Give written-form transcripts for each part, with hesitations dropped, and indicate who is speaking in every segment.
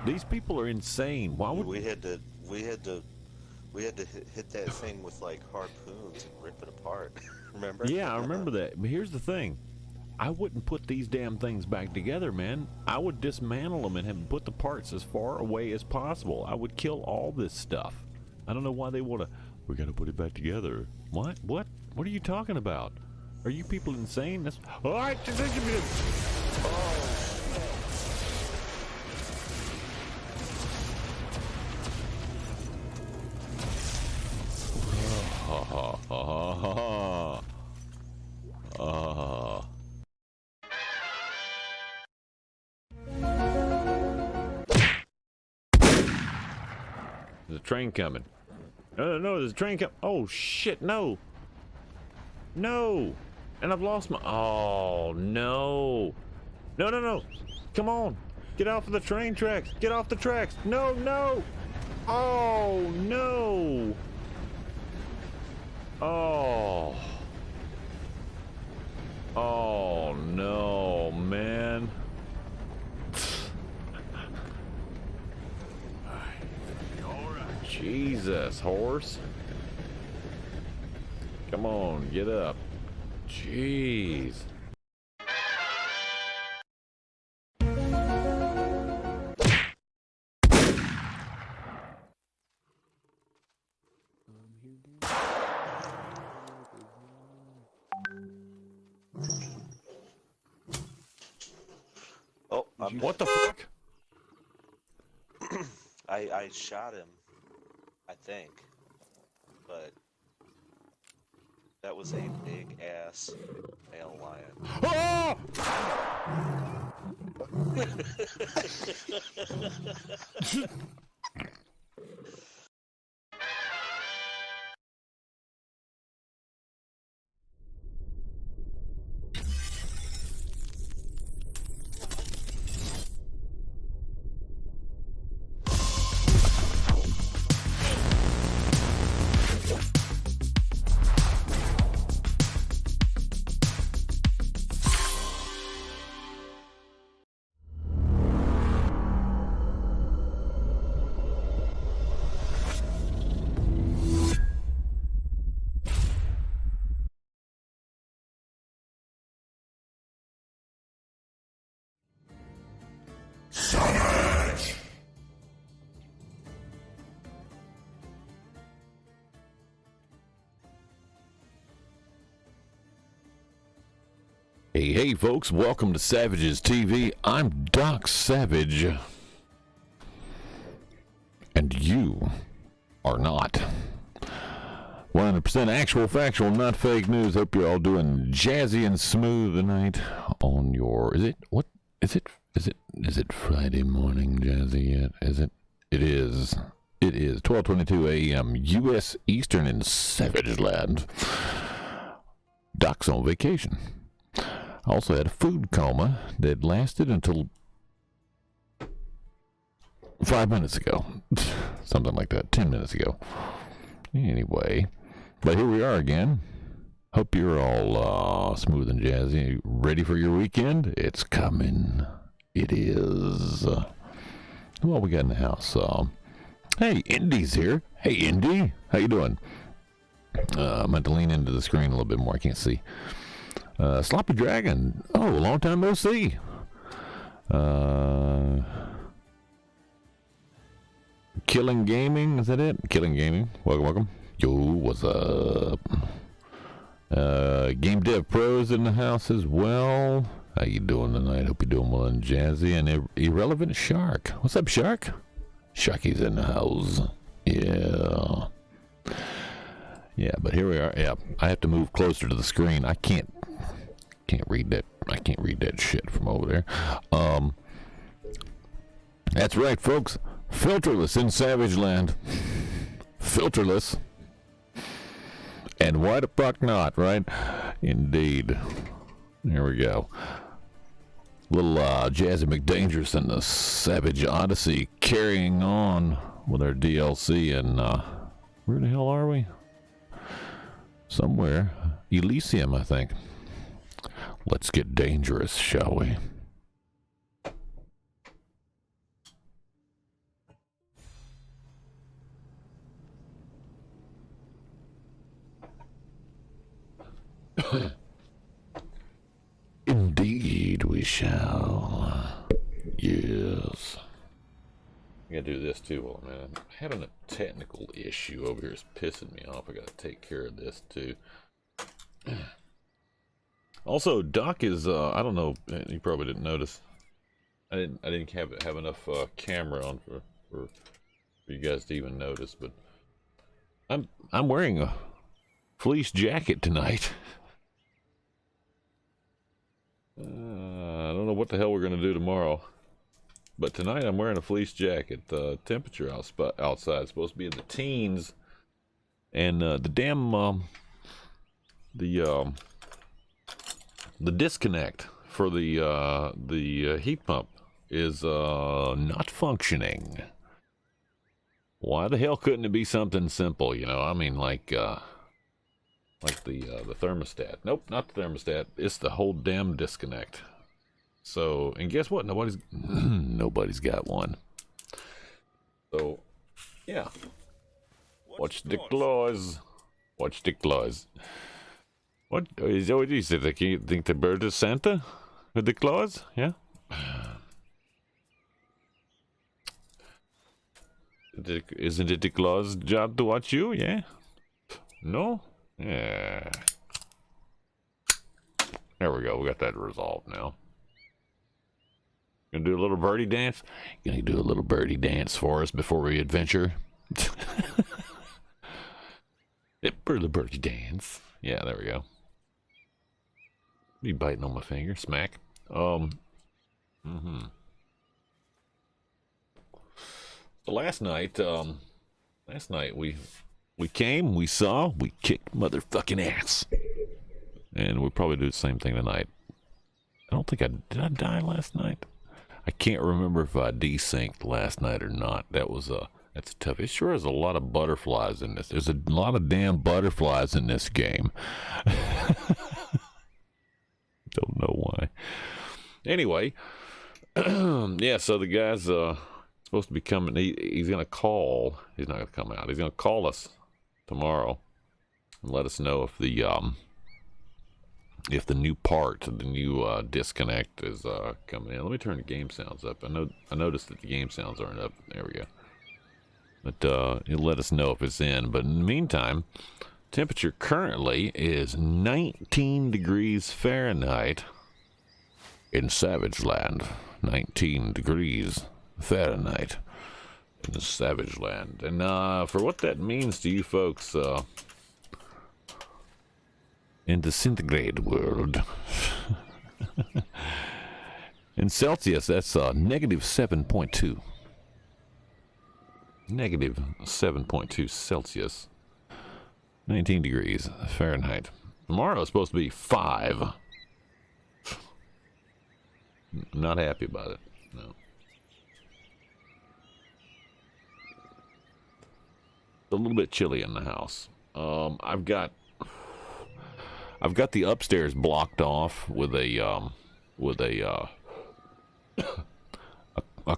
Speaker 1: These people are insane. Why would
Speaker 2: we had to hit that thing with like harpoons and rip it apart. Remember?
Speaker 1: Yeah, I remember that. But here's the thing. I wouldn't put these damn things back together, man. I would dismantle them and have put the parts as far away as possible. I would kill all this stuff. I don't know why they want to. We got to put it back together. What? What? What are you talking about? Are you people insane? That's all right. There's a train coming. No, there's a train coming. Oh, shit, no. No. And I've lost my... Oh, no. No. Come on. Get off of the train tracks. Get off the tracks. No. Oh, no. Oh. Oh, no, man. Jesus, horse. Come on, get up. Jeez.
Speaker 2: Oh,
Speaker 1: what the fuck?
Speaker 2: I shot him, I think, but that was a big ass male lion.
Speaker 1: Oh! Hey folks, welcome to Savages TV. I'm Doc Savage. And you are not. 100% actual, factual, not fake news. Hope you're all doing jazzy and smooth tonight on your... Is it Friday morning jazzy yet? Is it? It is. It is 12:22 a.m. U.S. Eastern in Savage Land. Doc's on vacation. I also had a food coma that lasted until 5 minutes ago. Something like that. 10 minutes ago. Anyway, but here we are again. Hope you're all smooth and jazzy. Ready for your weekend? It's coming. It is. What we got in the house? Hey, Indy's here. Hey, Indy. How you doing? I'm going to lean into the screen a little bit more. I can't see. Sloppy Dragon. Oh, a long time no see. Killing Gaming. Is that it? Killing Gaming. Welcome. Yo, what's up? Game Dev Pros in the house as well. How you doing tonight? Hope you're doing well and jazzy. And Irrelevant Shark. What's up, Shark? Sharky's in the house. Yeah. Yeah, but here we are. Yeah, I have to move closer to the screen. I can't read that. I can't read that shit from over there. That's right, folks. Filterless in Savage Land. Filterless. And why the fuck not, right? Indeed. There we go. Little Jazzy McDangerous and the Savage Odyssey carrying on with our DLC. And where the hell are we? Somewhere. Elysium, I think. Let's get dangerous, shall we? Indeed, we shall. Yes. I gotta do this too while I'm at it. I'm having a technical issue over here. It's pissing me off. I gotta take care of this too. Also, Doc is, I don't know, you probably didn't notice. I didn't have enough camera on for you guys to even notice, but I'm wearing a fleece jacket tonight. I don't know what the hell we're gonna do tomorrow, but tonight I'm wearing a fleece jacket. The temperature outside is supposed to be in the teens, and the disconnect for the heat pump is not functioning. Why the hell couldn't it be something simple? You know, I mean, like the thermostat. Nope, not the thermostat. It's the whole damn disconnect. So, and guess what? Nobody's got one. So, yeah. Watch the claws. Watch the claws. What is it? You think the bird is Santa with the claws? Yeah. Isn't it the claws' job to watch you? Yeah. No. Yeah. There we go. We got that resolved now. Gonna do a little birdie dance? Gonna do a little birdie dance for us before we adventure? For the birdie dance. Yeah, there we go. Be biting on my finger. Smack. So last night we came, we saw, we kicked motherfucking ass. And we'll probably do the same thing tonight. I don't think did I die last night? I can't remember if I desynced last night or not. That's tough. It sure is a lot of butterflies in this. There's a lot of damn butterflies in this game. Don't know why. Anyway, yeah, so the guy's supposed to be coming. He's going to call. He's not going to come out. He's going to call us tomorrow and let us know if the new part, the new disconnect is coming in. Let me turn the game sounds up. I noticed that the game sounds aren't up. There we go. But he'll let us know if it's in. But in the meantime, temperature currently is 19 degrees Fahrenheit in Savage Land. 19 degrees Fahrenheit in Savage Land. And for what that means to you folks in the centigrade world, in Celsius, that's negative 7.2. Negative 7.2 Celsius. 19 degrees Fahrenheit. Tomorrow is supposed to be 5. Not happy about it. No. It's a little bit chilly in the house. I've got the upstairs blocked off with a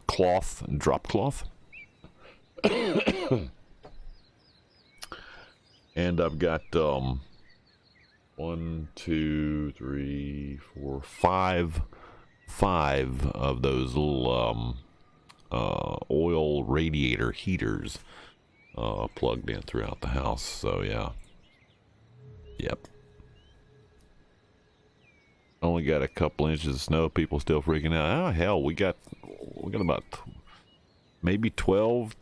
Speaker 1: cloth, drop cloth. And I've got 1, 2, 3, 4, 5 of those little oil radiator heaters plugged in throughout the house. So yeah, yep. Only got a couple inches of snow. People still freaking out. Oh hell, we got about maybe 12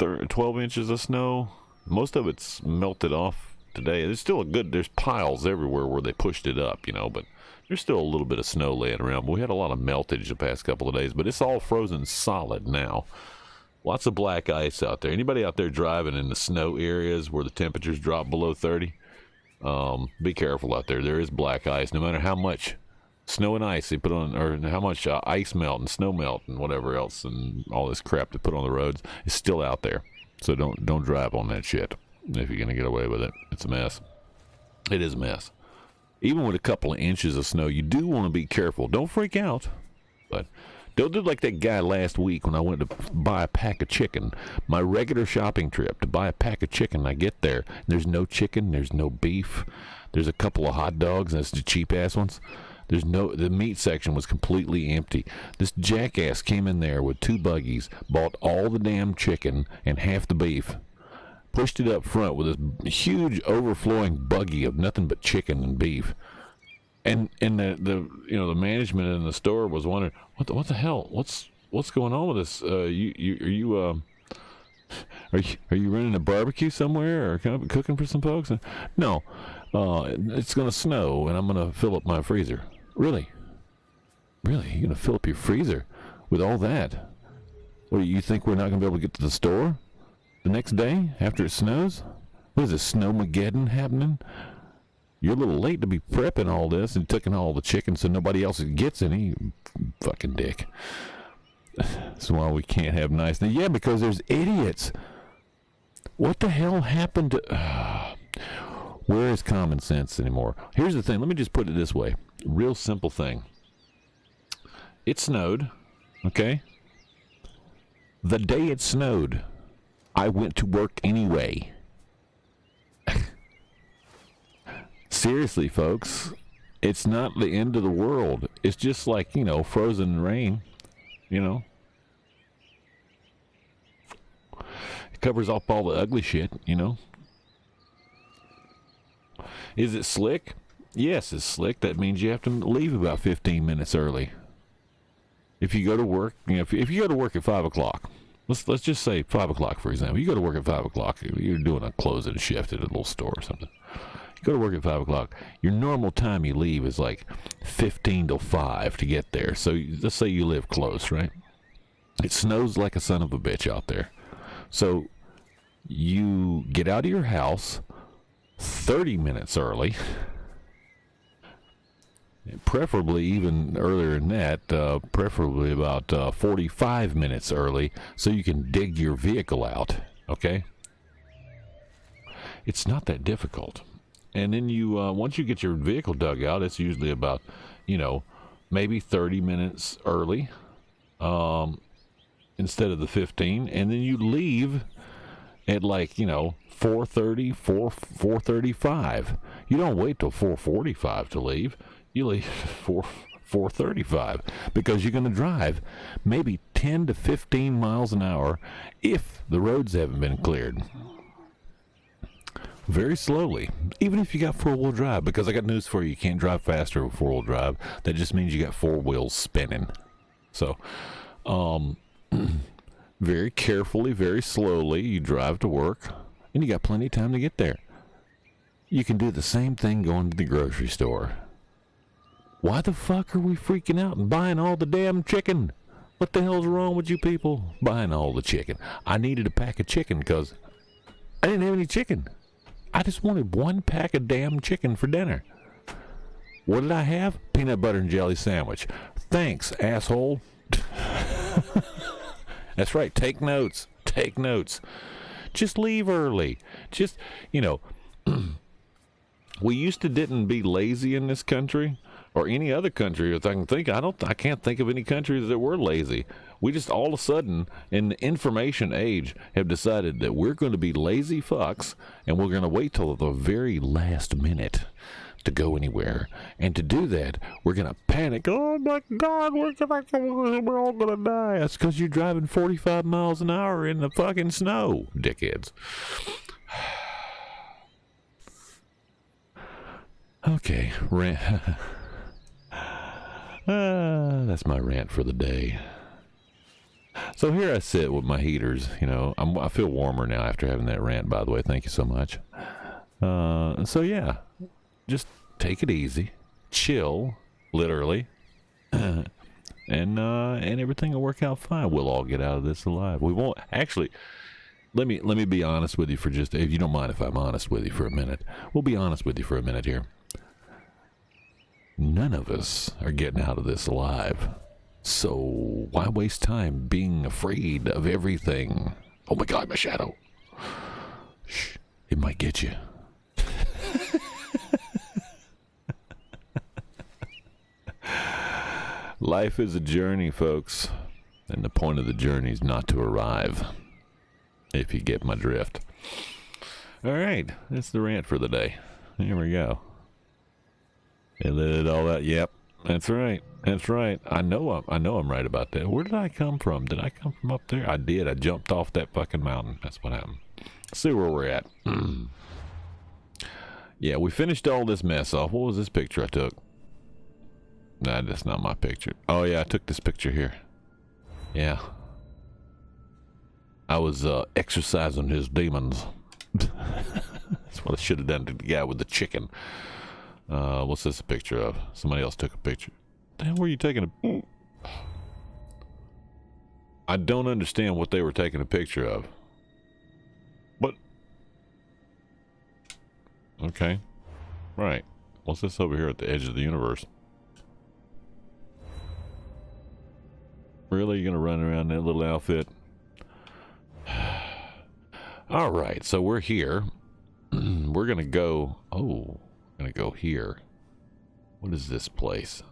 Speaker 1: inches of snow. Most of it's melted off today. There's still there's piles everywhere where they pushed it up, but there's still a little bit of snow laying around. But we had a lot of meltage the past couple of days, but it's all frozen solid now. Lots of black ice out there. Anybody out there driving in the snow areas where the temperatures drop below 30, be careful out there. There is black ice. No matter how much snow and ice they put on, or how much ice melt and snow melt and whatever else and all this crap they put on the roads, is still out there. So don't drive on that shit if you're gonna get away with it. It's a mess. It is a mess. Even with a couple of inches of snow, you do want to be careful. Don't freak out, but Don't do like that guy last week when I went to buy a pack of chicken. My regular shopping trip to buy a pack of chicken. I get there, and there's no chicken, there's no beef, there's a couple of hot dogs, and it's the cheap ass ones. The meat section was completely empty. This jackass came in there with 2 buggies, bought all the damn chicken and half the beef, pushed it up front with this huge overflowing buggy of nothing but chicken and beef. And the management in the store was wondering, what the hell? What's going on with this? Are you running a barbecue somewhere or cooking for some folks? No, it's gonna snow and I'm gonna fill up my freezer. Really? You're gonna fill up your freezer with all that? What, do you think we're not gonna be able to get to the store the next day after it snows? What is this, Snowmageddon happening? You're a little late to be prepping all this and taking all the chicken so nobody else gets any. You fucking dick. That's why we can't have nice things. Yeah, because there's idiots. What the hell happened to... where is common sense anymore? Here's the thing. Let me just put it this way. Real simple thing. It snowed, okay? The day it snowed, I went to work anyway. Seriously, folks, it's not the end of the world. It's just like, frozen rain, It covers up all the ugly shit, Is it slick? Yes, it's slick. That means you have to leave about 15 minutes early. If you go to work, if you go to work at 5 o'clock, let's just say 5 o'clock, for example. You go to work at 5 o'clock. You're doing a closing shift at a little store or something. Go to work at 5 o'clock. Your normal time you leave is like 15 till 5 to get there. So let's say you live close, right? It snows like a son of a bitch out there. So you get out of your house 30 minutes early, preferably even earlier than that, preferably about 45 minutes early, so you can dig your vehicle out, okay? It's not that difficult. And then you, once you get your vehicle dug out, it's usually about, maybe 30 minutes early, instead of the 15. And then you leave at 4:30, 4:35. You don't wait till 4:45 to leave. You leave 4:35 because you're going to drive maybe 10 to 15 miles an hour if the roads haven't been cleared. Very slowly, even if you got 4-wheel drive, because I got news for you. You can't drive faster with 4-wheel drive. That just means you got 4 wheels spinning. So, very carefully, very slowly, you drive to work, and you got plenty of time to get there. You can do the same thing going to the grocery store. Why the fuck are we freaking out and buying all the damn chicken? What the hell's wrong with you people buying all the chicken? I needed a pack of chicken because I didn't have any chicken. I just wanted 1 pack of damn chicken for dinner. What did I have? Peanut butter and jelly sandwich. Thanks, asshole. That's right. Take notes. Take notes. Just leave early. Just, we used to didn't be lazy in this country or any other country. If I can think, I can't think of any countries that were lazy. We just all of a sudden, in the information age, have decided that we're going to be lazy fucks and we're going to wait till the very last minute to go anywhere. And to do that, we're going to panic. Oh my God, we're all going to die. That's because you're driving 45 miles an hour in the fucking snow, dickheads. Okay, rant. That's my rant for the day. So here I sit with my heaters. I feel warmer now after having that rant, by the way. Thank you so much. So yeah, just take it easy, chill, literally, and everything will work out fine. We'll all get out of this alive. We won't actually. Let me be honest with you for just, if you don't mind if I'm honest with you for a minute. We'll be honest with you for a minute here. None of us are getting out of this alive. So why waste time being afraid of everything? Oh my God, my shadow. Shh, it might get you. Life is a journey, folks. And the point of the journey is not to arrive. If you get my drift. All right. That's the rant for the day. Here we go. And all that. Yep. That's right. That's right. I know I'm right about that. Where did I come from? Did I come from up there? I did. I jumped off that fucking mountain. That's what happened. Let's see where we're at. Yeah, we finished all this mess off. What was this picture I took? Nah, that's not my picture. Oh, yeah, I took this picture here. Yeah. I was exercising his demons. That's what I should have done to the guy with the chicken. What's this a picture of? Somebody else took a picture. Damn, where are you taking a... I don't understand what they were taking a picture of. But... Okay. Right. What's this over here at the edge of the universe? Really? You gonna run around in that little outfit? Alright, so we're here. We're gonna go... Oh, we're gonna go here. What is this place?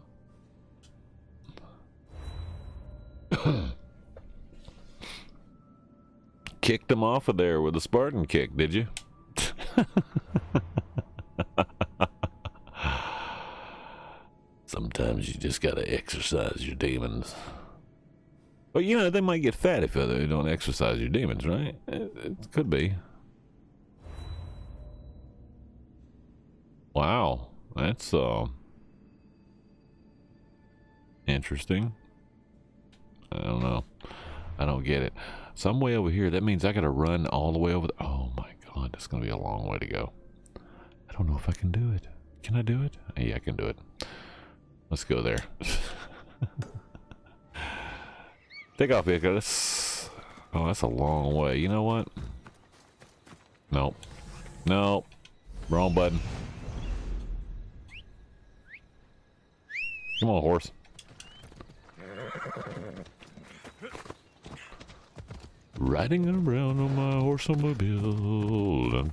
Speaker 1: Kicked them off of there with a Spartan kick, did you? Sometimes you just gotta exercise your demons. But you know, they might get fat if they don't exercise your demons, right? It could be. Wow, that's interesting. I don't know. I don't get it. So I'm way over here. That means I gotta run all the way over. Oh my god, that's gonna be a long way to go. I don't know if I can do it. Can I do it? Yeah, I can do it. Let's go there. Take off, Icarus. Oh, that's a long way. You know what? Nope. Nope. Wrong button. Come on, horse. Riding around on my horse-o-mobile.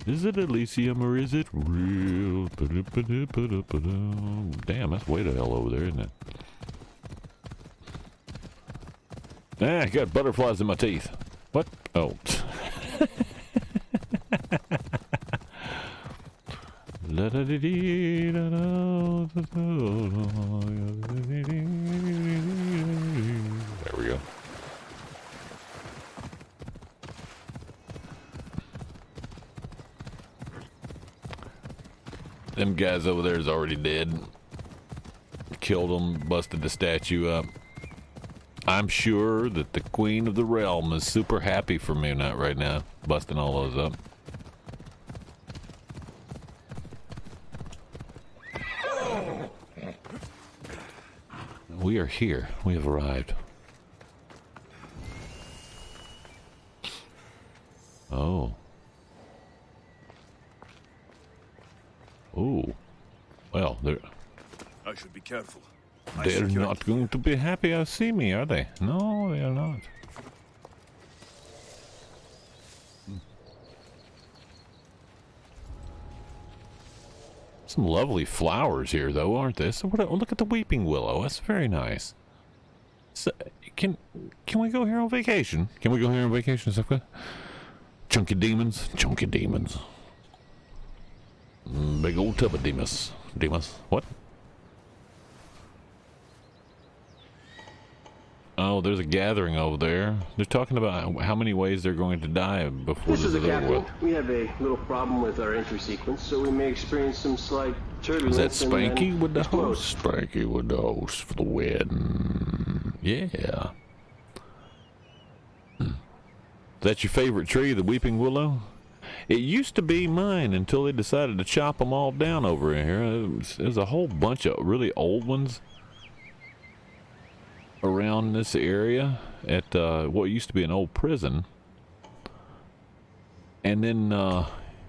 Speaker 1: Is it Elysium or is it real? Damn, that's way the hell over there, isn't it? Ah, I got butterflies in my teeth. What? Oh. There we go. Them guys over there is already dead. Killed them, busted the statue up. I'm sure that the Queen of the Realm is super happy for me not right now, busting all those up. We are here. We have arrived. Oh. Oh. Well,
Speaker 3: I should be careful.
Speaker 1: they're not going to be happy to see me, are they? No, they are not. Some lovely flowers here, though, aren't there? So look at the weeping willow. That's very nice. So, can we go here on vacation? Can we go here on vacation, Safka? Chunky demons, chunky demons. Big old tub of demons. Demons. What? Oh, there's a gathering over there. They're talking about how many ways they're going to die before
Speaker 4: This is the captain. We have a little problem with our entry sequence, so we may experience some slight turbulence.
Speaker 1: Is that Spanky with the
Speaker 4: explode.
Speaker 1: host? Spanky with the host for the wedding. Yeah. Is that your favorite tree, the weeping willow? It used to be mine until they decided to chop them all down over here. There's a whole bunch of really old ones around this area at what used to be an old prison. And then,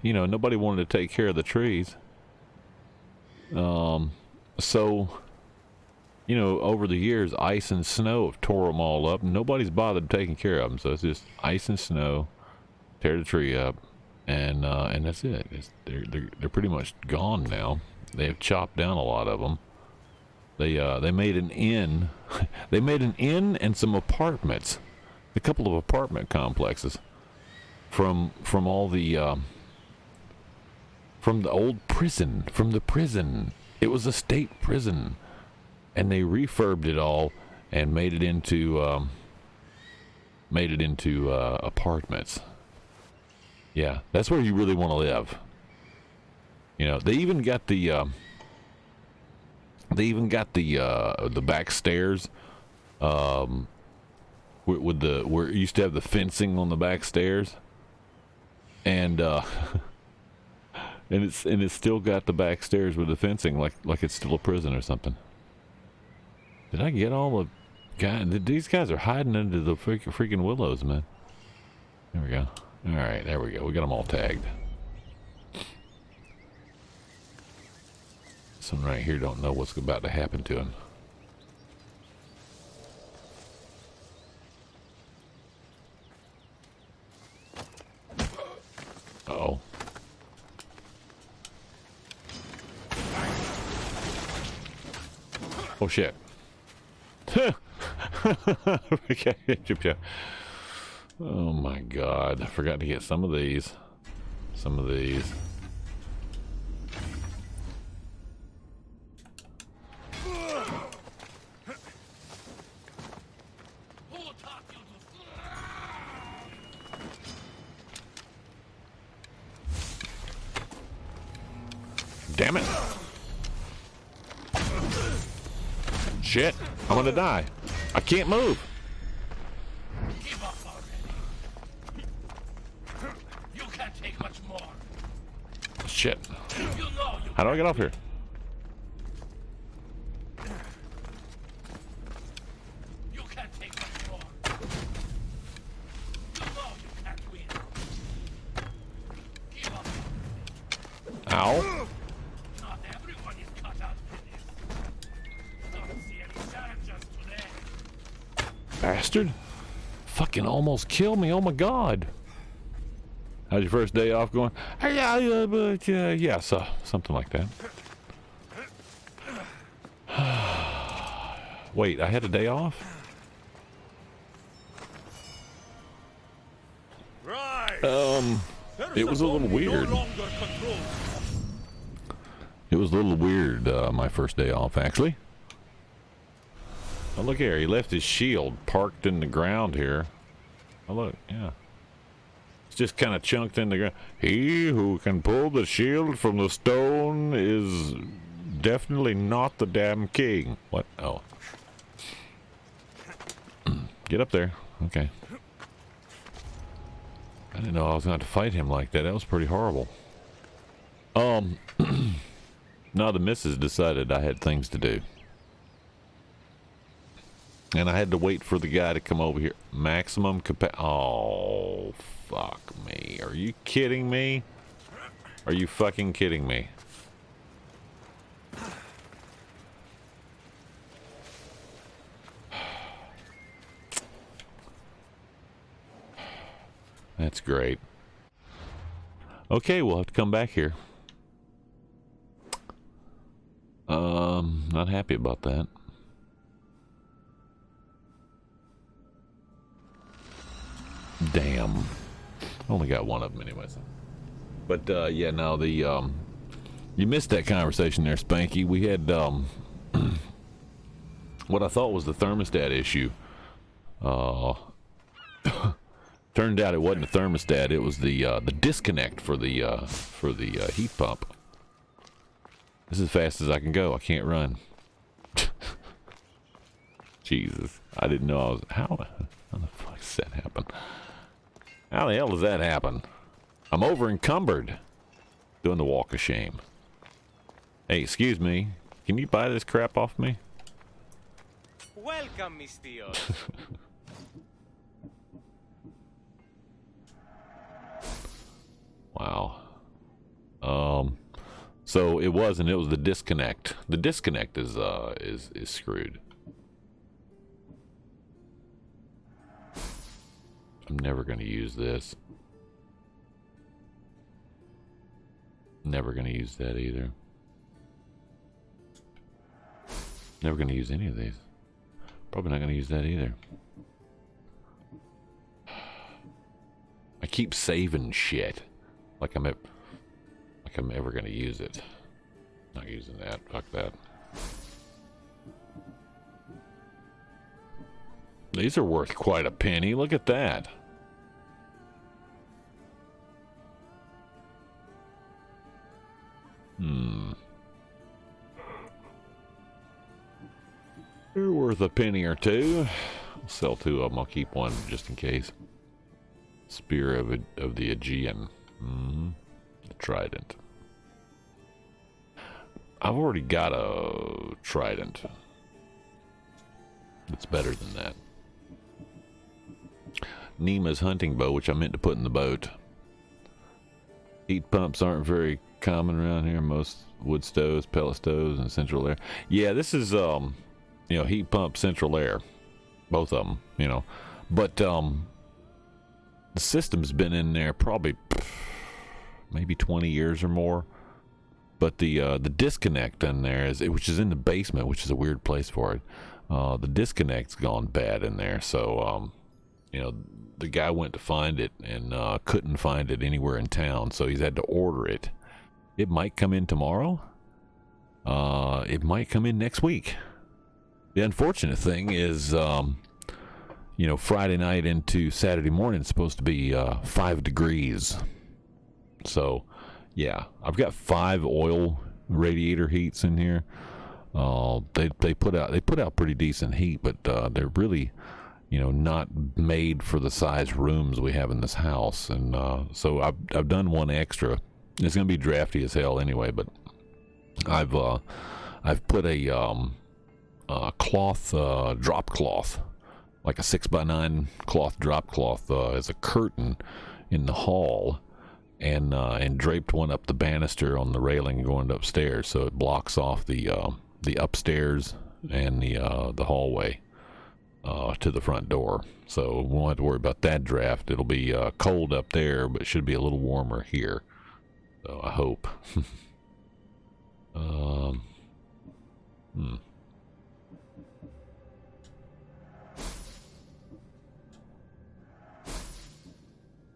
Speaker 1: you know, nobody wanted to take care of the trees. So, you know, over the years, ice and snow have tore them all up. And nobody's bothered taking care of them. So it's just ice and snow, tear the tree up, and that's it. They're pretty much gone now. They have chopped down a lot of them. They made an inn. They made an inn and some apartments, a couple of apartment complexes from all the from the old prison, from the prison. It was a state prison, and they refurbed it all and made it into apartments. Yeah, that's where you really want to live. You know, they even got the back stairs, with the where it used to have the fencing on the back stairs, and it's still got the back stairs with the fencing, like it's still a prison or something. Did I get all the guys? These guys are hiding under the freaking willows, man. There we go. All right, there we go. We got them all tagged. This one right here don't know what's about to happen to him. Uh-oh. Oh shit. Oh my god. I forgot to get some of these. Some of these. Damn it. Shit. I'm gonna die. I can't move.
Speaker 3: Give up already. You can't take much more.
Speaker 1: Shit.
Speaker 3: You know you
Speaker 1: How do I get off here?
Speaker 3: You can't take much more. You know you can't win. Give up.
Speaker 1: Ow.
Speaker 3: Not everyone is cut out for this. Don't see any challenges today.
Speaker 1: Bastard. Fucking almost killed me. Oh my god. How's your first day off going? Yes, something like that. Wait, I had a day off?
Speaker 3: Right.
Speaker 1: It was a little weird. It was a little weird, my first day off, actually. Oh, look here. He left his shield parked in the ground here. Oh, look. Yeah. It's just kind of chunked in the ground. He who can pull the shield from the stone is definitely not the damn king. What? Oh. Get up there. Okay. I didn't know I was going to have to fight him like that. That was pretty horrible. Now the missus decided I had things to do. And I had to wait for the guy to come over here. Maximum capacity. Oh, fuck me. Are you kidding me? Are you fucking kidding me? That's great. Okay, we'll have to come back here. Not happy about that. Damn. Only got one of them anyways. But, yeah, no, the, you missed that conversation there, Spanky. We had, what I thought was the thermostat issue. Turned out it wasn't the thermostat, it was the disconnect for the heat pump. This is as fast as I can go. I can't run. Jesus. I didn't know I was... How the fuck does that happen? How the hell does that happen? I'm over encumbered. Doing the walk of shame. Hey, excuse me. Can you buy this crap off me?
Speaker 5: Welcome, Miss Dios.
Speaker 1: Wow. So it wasn't. It was the disconnect. The disconnect is screwed. I'm never going to use this. Never gonna use that either. Never gonna use any of these. Probably not gonna use that either. I keep saving shit. Like I'm ever gonna use it. Not using that. Fuck that. These are worth quite a penny. Look at that. They're worth a penny or two. I'll sell 2 of them. I'll keep one just in case. Spear of the Aegean. The trident. I've already got a trident. It's better than that. Nima's hunting bow, which I meant to put in the boat. Heat pumps aren't very common around here. Most wood stoves, pellet stoves, and central air. Yeah, this is heat pump, central air, both of them. But the system's been in there probably maybe 20 years or more. But the disconnect in there which is in the basement, which is a weird place for it. The disconnect's gone bad in there, so the guy went to find it and couldn't find it anywhere in town, so he's had to order it. It might come in tomorrow. It might come in next week. The unfortunate thing is, Friday night into Saturday morning it's supposed to be 5 degrees. So, yeah, I've got 5 oil radiator heats in here. They put out pretty decent heat, but they're really, not made for the size rooms we have in this house. And so I've done one extra. It's gonna be drafty as hell anyway, but I've put a cloth drop cloth, like a 6x9 cloth drop cloth, as a curtain in the hall. And draped one up the banister on the railing going upstairs, so it blocks off the upstairs and the hallway to the front door. So we won't have to worry about that draft. It'll be cold up there, but it should be a little warmer here. So I hope.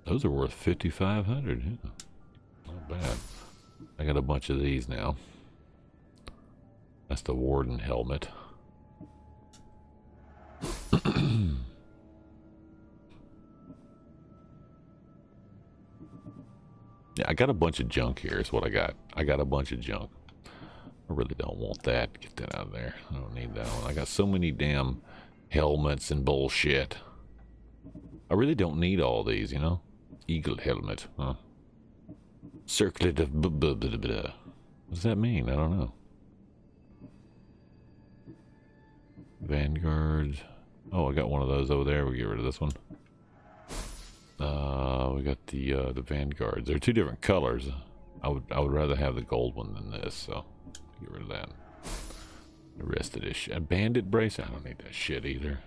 Speaker 1: Those are worth 5,500. Yeah. Not bad. I got a bunch of these now. That's the Warden helmet. Yeah, I got a bunch of junk here is what I got. I got a bunch of junk. I really don't want that. Get that out of there. I don't need that one. I got so many damn helmets and bullshit. I really don't need all these, Eagle helmet, huh? Circlet of what does that mean? I don't know. Vanguard. Oh, I got one of those over there. We'll get rid of this one. We got the Vanguards. They're 2 different colors. I would rather have the gold one than this, so get rid of that. The rest of this shit. A bandit brace? I don't need that shit either.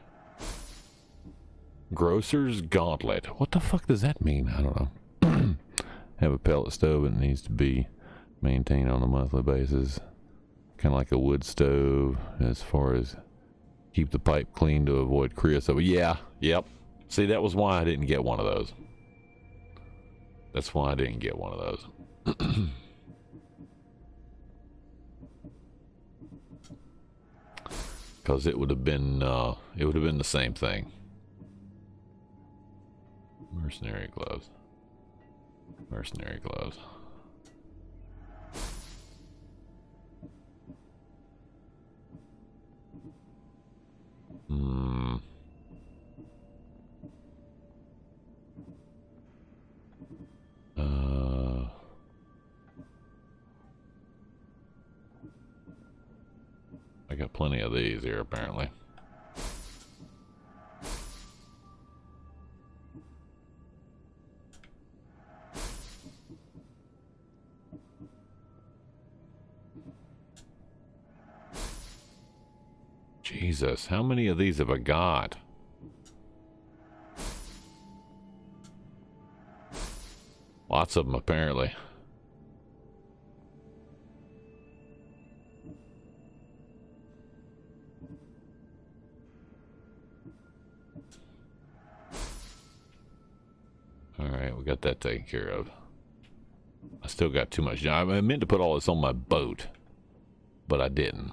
Speaker 1: Grocer's Gauntlet. What the fuck does that mean? I don't know. Have a pellet stove. It needs to be maintained on a monthly basis. Kind of like a wood stove as far as keep the pipe clean to avoid creosote. Yeah, yep. See, that was why I didn't get one of those. That's why I didn't get one of those. Because it would have been the same thing. Mercenary gloves. Mercenary gloves. I got plenty of these here, apparently. Jesus, how many of these have I got? Lots of them, apparently. that taken care of. I still got too much. I meant to put all this on my boat, but I didn't.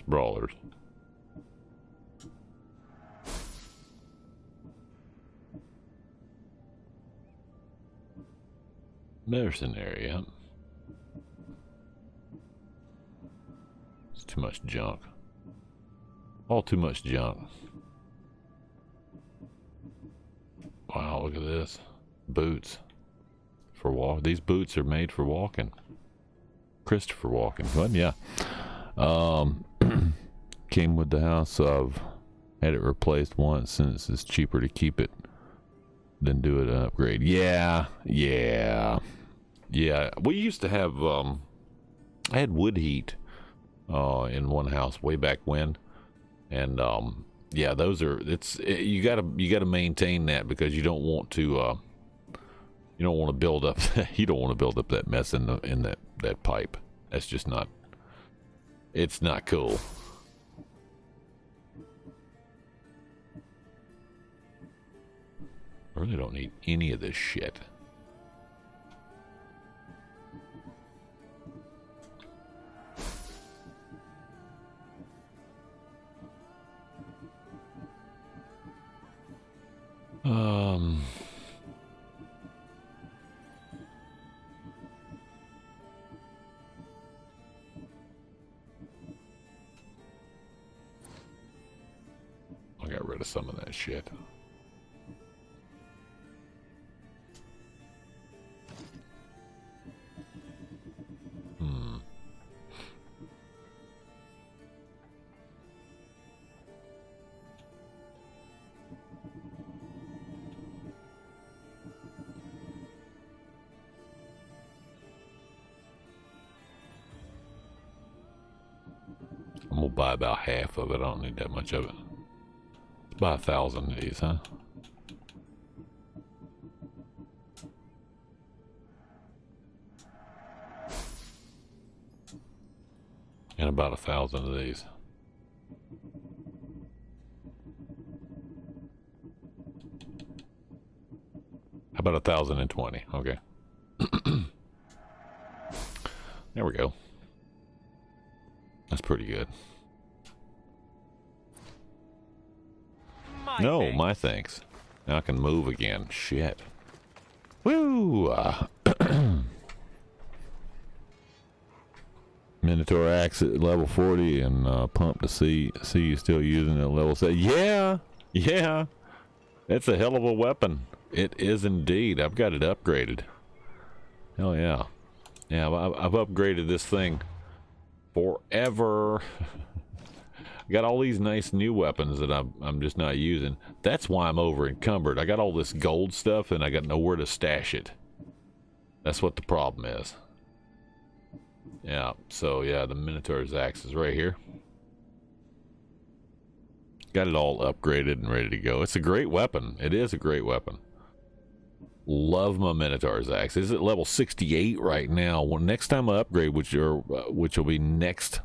Speaker 1: Brawlers. Mercenary, yeah. It's too much junk. All too much junk. Wow, look at this. Boots. For walk. These boots are made for walking. Christopher walking. But yeah. Came with the house. I've had it replaced once since it's cheaper to keep it than do it an upgrade. Yeah. We used to have I had wood heat in one house way back when, and yeah, those are you gotta maintain that because you don't want to build up that mess in that pipe. That's just not. It's not cool. I really don't need any of this shit. I got rid of some of that shit. I'm gonna buy about half of it. I don't need that much of it. Let's buy 1,000 of these, huh? And about 1,000 of these. How about 1,020? Okay. There we go. That's pretty good. My thanks. Now I can move again. Shit. Woo! Minotaur axe at level 40 and pump to see you still using it at level 7. Yeah. It's a hell of a weapon. It is indeed. I've got it upgraded. Hell yeah. Yeah, I've upgraded this thing forever. Got all these nice new weapons that I'm just not using. That's why I'm over encumbered. I got all this gold stuff and I got nowhere to stash it. That's what the problem is. Yeah, so yeah, the Minotaur's axe is right here. Got it all upgraded and ready to go. It's a great weapon. It is a great weapon. Love my Minotaur's axe. It's at level 68 right now. Well, next time I upgrade, which will be next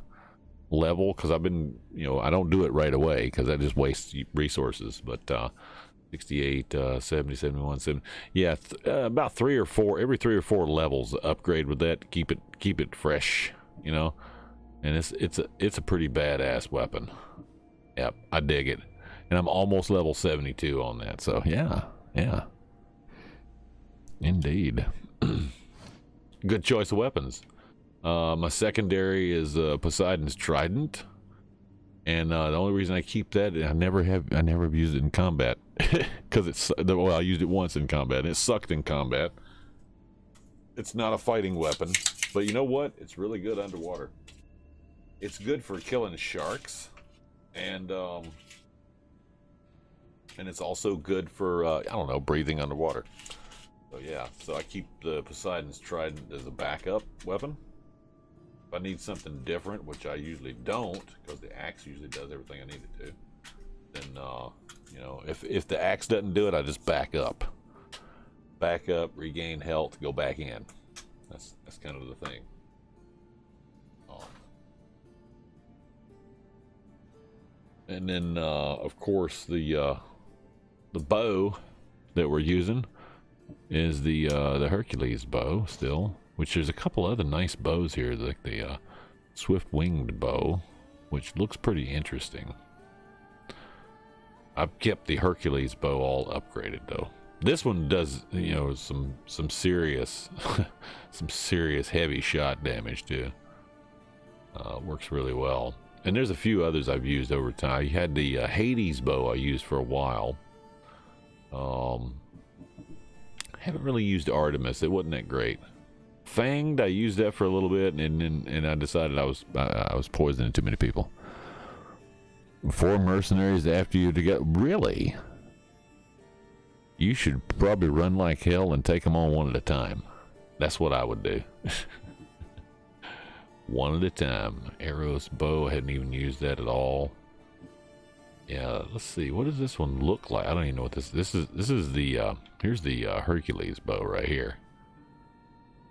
Speaker 1: level, because I've been, I don't do it right away because that just wastes resources. But 68, 70, 71, 70. Yeah, about 3 or 4, every 3 or 4 levels upgrade with that. Keep it fresh, And it's a pretty badass weapon. Yep, I dig it. And I'm almost level 72 on that. So yeah. Indeed. Good choice of weapons. My secondary is Poseidon's Trident. And the only reason I keep that, I never have used it in combat. Because I used it once in combat, and it sucked in combat. It's not a fighting weapon. But you know what? It's really good underwater. It's good for killing sharks. And it's also good for, breathing underwater. So yeah, so I keep the Poseidon's Trident as a backup weapon. I need something different, which I usually don't, because the axe usually does everything I need it to, then you know, if the axe doesn't do it, I just back up, regain health, go back in. That's kind of the thing. And then of course the bow that we're using is the Hercules bow still, which there's a couple other nice bows here, like the swift winged bow, which looks pretty interesting. I've kept the Hercules bow all upgraded though. This one does, you know, some serious some serious heavy shot damage too. Works really well. And there's a few others I've used over time. You had the Hades bow I used for a while. Haven't really used Artemis. It wasn't that great. Fanged, I used that for a little bit, and I decided I was poisoning too many people. 4 mercenaries after you to get, really? You should probably run like hell and take them on one at a time. That's what I would do. One at a time. Eros bow, I hadn't even used that at all. Yeah, let's see. What does this one look like? I don't even know what this is. This is the here's the Hercules bow right here.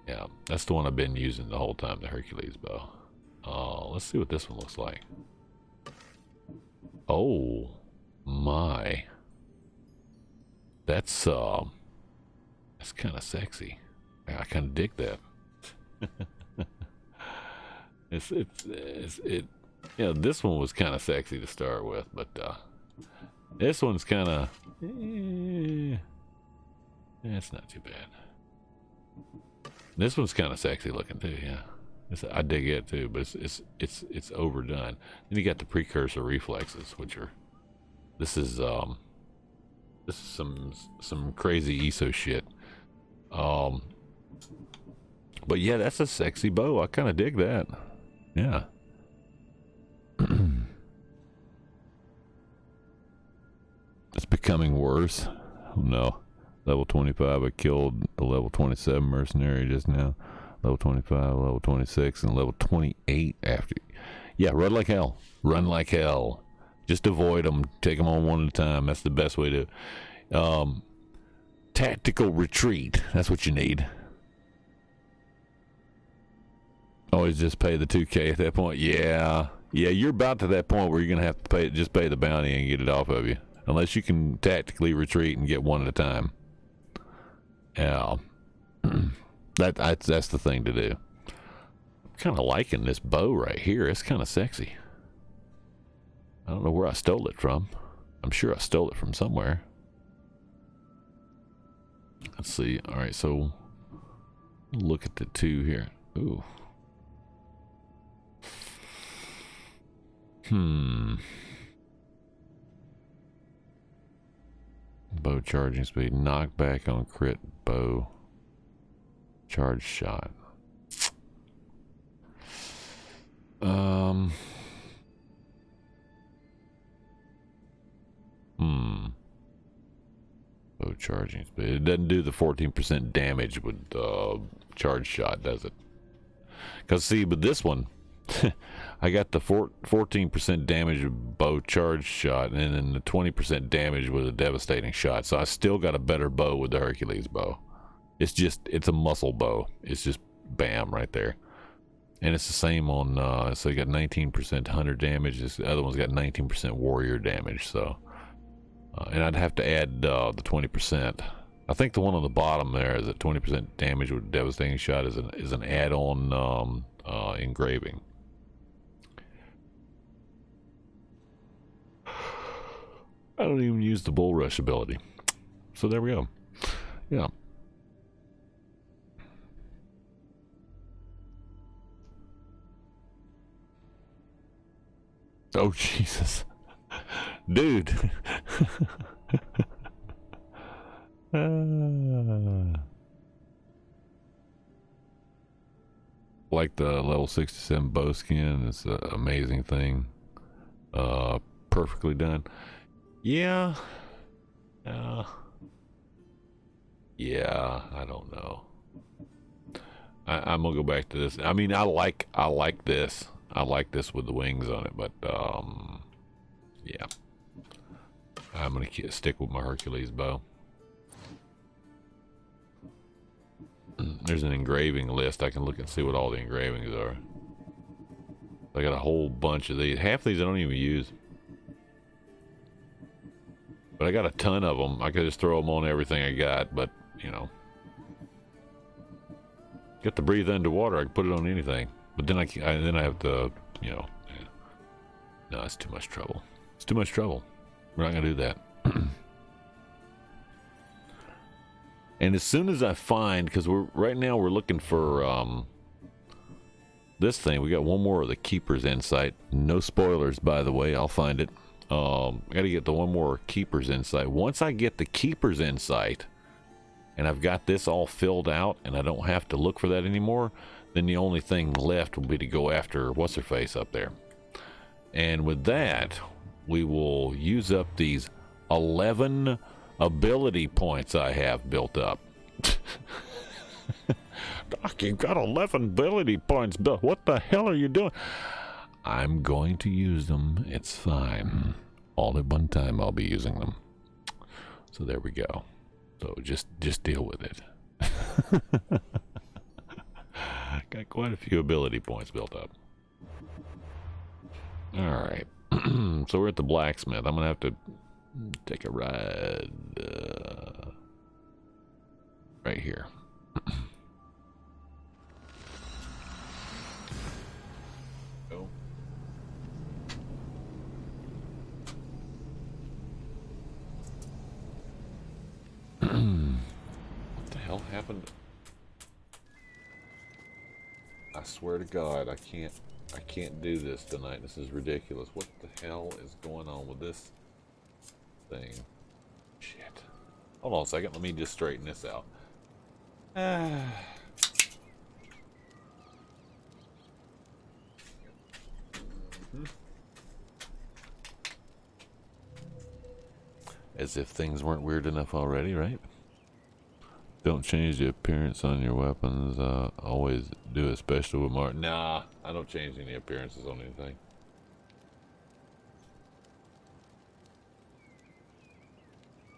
Speaker 1: Yeah, that's the one I've been using the whole time, the Hercules bow. Let's see what this one looks like. Oh my. That's kind of sexy. I kind of dig that. It you know, this one was kind of sexy to start with, but this one's kind of it's not too bad. This one's kind of sexy looking too. Yeah, I dig it too, but it's overdone. Then you got the precursor reflexes, which are this is some crazy ESO shit. But yeah, that's a sexy bow. I kind of dig that. Yeah. It's becoming worse. Oh, no. Level 25, I killed the level 27 mercenary just now. Level 25, level 26, and level 28 after. Yeah, run like hell. Run like hell. Just avoid them. Take them on one at a time. That's the best way to... tactical retreat. That's what you need. Always just pay the 2K at that point. Yeah, you're about to that point where you're gonna have to pay the bounty and get it off of you, unless you can tactically retreat and get one at a time. Yeah, that's the thing to do. I'm kind of liking this bow right here. It's kind of sexy. I don't know where I stole it from. I'm sure I stole it from somewhere. Let's see. All right, so look at the 2 here. Ooh. Bow charging speed, knockback on crit bow, charge shot. Bow charging speed. It doesn't do the 14% damage with charge shot, does it? Because see, with this one, I got the 14% damage with bow charge shot, and then the 20% damage with a devastating shot. So I still got a better bow with the Hercules bow. It's a muscle bow. It's just bam right there. And it's the same on, so you got 19% hunter damage. This other one's got 19% warrior damage. So, and I'd have to add the 20%. I think the one on the bottom there is at 20% damage with devastating shot is an add-on engraving. I don't even use the bull rush ability. So there we go. Yeah. Oh, Jesus. Dude. Like the level 67 bow skin. It's an amazing thing. Perfectly done. Yeah. Yeah, I don't know. I'm gonna go back to this. I mean, I like this. I like this with the wings on it, but yeah, I'm gonna stick with my Hercules bow. There's an engraving list. I can look and see what all the engravings are. I got a whole bunch of these. Half these I don't even use, but I got a ton of them. I could just throw them on everything I got, but you know, get to breathe underwater. I can put it on anything, but then then I have to, you know, yeah. No, it's too much trouble. It's too much trouble. We're not gonna do that. And as soon as I find, because right now we're looking for this thing. We got one more of the Keeper's Insight. No spoilers, by the way. I'll find it. I got to get the one more Keeper's Insight. Once I get the Keeper's Insight, and I've got this all filled out, and I don't have to look for that anymore, then the only thing left will be to go after what's-her-face up there. And with that, we will use up these 11 ability points I have built up. Doc, you've got 11 ability points built. What the hell are you doing? I'm going to use them. It's fine. All at one time I'll be using them. So there we go. So just deal with it. Got quite a few ability points built up. All right. So we're at the blacksmith. I'm going to have to take a ride right here. Go. What the hell happened? I swear to God, I can't do this tonight. This is ridiculous. What the hell is going on with this thing? Shit. Hold on a second. Let me just straighten this out. As if things weren't weird enough already, right? Don't change the appearance on your weapons. Always do, especially with Martin. Nah, I don't change any appearances on anything.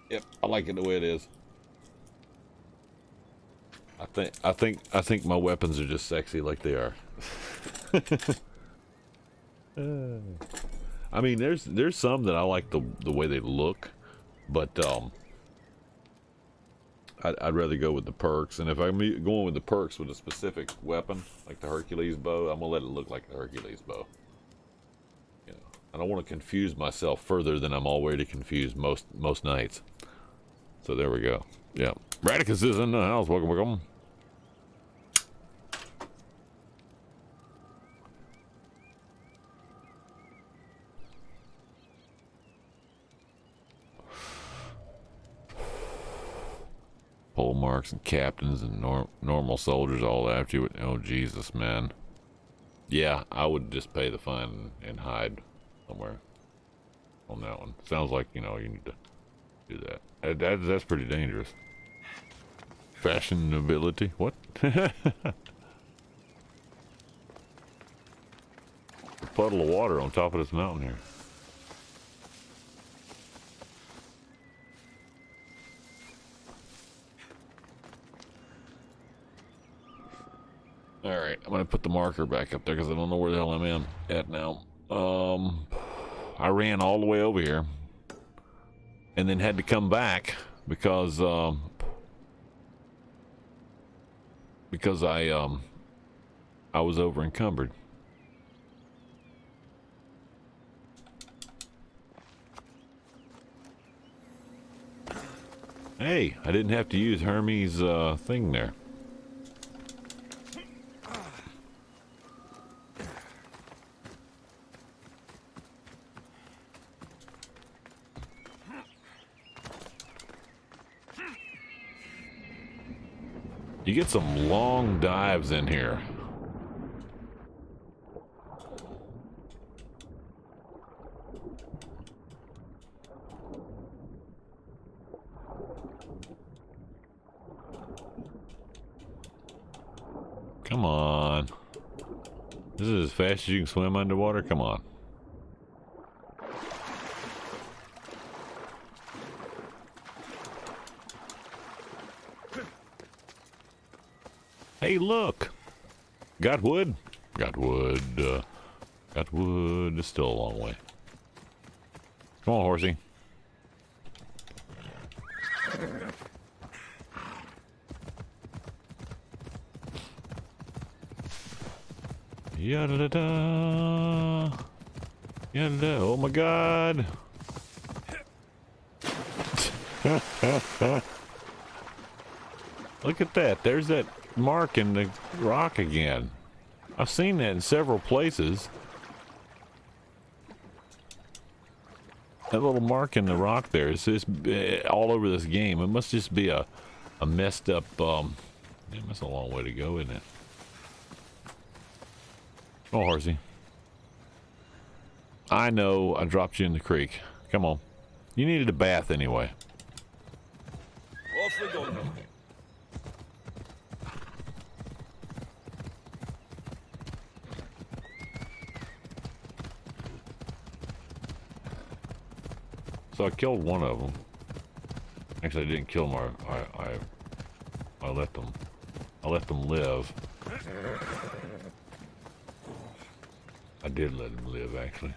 Speaker 1: Yep, I like it the way it is. I think my weapons are just sexy like they are. I mean, there's some that I like the way they look, but I'd rather go with the perks. And if I'm going with the perks with a specific weapon, like the Hercules bow, I'm gonna let it look like the Hercules bow. You know, I don't want to confuse myself further than I'm already confused most nights. So there we go. Yeah, Radicus is in the house. Welcome, welcome. Pole marks and captains and normal soldiers all after you. Oh, Jesus, man. Yeah, I would just pay the fine and hide somewhere on that one. Sounds like, you know, you need to do that. That's pretty dangerous. Fashionability? What? A puddle of water on top of this mountain here. Alright, I'm gonna put the marker back up there because I don't know where the hell I'm at now. I ran all the way over here and then had to come back because I was over encumbered. Hey, I didn't have to use Hermes' thing there. You get some long dives in here. Come on. This is as fast as you can swim underwater? Come on. Hey, look! Got wood? Got wood. Got wood. It's still a long way. Come on, horsey. Yada da. Yada. Oh my god. Look at that. There's that mark in the rock again. I've seen that in several places. That little mark in the rock there is just all over this game. It must just be a messed up, that's a long way to go, isn't it? Oh, horsey. I know I dropped you in the creek. Come on. You needed a bath anyway.
Speaker 3: Off we go now.
Speaker 1: So I killed one of them. Actually, I didn't kill them. I let them live. I did let them live, actually.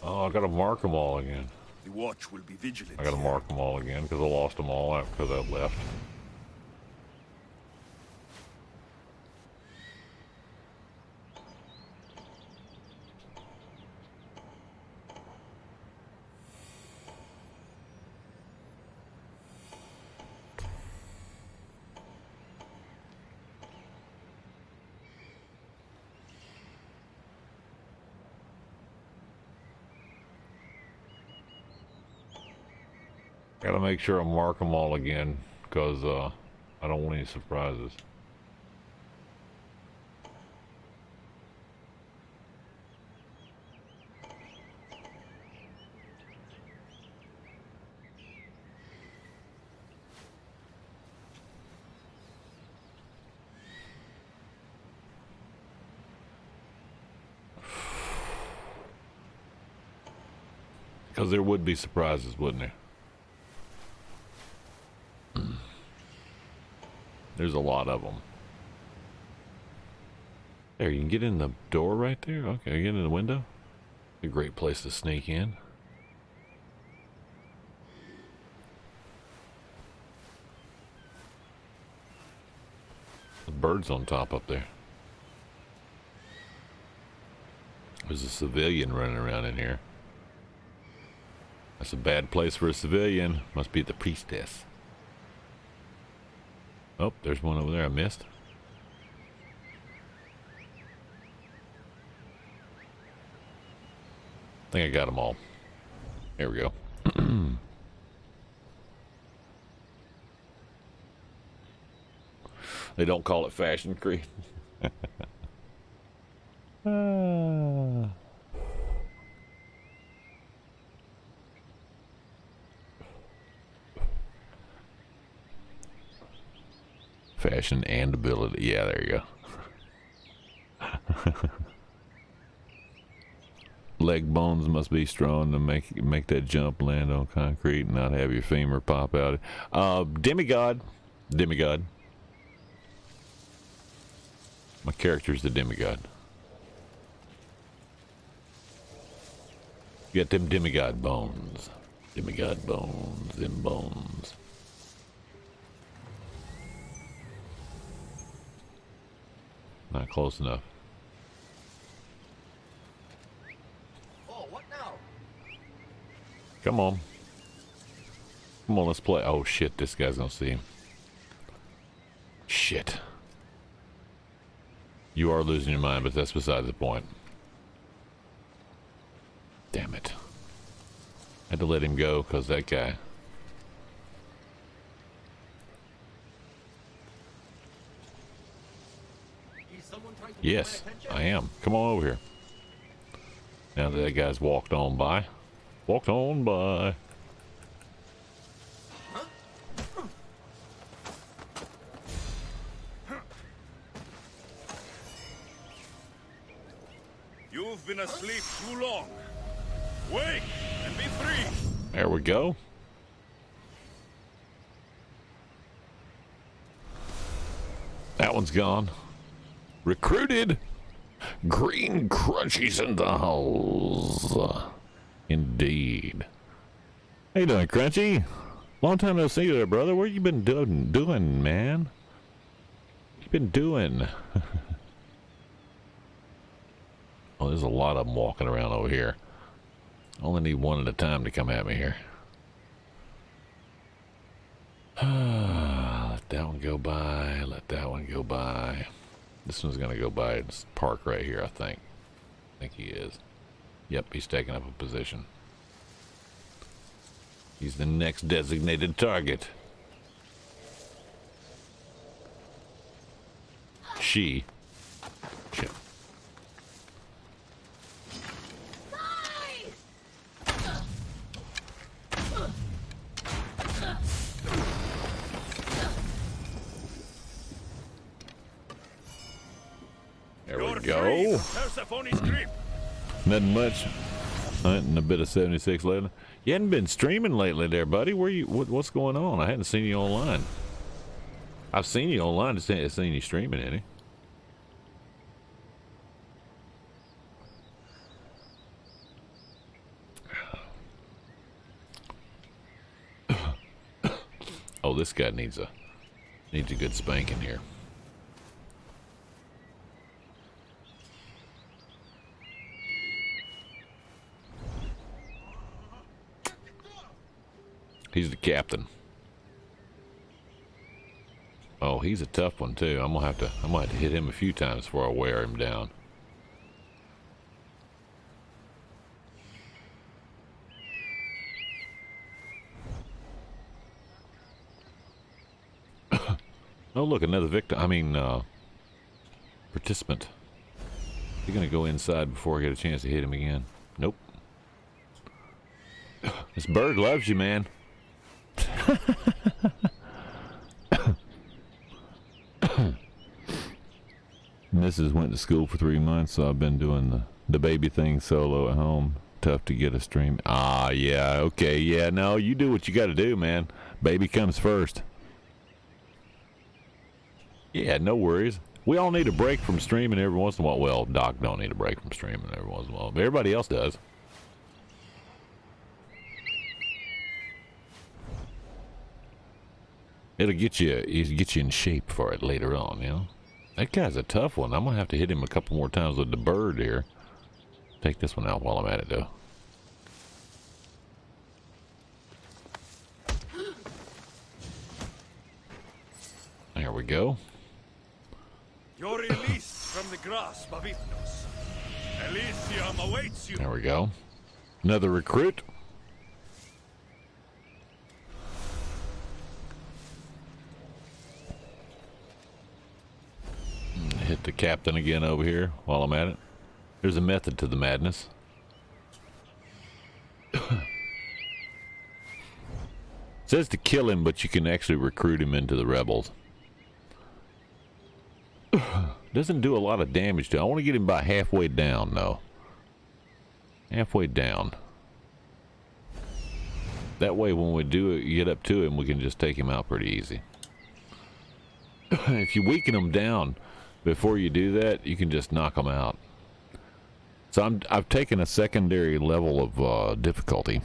Speaker 1: Oh, I gotta mark them all again.
Speaker 3: The watch will be vigilant.
Speaker 1: I gotta mark them all again because I lost them all because I left. Gotta make sure I mark them all again, because I don't want any surprises. Because there would be surprises, wouldn't there? There's a lot of them. There, you can get in the door right there. Okay, get in the window. A great place to sneak in. The bird's on top up there. There's a civilian running around in here. That's a bad place for a civilian. Must be the priestess. Oh, there's one over there I missed. I think I got them all. There we go. They don't call it Fashion Creed. Fashion and ability. Yeah, there you go. Leg bones must be strong to make that jump land on concrete and not have your femur pop out. Demigod. Demigod. My character's the demigod. You got them demigod bones. Demigod bones. Them bones. Not close enough.
Speaker 3: Oh, what now?
Speaker 1: Come on. Come on, let's play. Oh shit, this guy's gonna see him. Shit. You are losing your mind, but that's beside the point. Damn it. I had to let him go because that guy. Yes, I am. Come on over here. Now that guy's walked on by. Walked on by.
Speaker 3: Huh? You've been asleep too long. Wake and be free.
Speaker 1: There we go. That one's gone. Recruited. Green crunchies in the house. Indeed. How you doing, Crunchy? Long time no see you there, brother. What you been doing, man? What you been doing? Oh, there's a lot of them walking around over here. Only need one at a time to come at me here. Let that one go by. Let that one go by. This one's gonna go by this park right here, I think. I think he is. Yep, he's taking up a position. He's the next designated target. She. Shit. There we go.
Speaker 3: Persephone's grip.
Speaker 1: Nothing much. Hunting a bit of 76 lately. You hadn't been streaming lately there, buddy. Where you? What's going on? I hadn't seen you online. I've seen you online. I haven't seen you streaming any. Oh, this guy needs a good spanking here. He's the captain. Oh, he's a tough one too. I'm gonna have to hit him a few times before I wear him down. Oh, look, another victim. I mean, participant. He's gonna go inside before I get a chance to hit him again. Nope. This bird loves you, man. Mrs. went to school for 3 months, so I've been doing the baby thing solo at home. Tough to get a stream. Ah, yeah, okay, yeah, no, you do what you gotta do, man. Baby comes first. Yeah, no worries. We all need a break from streaming every once in a while. Well, Doc don't need a break from streaming every once in a while, but everybody else does. It'll get you in shape for it later on, you know? That guy's a tough one. I'm gonna have to hit him a couple more times with the bird here. Take this one out while I'm at it, though. There we go.
Speaker 3: You're released from the grasp of Hypnos. Elysium awaits you.
Speaker 1: There we go. Another recruit. Hit the captain again over here while I'm at it. There's a method to the madness. Says to kill him, but you can actually recruit him into the rebels. Doesn't do a lot of damage to him. I want to get him about halfway down, though. Halfway down. That way, when we get up to him, we can just take him out pretty easy. If you weaken him down before you do that, you can just knock them out. So I've taken a secondary level of difficulty,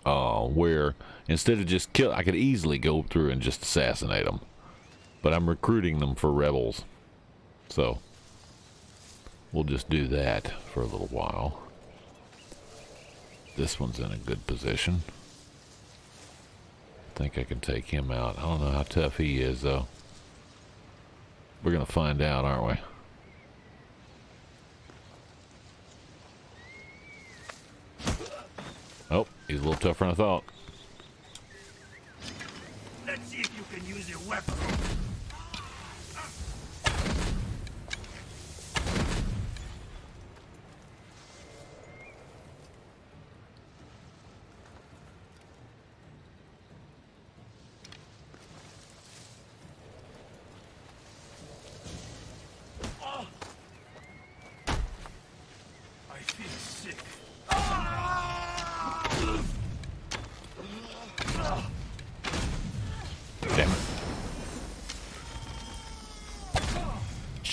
Speaker 1: where instead of just kill, I could easily go through and just assassinate them, but I'm recruiting them for rebels. So we'll just do that for a little while. This one's in a good position. I think I can take him out. I don't know how tough he is, though. We're gonna find out, aren't we? Oh, he's a little tougher than I thought.
Speaker 3: Let's see if you can use your weapon.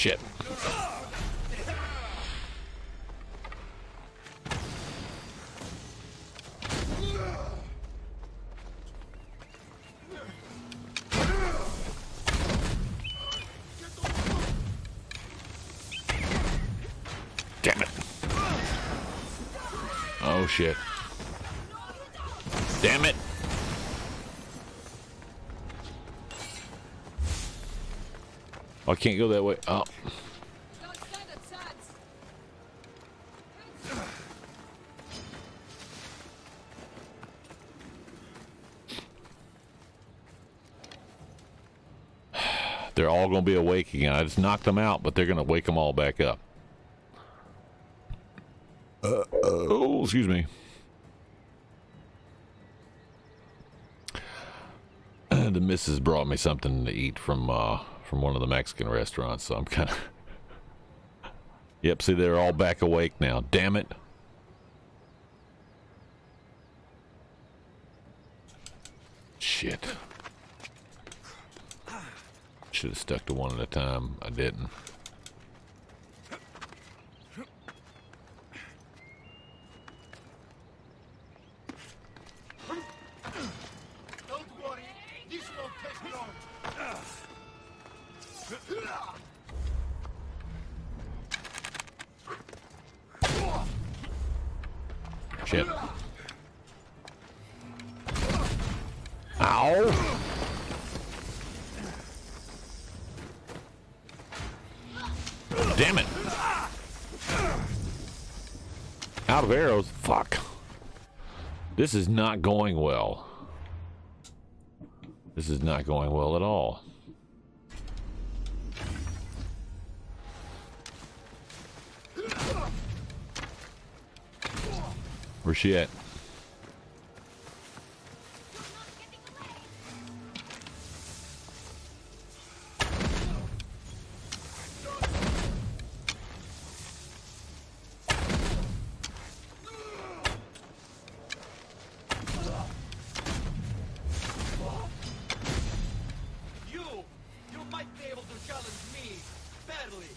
Speaker 1: shit. Damn it. Oh shit. Damn it. I can't go that way. Oh. They're all going to be awake again. I just knocked them out, but they're going to wake them all back up. Oh, excuse me. The missus brought me something to eat from one of the Mexican restaurants, so I'm kind of... Yep, see, they're all back awake now. Damn it. Shit. Should have stuck to one at a time. I didn't.
Speaker 3: Don't worry, this won't take long.
Speaker 1: Shit. Ow! Damn it! Out of arrows? Fuck. This is not going well. This is not going well at all. Where's she at?
Speaker 3: You might be able to challenge me badly.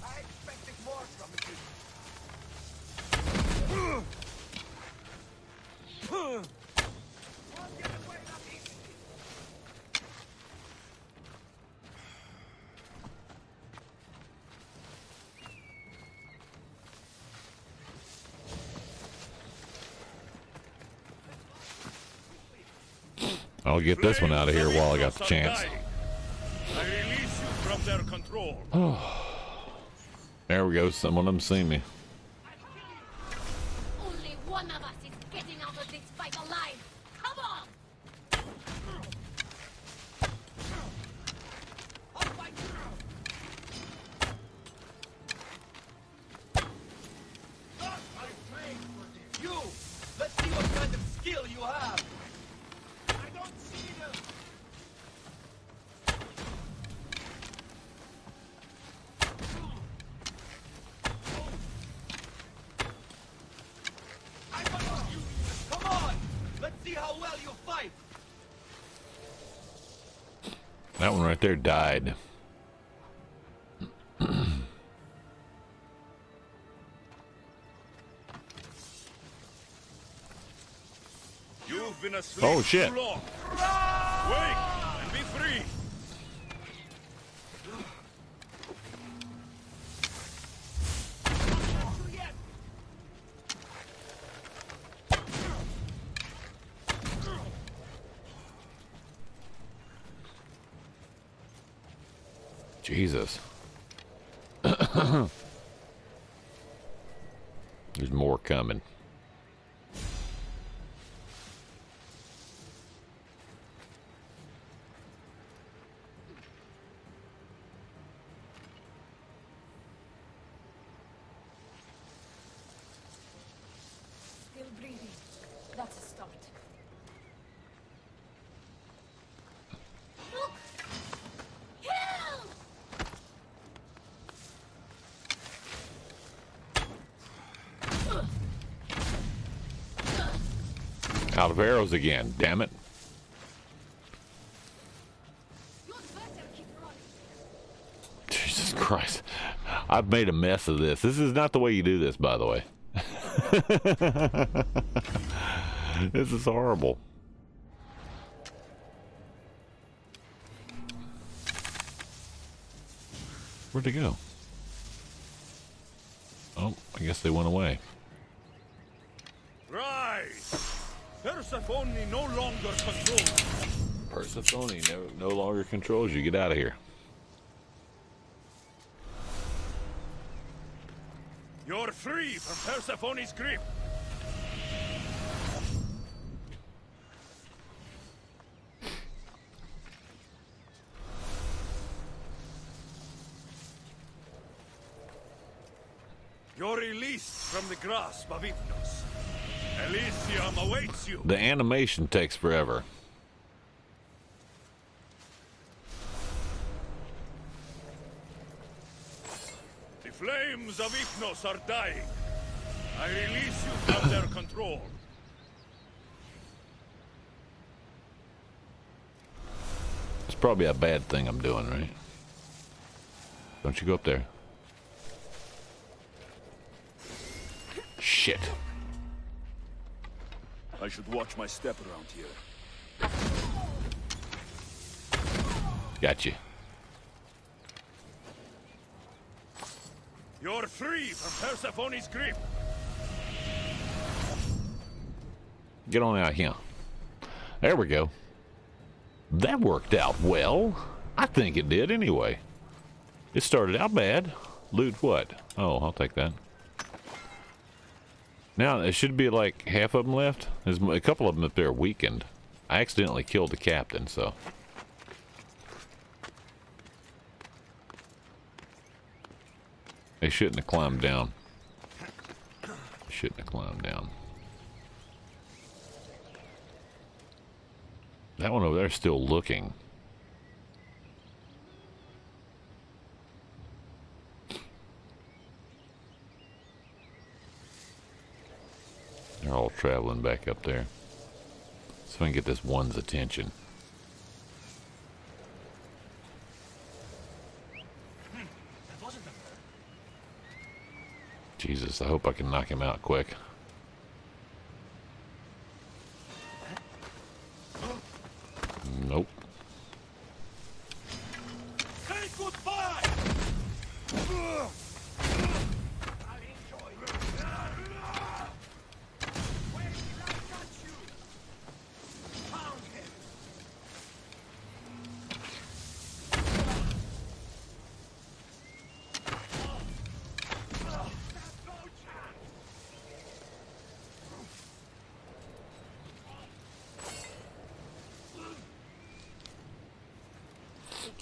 Speaker 3: I expected more from you. Won't get away that easily.
Speaker 1: I'll get this one out of here while I got the chance.
Speaker 3: I release you from their control.
Speaker 1: There we go. Some of them see me.
Speaker 5: Only one of us is getting out of this fight alive. Come on!
Speaker 3: I'll fight you. I trained for this. You! Let's see what kind of skill you have. I don't see them. I want you. Come on. Let's see how well you fight.
Speaker 1: That one right there died.
Speaker 3: You've been asleep
Speaker 1: Oh, shit.
Speaker 3: too long. Wake and be free.
Speaker 1: Jesus. There's more coming.
Speaker 5: Still breathing. That's a start. Look! Help!
Speaker 1: Out of arrows again. Damn it. Christ. I've made a mess of this. This is not the way you do this, by the way. This is horrible. Where'd they go? Oh, I guess they went away.
Speaker 3: Right! Persephone no longer controls.
Speaker 1: Persephone no longer controls you. Get out of here.
Speaker 3: You're free from Persephone's grip. You're released from the grasp of Hypnos. Elysium awaits you.
Speaker 1: The animation takes forever.
Speaker 3: The flames of Hypnos are dying. I release you from their control.
Speaker 1: It's probably a bad thing I'm doing, right? Don't you go up there. Shit.
Speaker 3: I should watch my step around here.
Speaker 1: Got you.
Speaker 3: You're free from Persephone's grip.
Speaker 1: Get on out here. There we go. That worked out well. I think it did anyway. It started out bad. Loot what? Oh, I'll take that. Now, there should be like half of them left. There's a couple of them up there weakened. I accidentally killed the captain, so. They shouldn't have climbed down. Shouldn't have climbed down. That one over there is still looking. They're all traveling back up there. So I can get this one's attention. Jesus, I hope I can knock him out quick. Nope.
Speaker 3: Say goodbye!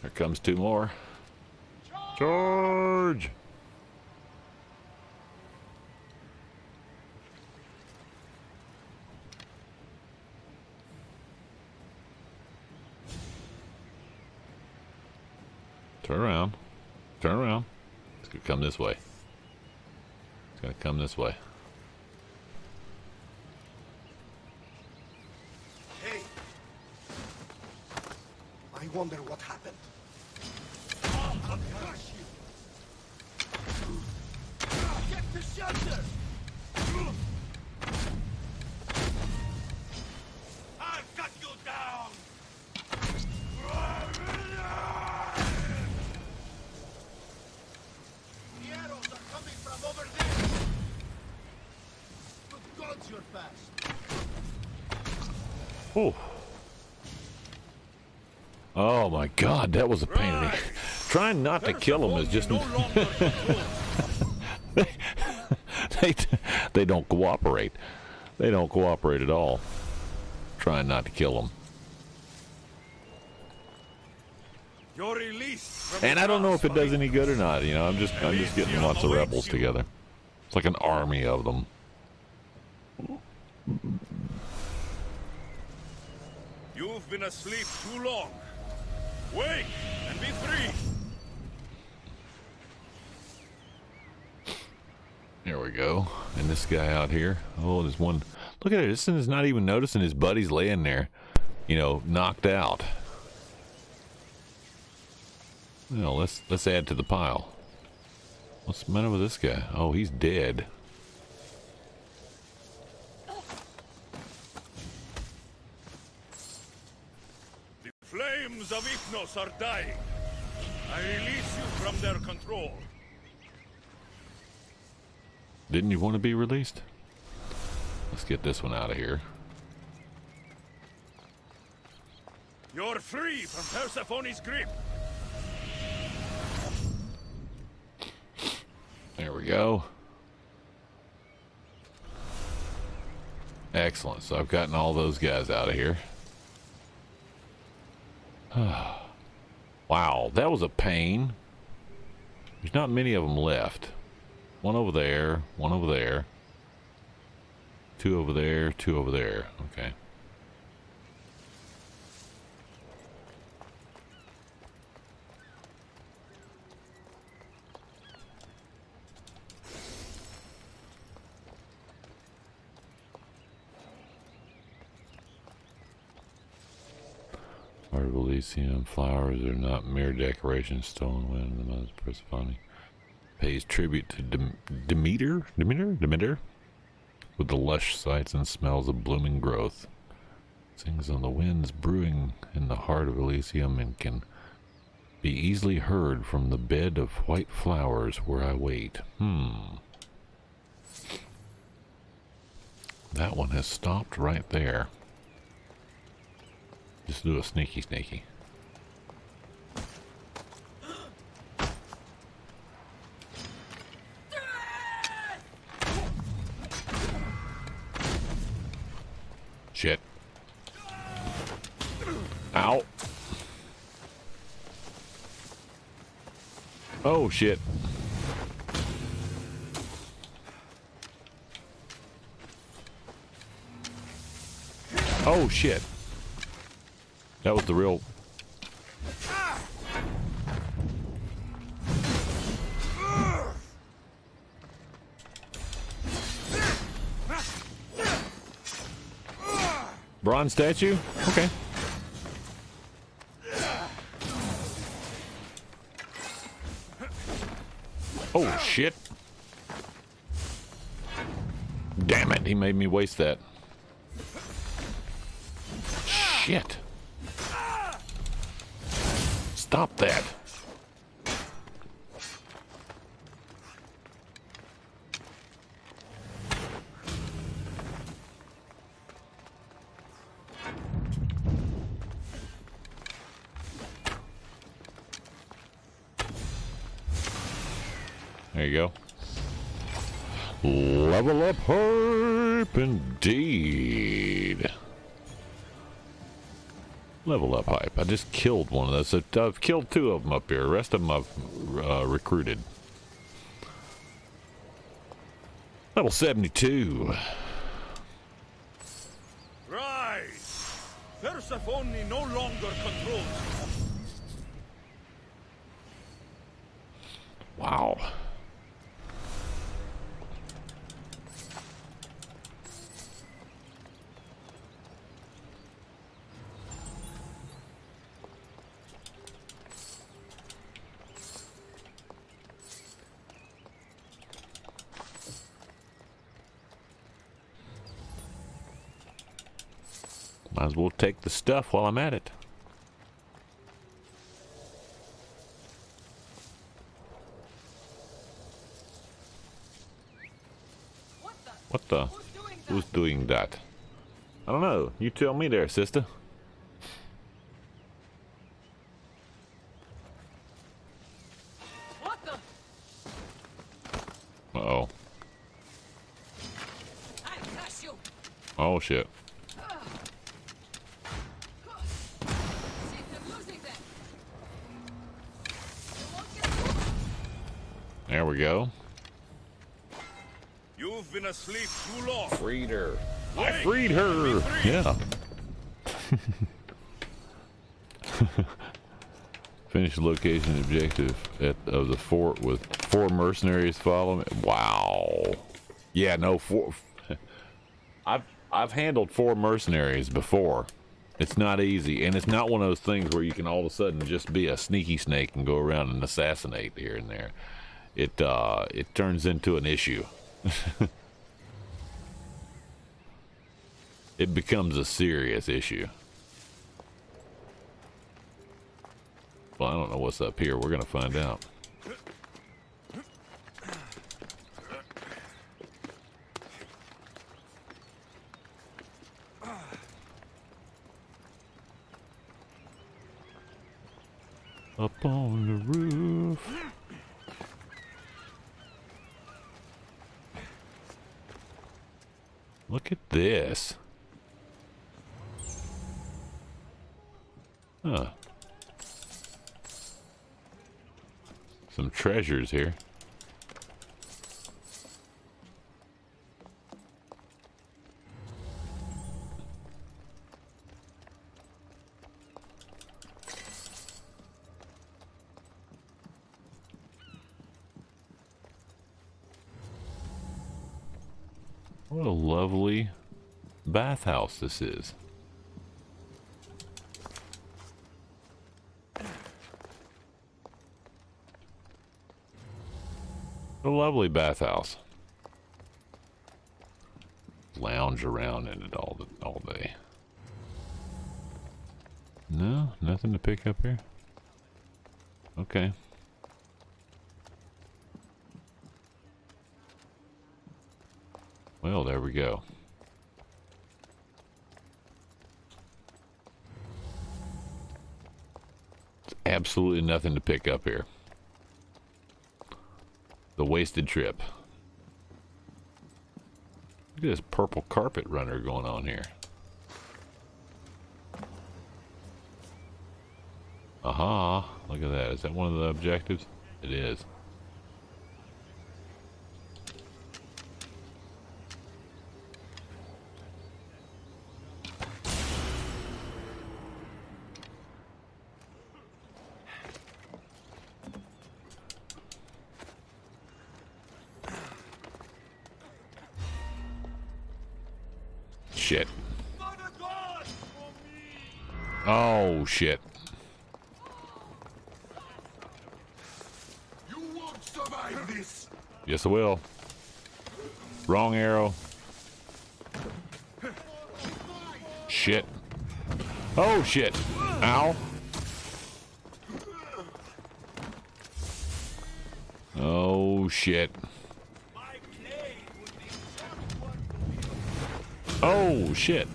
Speaker 1: Here comes two more. Charge! Turn around. Turn around. It's gonna come this way. It's gonna come this way.
Speaker 3: Hey! I wonder what happened. I'll crush you! Get to shelter! I'll cut you down! The arrows are coming from over there! Good gods, you're fast!
Speaker 1: Oh. Oh my God, that was a pain in the... Trying not to kill them is just... they don't cooperate. They don't cooperate at all. Trying not to kill them.
Speaker 3: You're released from
Speaker 1: And I don't know if it does any good or not. You know, I'm just getting lots of rebels together. It's like an army of them.
Speaker 3: You've been asleep too long. Wake and be free.
Speaker 1: There we go. And this guy out here. Oh, there's one. Look at it. This thing is not even noticing his buddy's laying there, you know, knocked out. Well, let's add to the pile. What's the matter with this guy? Oh, he's dead.
Speaker 3: The flames of Ifnos are dying. I release you from their control.
Speaker 1: Didn't you want to be released? Let's get this one out of here.
Speaker 3: You're free from Persephone's grip.
Speaker 1: There we go. Excellent. So I've gotten all those guys out of here. Wow, that was a pain. There's not many of them left. One over there, one over there. Two over there, two over there. Okay. Art of Elysium, flowers are not mere decorations stolen when the mother's Persephone pays tribute to Demeter with the lush sights and smells of blooming growth. Sings on the winds brewing in the heart of Elysium and can be easily heard from the bed of white flowers where I wait. That one has stopped right there. Just do a sneaky sneaky. Shit. Ow. Oh shit. Oh shit. That was the real... Bronze statue? Okay. Oh shit. Damn it, he made me waste that. Shit. Stop that. There you go. Level up hype indeed. Level up hype. I just killed one of those. So I've killed two of them up here. The rest of them I've recruited. Level 72.
Speaker 3: Rise! Persephone no longer controls you.
Speaker 1: Wow. Might as well take the stuff while I'm at it. What the? Who's doing that? I don't know. You tell me there, sister.
Speaker 5: What the?
Speaker 1: Uh-oh.
Speaker 5: I crush you.
Speaker 1: Oh, shit.
Speaker 5: Shit, I'm losing them. You won't get through.
Speaker 1: There we go.
Speaker 3: You've been asleep too long.
Speaker 1: Freed her. I
Speaker 3: Wait,
Speaker 1: freed her.
Speaker 3: let me free.
Speaker 1: Yeah. Finish the location objective of the fort with 4 mercenaries following. Wow. Yeah, no, 4. I've handled 4 mercenaries before. It's not easy, and it's not one of those things where you can all of a sudden just be a sneaky snake and go around and assassinate here and there. it turns into an issue. It becomes a serious issue. Well, I don't know what's up here. We're gonna find out. Up on the roof. Look at this. Huh. Some treasures here. What a lovely bathhouse this is. A lovely bathhouse. Lounge around in it all day. No, nothing to pick up here. Okay. Well, there we go. There's absolutely nothing to pick up here. The wasted trip. Look at this purple carpet runner going on here. Aha! Look at that. Is that one of the objectives? It is. Shit. Oh, shit.
Speaker 3: You won't survive this.
Speaker 1: Yes, I will. Wrong arrow. Shit. Oh, shit. Ow. Oh, shit. Oh, shit.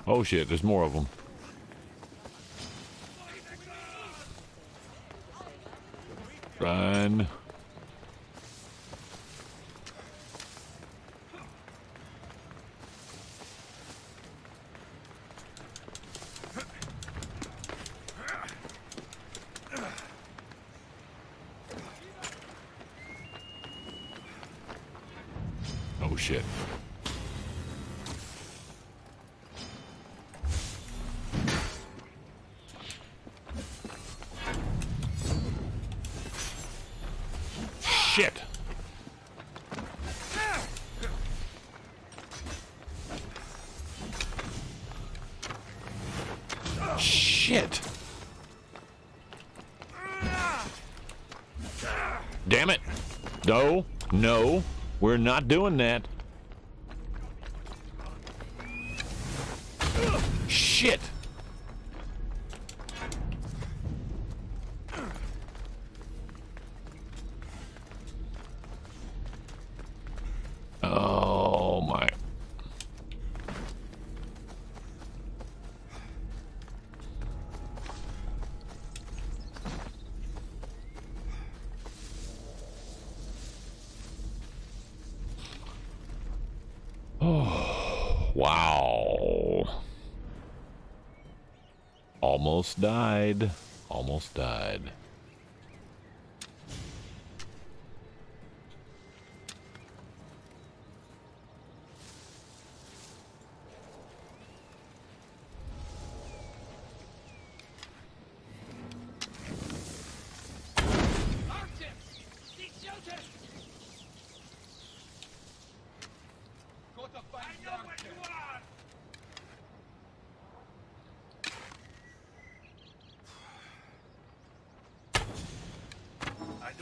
Speaker 1: Oh, shit. There's more of them. Run. Oh, shit. Shit. Shit. Damn it. No, no, we're not doing that. Shit. Oh my. Oh, wow. Almost died. Almost died.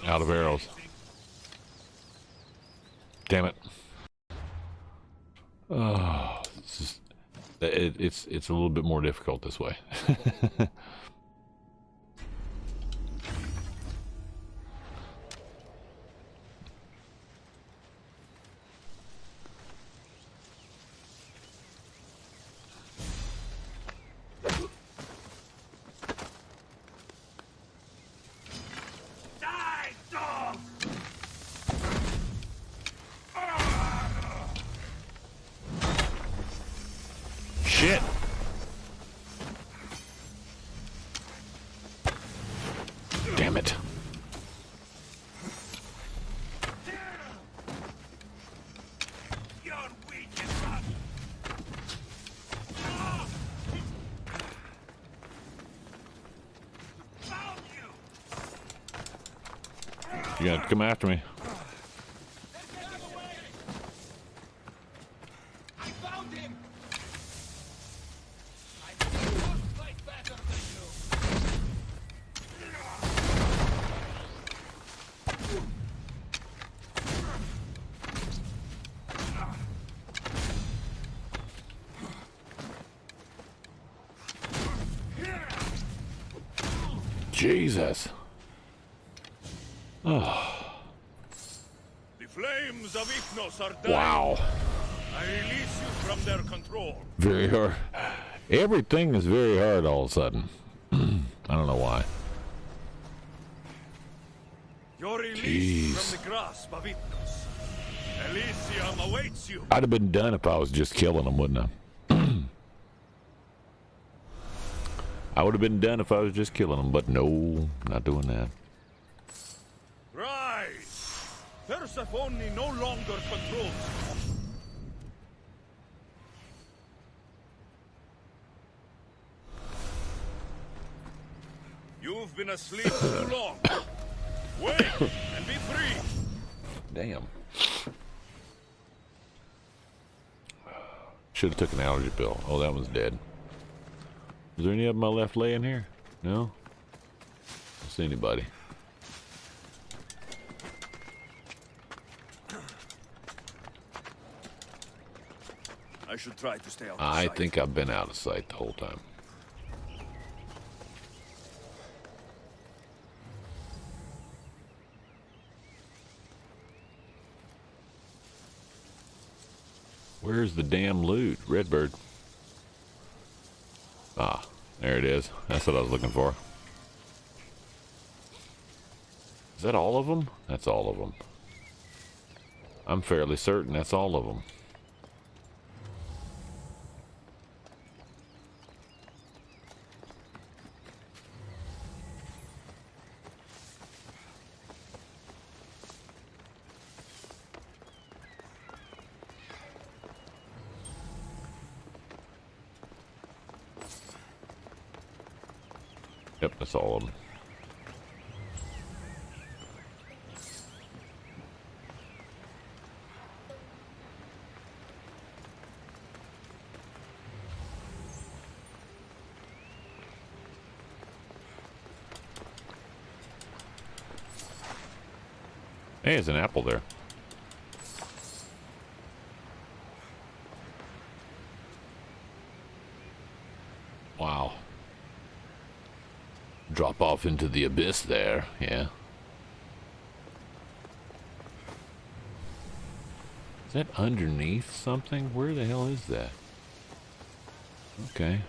Speaker 1: Out of arrows. Damn it. Oh, it's a little bit more difficult this way.
Speaker 3: Die, dog!
Speaker 1: Shit. Damn it.
Speaker 3: You're weak and rotten. Found you!
Speaker 1: You gotta come after me.
Speaker 3: I found him! I must fight better than you!
Speaker 1: Jesus.
Speaker 3: The flames of Ithnos are dying.
Speaker 1: Wow.
Speaker 3: I release you from their control.
Speaker 1: Very hard. Everything is very hard all of a sudden. I don't know why.
Speaker 3: You're released
Speaker 1: Jeez.
Speaker 3: from the grasp of Ithnos. Elysium awaits you.
Speaker 1: I'd have been done if I was just killing them, wouldn't I? I would have been done if I was just killing them, but no, not doing that.
Speaker 3: Rise! Persephone no longer controls you. You've been asleep too long. Wake and be free.
Speaker 1: Damn. Should have took an allergy pill. Oh, that one's dead. Is there any of them I left laying here? No? Don't see anybody.
Speaker 3: I should try to stay out of
Speaker 1: I
Speaker 3: sight.
Speaker 1: think I've been out of sight the whole time. Where's the damn loot? Redbird. Ah, there it is. That's what I was looking for. Is that all of them? That's all of them. I'm fairly certain that's all of them. Yep, that's all of them. Hey, there's an apple there. Wow. Drop off into the abyss there, yeah. Is that underneath something? Where the hell is that? Okay.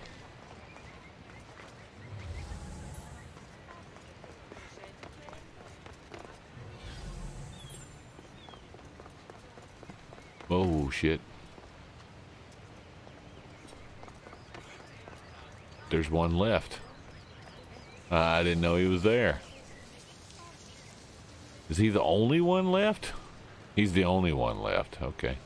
Speaker 1: Oh, shit. There's one left. I didn't know he was there. Is he the only one left? He's the only one left. Okay.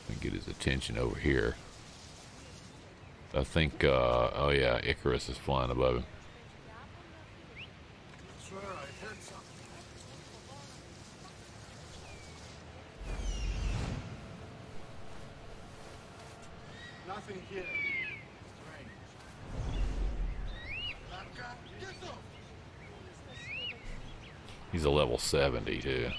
Speaker 1: Let me get his attention over here. I think, oh yeah, Icarus is flying above him.
Speaker 3: Swear I heard something. Nothing here. Strange. That guy?
Speaker 1: He's a level 70 too.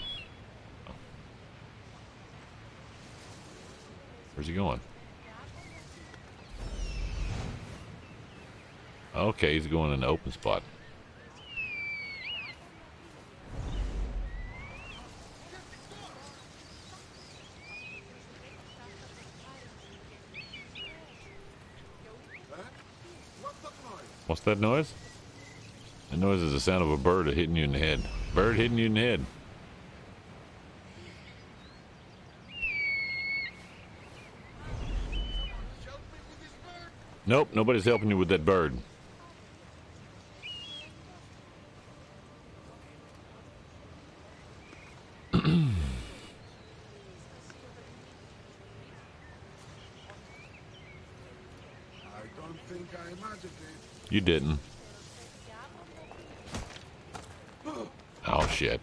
Speaker 1: Where's he going? Okay, he's going in the open spot. What's that noise? That noise is the sound of a bird hitting you in the head. Bird hitting you in the head. Nope, nobody's helping you with that bird. You didn't. Oh shit.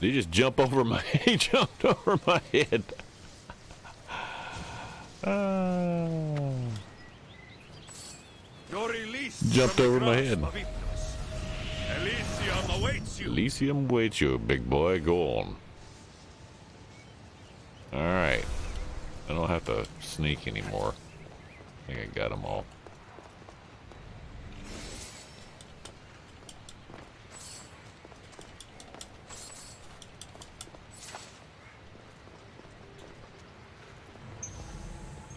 Speaker 1: Did he just jump over my he jumped over my head. Jumped over my head.
Speaker 3: Elysium awaits you.
Speaker 1: Elysium awaits you, big boy. Go on. Alright. I don't have to sneak anymore. I think I got them all.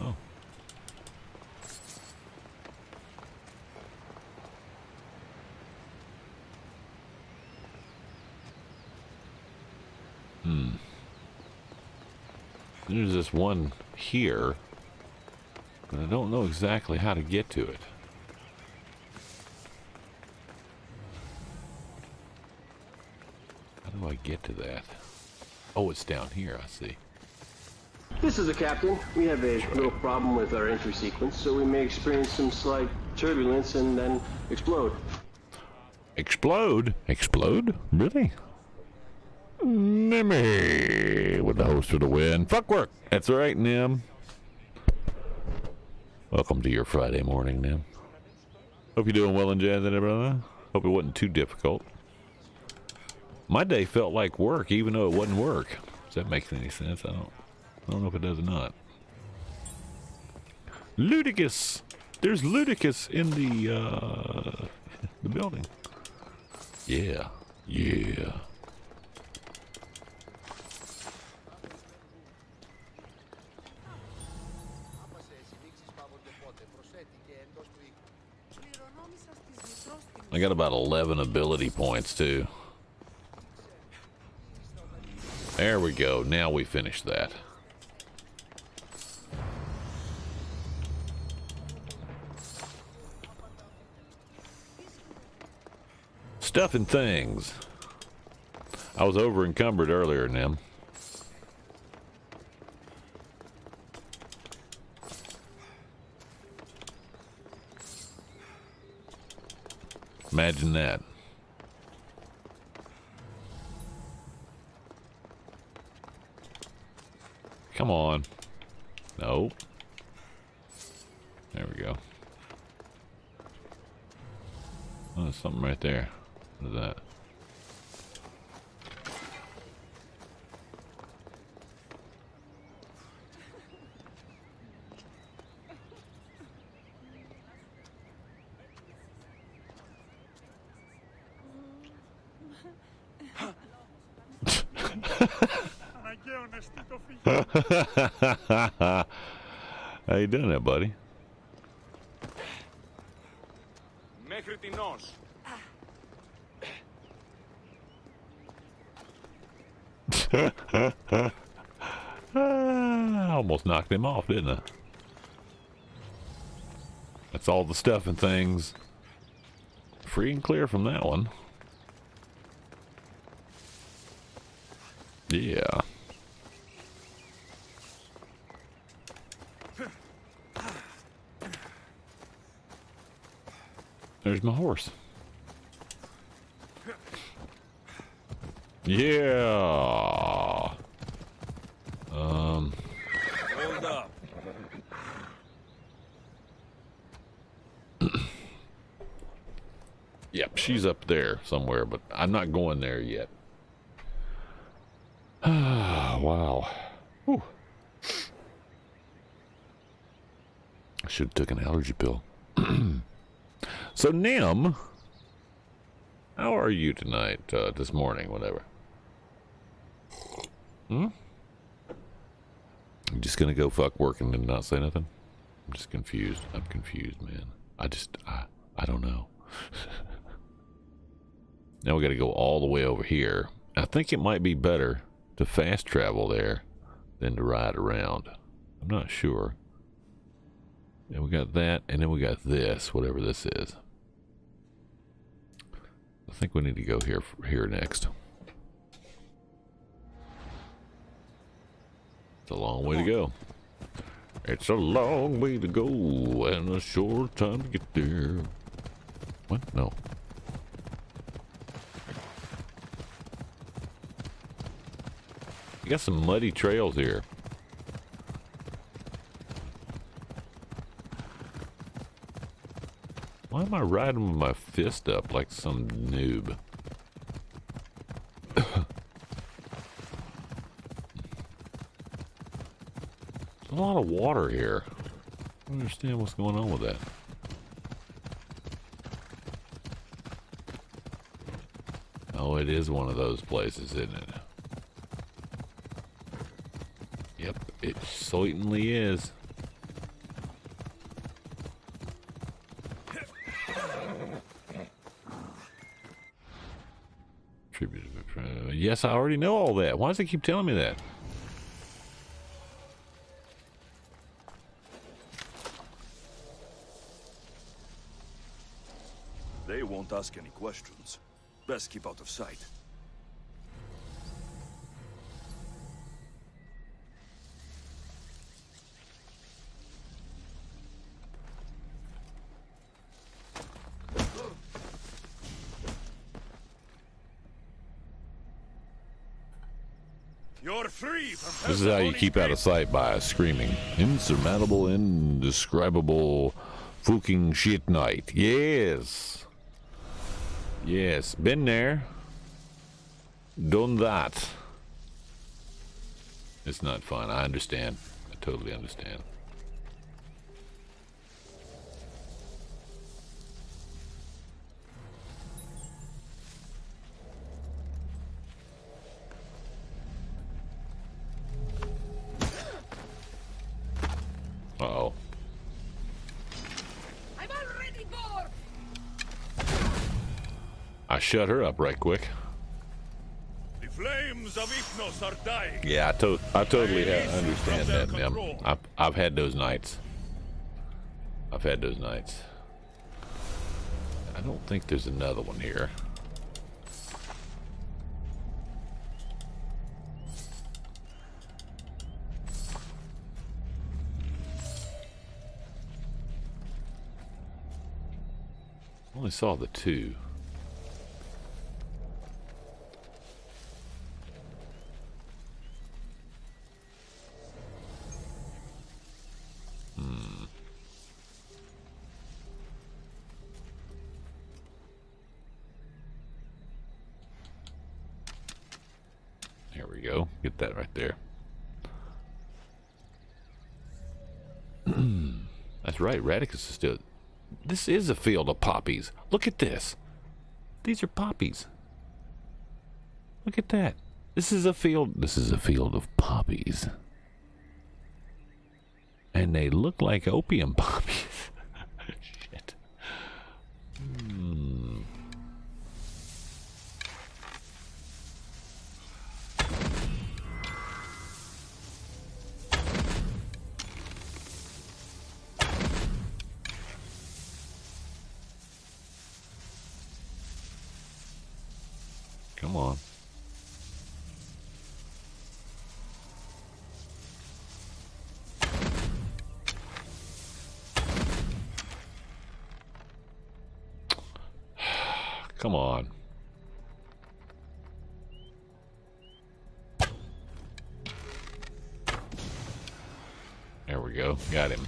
Speaker 1: Oh. There's this one here, but I don't know exactly how to get to it. How do I get to that? Oh, it's down here, I see.
Speaker 4: This is the captain. We have a little problem with our entry sequence, so we may experience some slight turbulence and then explode.
Speaker 1: Explode? Explode? Really? Nimmy with the host for the win. Fuck work. That's all right, Nim. Welcome to your Friday morning, Nim. Hope you're doing well and jazz and brother. Hope it wasn't too difficult. My day felt like work, even though it wasn't work. Does that make any sense? I don't know if it does or not. Ludicus. There's Ludicus in the building. Yeah. Yeah. I got about 11 ability points too. There we go. Now we finish that. Stuff and things. I was over encumbered earlier, Nim. Imagine that. Come on. Nope. There we go. Oh, there's something right there. What is that? How you doing there, buddy? I almost knocked him off, didn't I? That's all the stuff and things. Free and clear from that one. Yeah. There's my horse. Yeah.
Speaker 3: Hold up.
Speaker 1: Yep, she's up there somewhere, but I'm not going there yet. Wow. Whew. I should have took an allergy pill. So, Nim, how are you tonight, this morning, whatever? Hmm? I'm just gonna go fuck working and not say nothing? I'm just confused. I'm confused, man. I don't know. Now we gotta go all the way over here. I think it might be better to fast travel there than to ride around. I'm not sure. And we got that, and then we got this, whatever this is. I think we need to go here next. It's a long way to go. It's a long way to go and a short time to get there. What? No. You got some muddy trails here. Why am I riding with my fist up like some noob? There's a lot of water here. I don't understand what's going on with that. Oh, it is one of those places, isn't it? Yep, it certainly is. Yes, I already know all that. Why does it keep telling me that?
Speaker 6: They won't ask any questions. Best keep out of sight.
Speaker 3: You're free from
Speaker 1: This is how you keep out of sight, by screaming. Insurmountable, indescribable, fucking shit night. Yes. Yes, been there. Done that. It's not fun. I understand. I totally understand. Uh-oh.
Speaker 5: I'm already bored.
Speaker 1: I shut her up right quick.
Speaker 3: The flames of Ifnos are dying.
Speaker 1: Yeah, I totally understand that, man. I've had those nights. I've had those nights. I don't think there's another one here. I only saw the two. There we go. Get that right there. That's right. Radicus is still... This is a field of poppies. Look at this. These are poppies. Look at that. This is a field of poppies. And they look like opium poppies. Shit. Come on. Come on. There we go. Got him.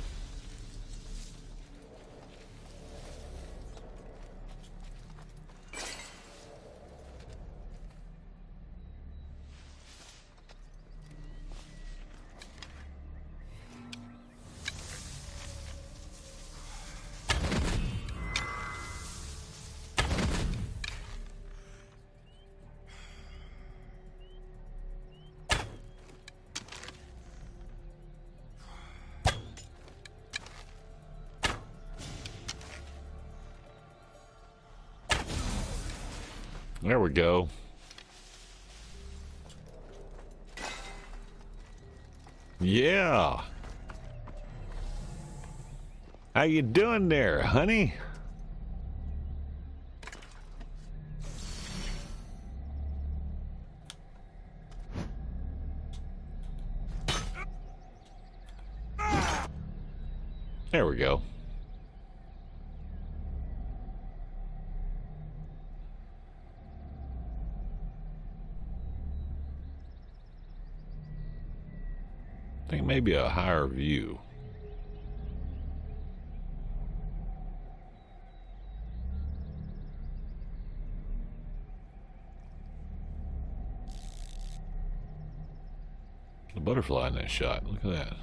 Speaker 1: There we go. Yeah. How you doing there, honey? There we go. I think maybe a higher view. The butterfly in that shot. Look at that.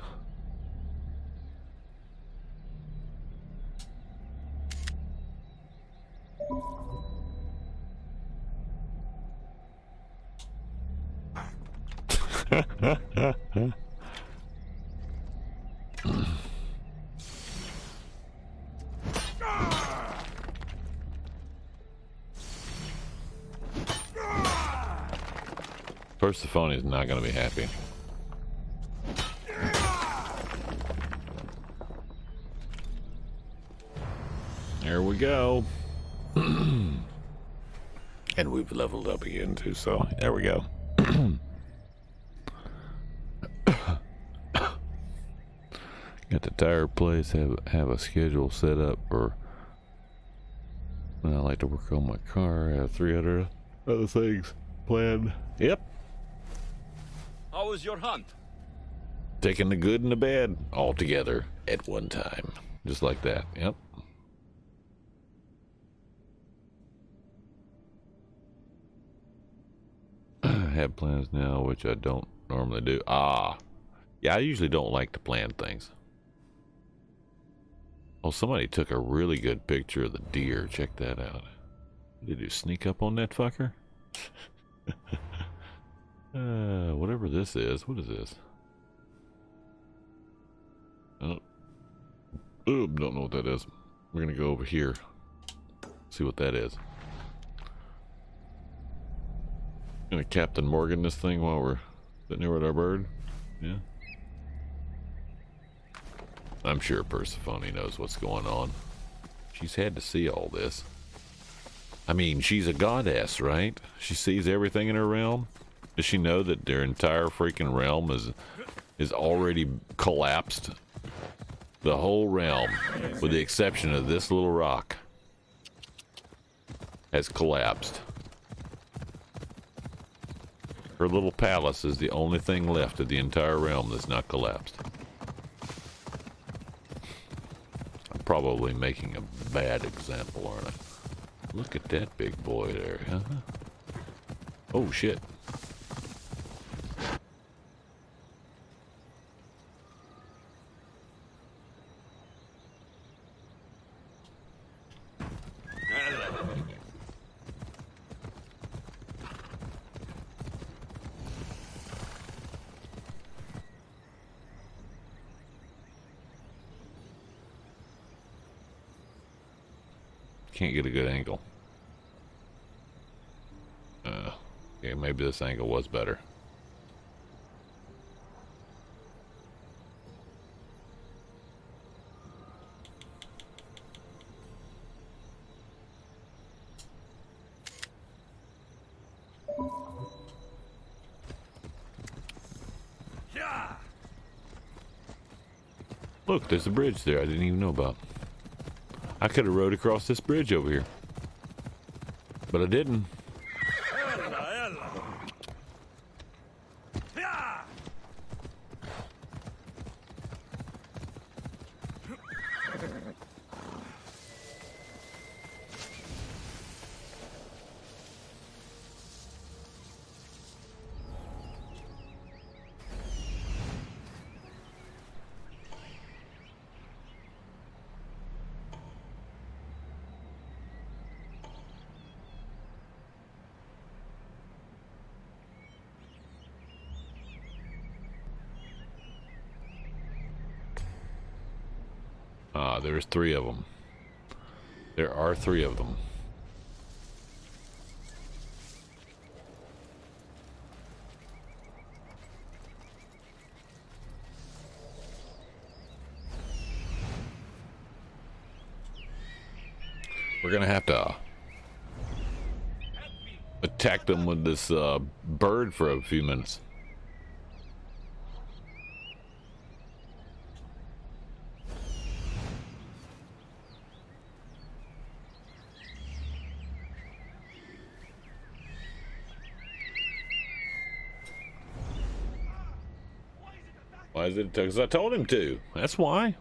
Speaker 1: Persephone is not going to be happy. There we go. And we've leveled up again too, so there we go. Got the tire place, have a schedule set up for when I like to work on my car. I have 300 other things planned. Yep.
Speaker 6: How was your hunt?
Speaker 1: Taking the good and the bad all together at one time. Just like that. Yep. I have plans now, which I don't normally do. Ah. Yeah, I usually don't like to plan things. Oh, somebody took a really good picture of the deer. Check that out. Did you sneak up on that fucker? Whatever this is. What is this? Don't know what that is. We're gonna go over here. See what that is. Gonna Captain Morgan this thing while we're sitting here with our bird. Yeah. I'm sure Persephone knows what's going on. She's had to see all this. I mean, she's a goddess, right? She sees everything in her realm. Does she know that their entire freaking realm is already collapsed? The whole realm, with the exception of this little rock, has collapsed. Her little palace is the only thing left of the entire realm that's not collapsed. I'm probably making a bad example, aren't I? Look at that big boy there, huh? Oh, shit. Can't get a good angle. Yeah, maybe this angle was better. Look, there's a bridge there I didn't even know about. I could have rode across this bridge over here, but I didn't. There's 3 of them. There are 3 of them. We're gonna have to attack them with this bird for a few minutes. Why is it? Because I told him to. That's why.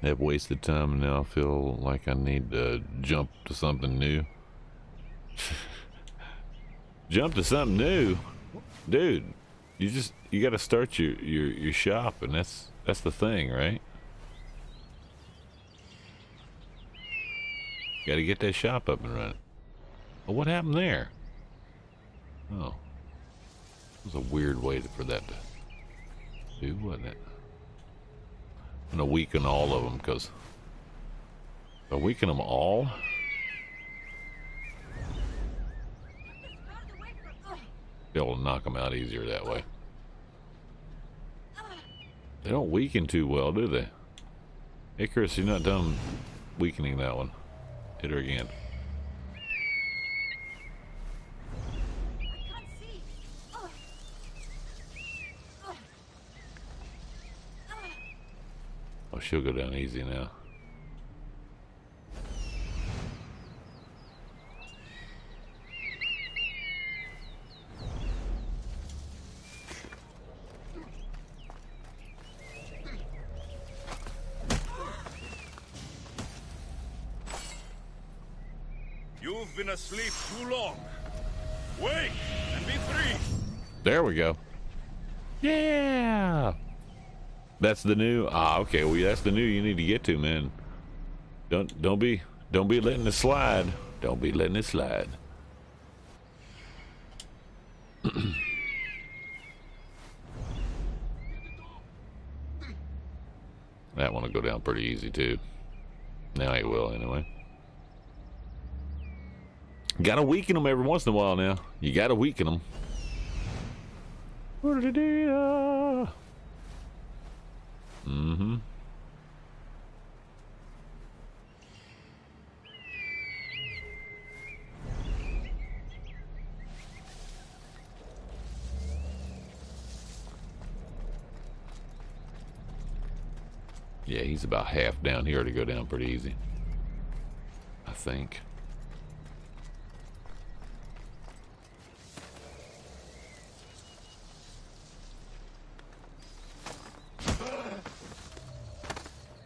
Speaker 1: I've wasted time and now I feel like I need to jump to something new. Jump to something new? Dude, you gotta start your shop, and that's the thing, right? Gotta get that shop up and running. Oh, what happened there? Oh. It was a weird way for that to do, wasn't it? I'm gonna weaken all of them, because if I weaken them all, be able to knock them out easier that way. They don't weaken too well, do they? Icarus, you're not done weakening that one. Hit her again. Oh, she'll go down easy now.
Speaker 6: You've been asleep too long. Wake and be free.
Speaker 1: There we go. Yeah. That's the new. Ah, okay. Well, that's the new you need to get to, man. Don't be letting it slide. Don't be letting it slide. That one will go down pretty easy too. Now he will anyway. Gotta weaken them every once in a while now. You gotta weaken them. Mm-hmm. Yeah, he's about half down here to go down pretty easy, I think.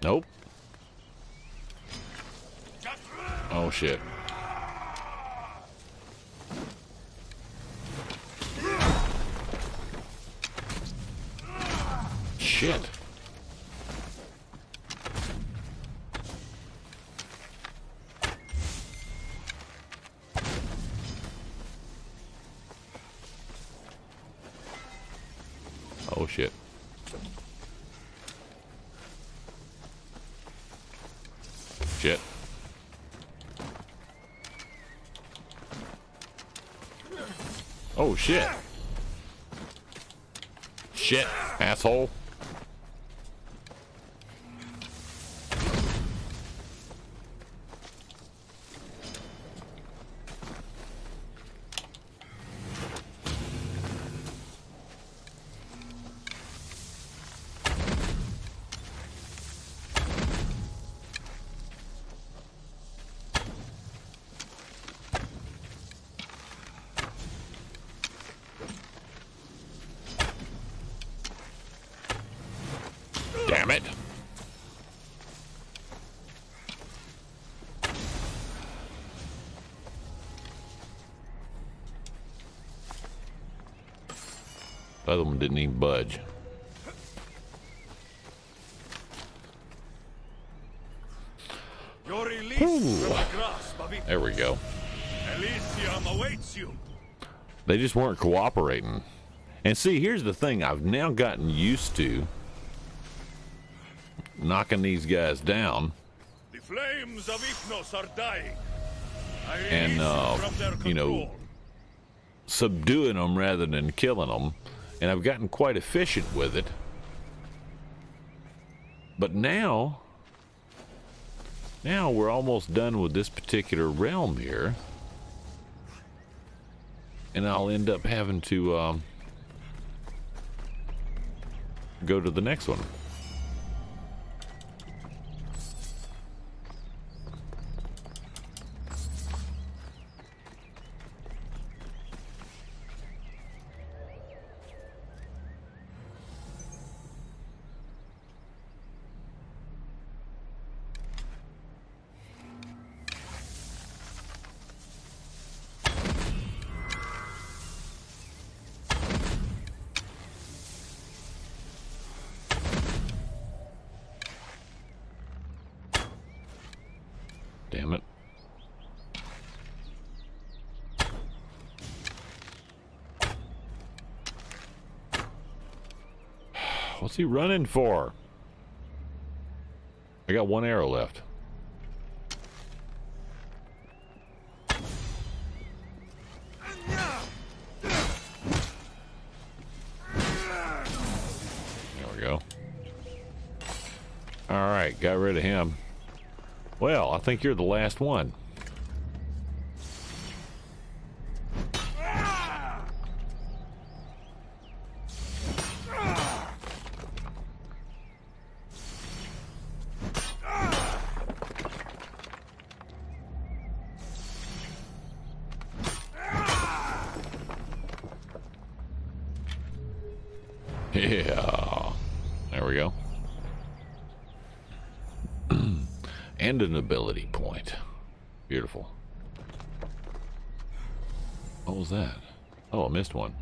Speaker 1: Nope. Oh shit. Shit. Oh shit. Shit. Oh shit. Shit, asshole. Damn it. The other one didn't even budge.
Speaker 6: You're released from the grasp of it.
Speaker 1: There we go.
Speaker 6: Elysium awaits you.
Speaker 1: They just weren't cooperating. And see, here's the thing. I've now gotten used to knocking these guys down.
Speaker 6: The flames of Ifnos are dying.
Speaker 1: And, you know, subduing them rather than killing them. And I've gotten quite efficient with it. But now we're almost done with this particular realm here. And I'll end up having to go to the next one. Damn it. What's he running for? I got one arrow left. There we go. All right, got rid of him. Well, I think you're the last one. Yeah. There we go. And an ability point. Beautiful. What was that? Oh, I missed one.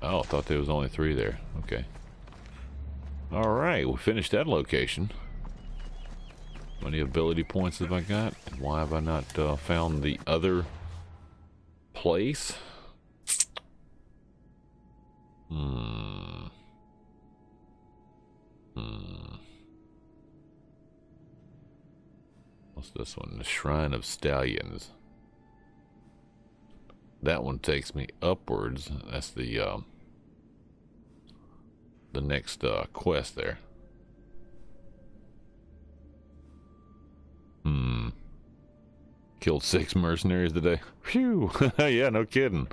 Speaker 1: Oh, I thought there was only 3 there. Okay. Alright, we finished that location. How many ability points have I got? And why have I not found the other place? What's this one? The Shrine of Stallions. That one takes me upwards. That's the next quest there. Killed 6 mercenaries today. Phew. Yeah, no kidding.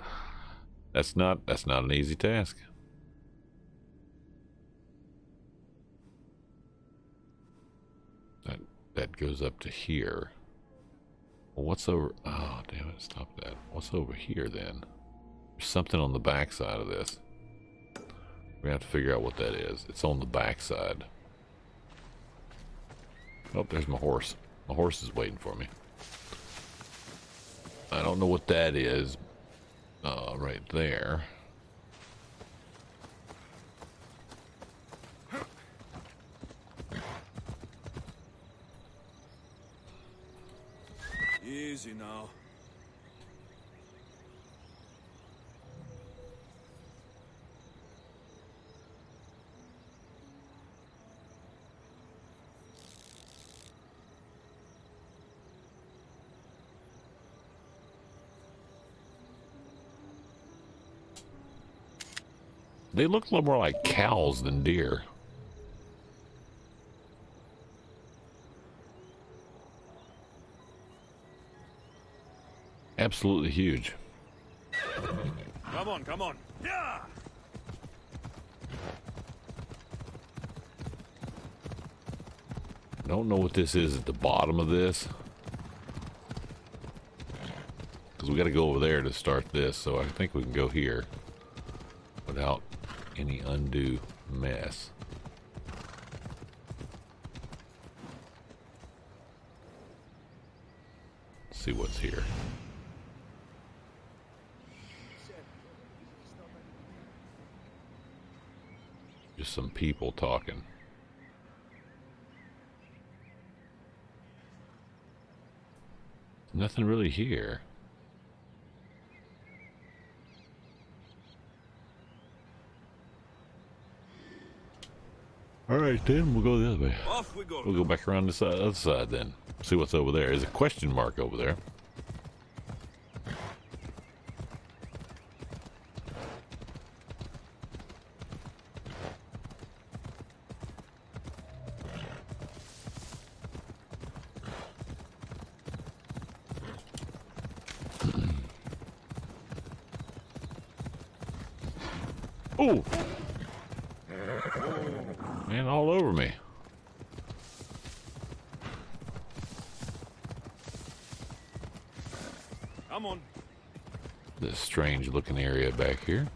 Speaker 1: That's not an easy task. That goes up to here. Well, what's over? Oh, damn it! Stop that. What's over here then? There's something on the back side of this. We have to figure out what that is. It's on the back side. Oh, there's my horse. My horse is waiting for me. I don't know what that is. Right there.
Speaker 6: Easy now.
Speaker 1: They look a little more like cows than deer. Absolutely huge.
Speaker 6: Come on, come on. Yeah.
Speaker 1: Don't know what this is at the bottom of this. Because we got to go over there to start this, so I think we can go here without any undue mess. Let's see what's here. Just some people talking. Nothing really here. All right, then we'll go the other way.
Speaker 6: Off we go.
Speaker 1: We'll go back around this other side then. See what's over there. There's a question mark over there. Oh! Man, all over me.
Speaker 6: Come on.
Speaker 1: This strange looking area back here.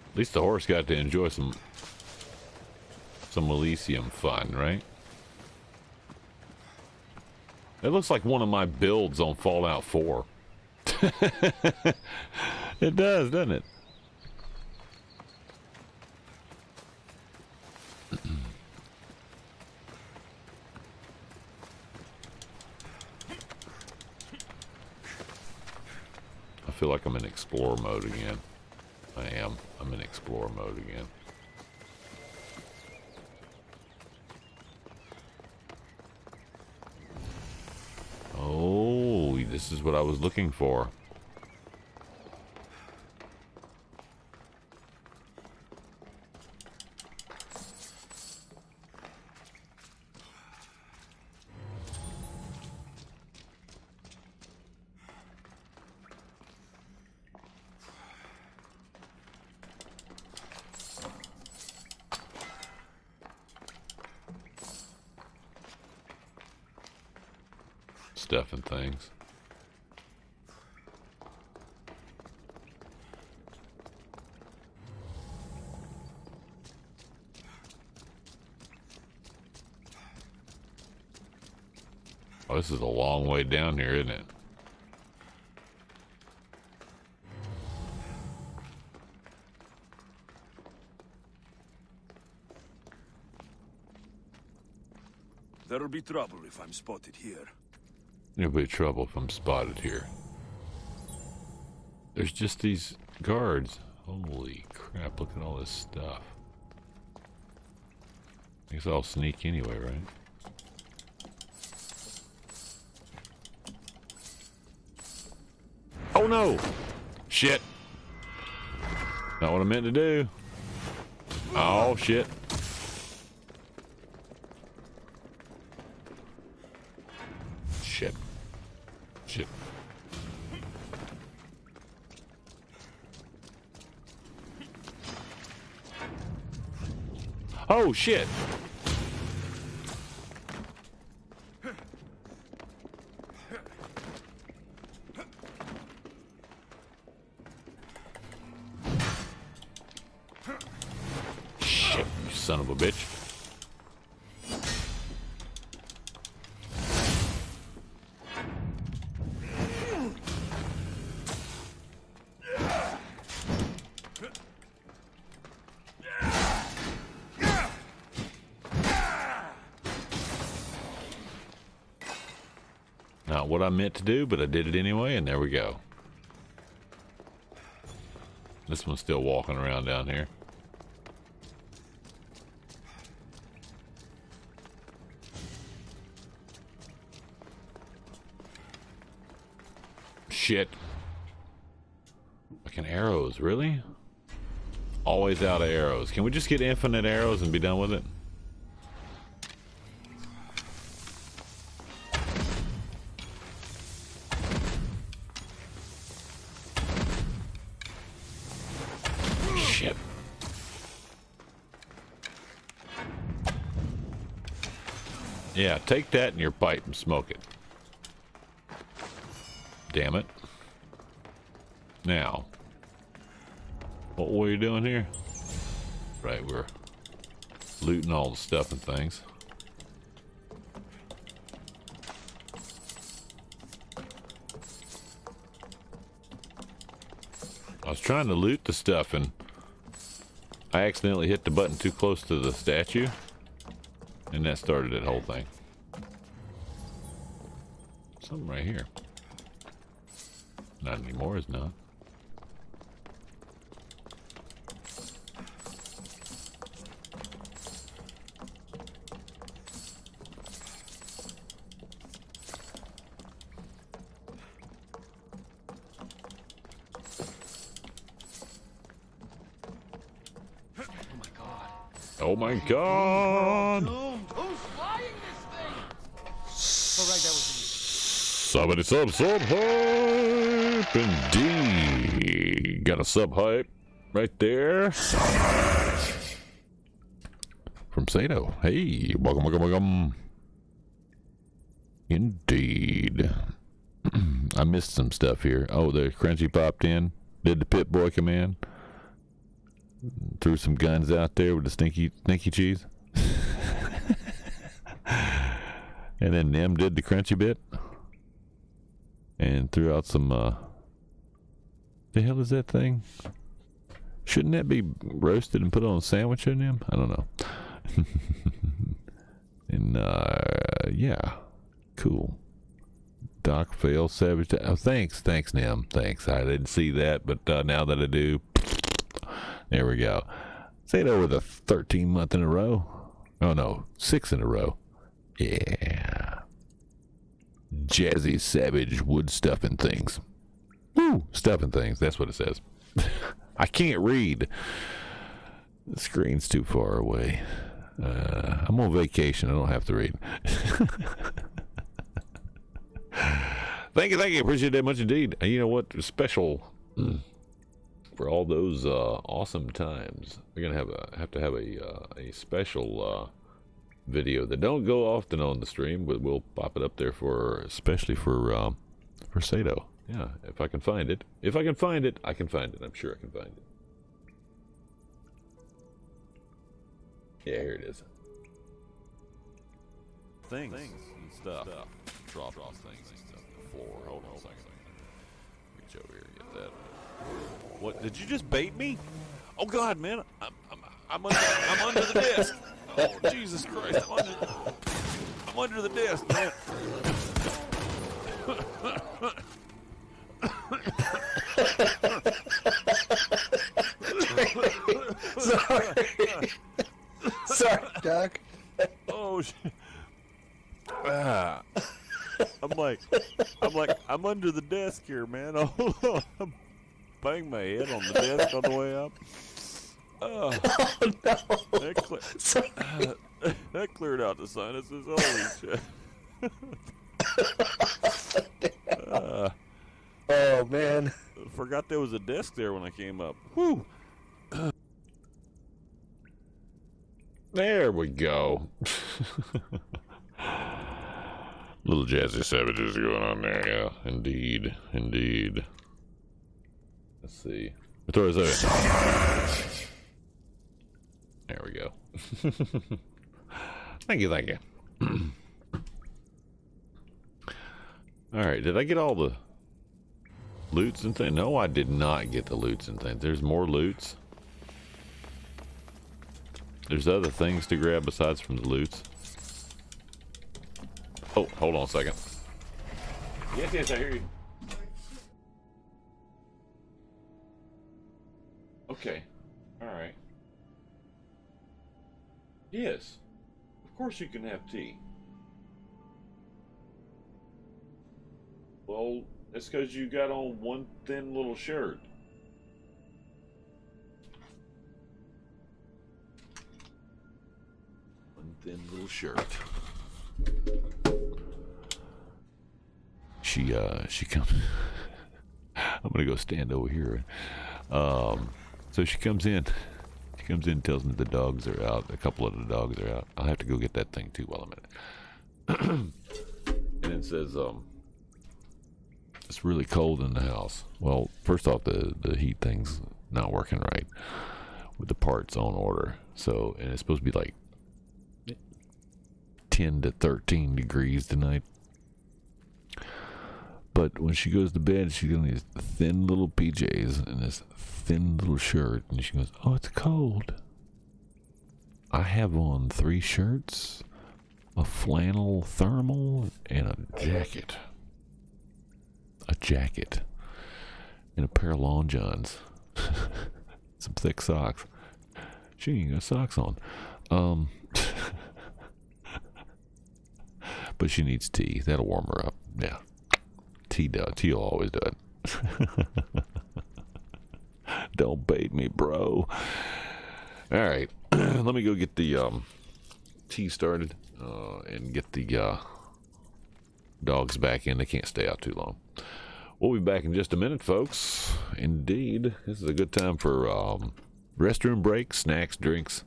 Speaker 1: At least the horse got to enjoy some Elysium fun, right? It looks like one of my builds on Fallout 4. It does, doesn't it? I feel like I'm in Explorer mode again. I am. I'm in Explorer mode again. Oh, this is what I was looking for. Stuff and things. Oh, this is a long way down here, isn't it?
Speaker 6: There'll be trouble if I'm spotted here.
Speaker 1: There'll be trouble if I'm spotted here. There's just these guards. Holy crap, look at all this stuff. I guess I'll sneak anyway, right? Oh no! Shit! Not what I meant to do. Oh shit. Shit. Shit. Oh shit. Shit, you son of a bitch. Not what I meant to do, but I did it anyway, and there we go. This one's still walking around down here. Shit. Fucking arrows, really? Always out of arrows. Can we just get infinite arrows and be done with it? Shit. Yeah, take that in your pipe and smoke it. Damn it. Now, what were you doing here? Right, we're looting all the stuff and things. I was trying to loot the stuff and I accidentally hit the button too close to the statue, and that started that whole thing. Something right here. Not anymore, is not. Oh my God!
Speaker 3: Doomed. Who's flying this thing? Oh, right, that was
Speaker 1: Somebody sub hype indeed. Got a sub hype right there from Sato. Hey, welcome. Indeed. I missed some stuff here. Oh, the Crunchy popped in. Did the Pit Boy come in? Threw some guns out there with the stinky cheese. And then Nim did the crunchy bit. And threw out some, the hell is that thing? Shouldn't that be roasted and put on a sandwich, shouldn't Nim? I don't know. And, yeah. Cool. Doc fail savage. Oh, thanks, Nim. Thanks. I didn't see that, but now that I do, there we go. Say it over the 13 month in a row. Oh no, 6 in a row. Yeah. Jazzy savage wood stuffing things. Woo, stuffing things. That's what it says. I can't read. The screen's too far away. I'm on vacation. I don't have to read. Thank you. Appreciate that much indeed. You know what? Special for all those awesome times. We're gonna have to have a special video that don't go often on the stream, but we'll pop it up there especially for Sato. Yeah, if I can find it. I can find it. I'm sure I can find it. Yeah, here it is. Things and stuff. Drop things and stuff to the floor. Hold on a second. Reach over here and get that. What? Did you just bait me? Oh God, man! I'm under the desk. Oh Jesus Christ! I'm under the desk, man.
Speaker 7: Sorry, Doc.
Speaker 1: Oh shit. I'm under the desk here, man. Hold on. I'm banging my head on the desk on the way up. Oh no. That cleared out the sinuses. Holy shit.
Speaker 7: Oh man.
Speaker 1: Forgot there was a desk there when I came up. Whew. There we go. Little Jazzy Savages going on there, yeah. Indeed. Let's see. Throw this over. There we go. Thank you. Alright, did I get all the loots and things? No, I did not get the loots and things. There's more loots. There's other things to grab besides from the loots. Oh, hold on a second. Yes, I hear you. Okay. Alright. Yes. Of course you can have tea. Well, that's because you got on one thin little shirt. One thin little shirt. She comes. I'm gonna go stand over here. So she comes in. She comes in and tells me the dogs are out. A couple of the dogs are out. I'll have to go get that thing too while I'm at it. And it says, it's really cold in the house. Well, first off, the heat thing's not working right with the parts on order. So, and it's supposed to be like 10 to 13 degrees tonight. But when she goes to bed, she's got these thin little PJs and this thin little shirt. And she goes, oh, it's cold. I have on 3 shirts, a flannel thermal, and a jacket. And a pair of long johns. Some thick socks. She ain't got socks on. But she needs tea. That'll warm her up. Yeah. Tea will always do it. Don't bait me, bro. All right. let me go get the tea started and get the dogs back in. They can't stay out too long. We'll be back in just a minute, folks. Indeed, this is a good time for restroom breaks, snacks, drinks,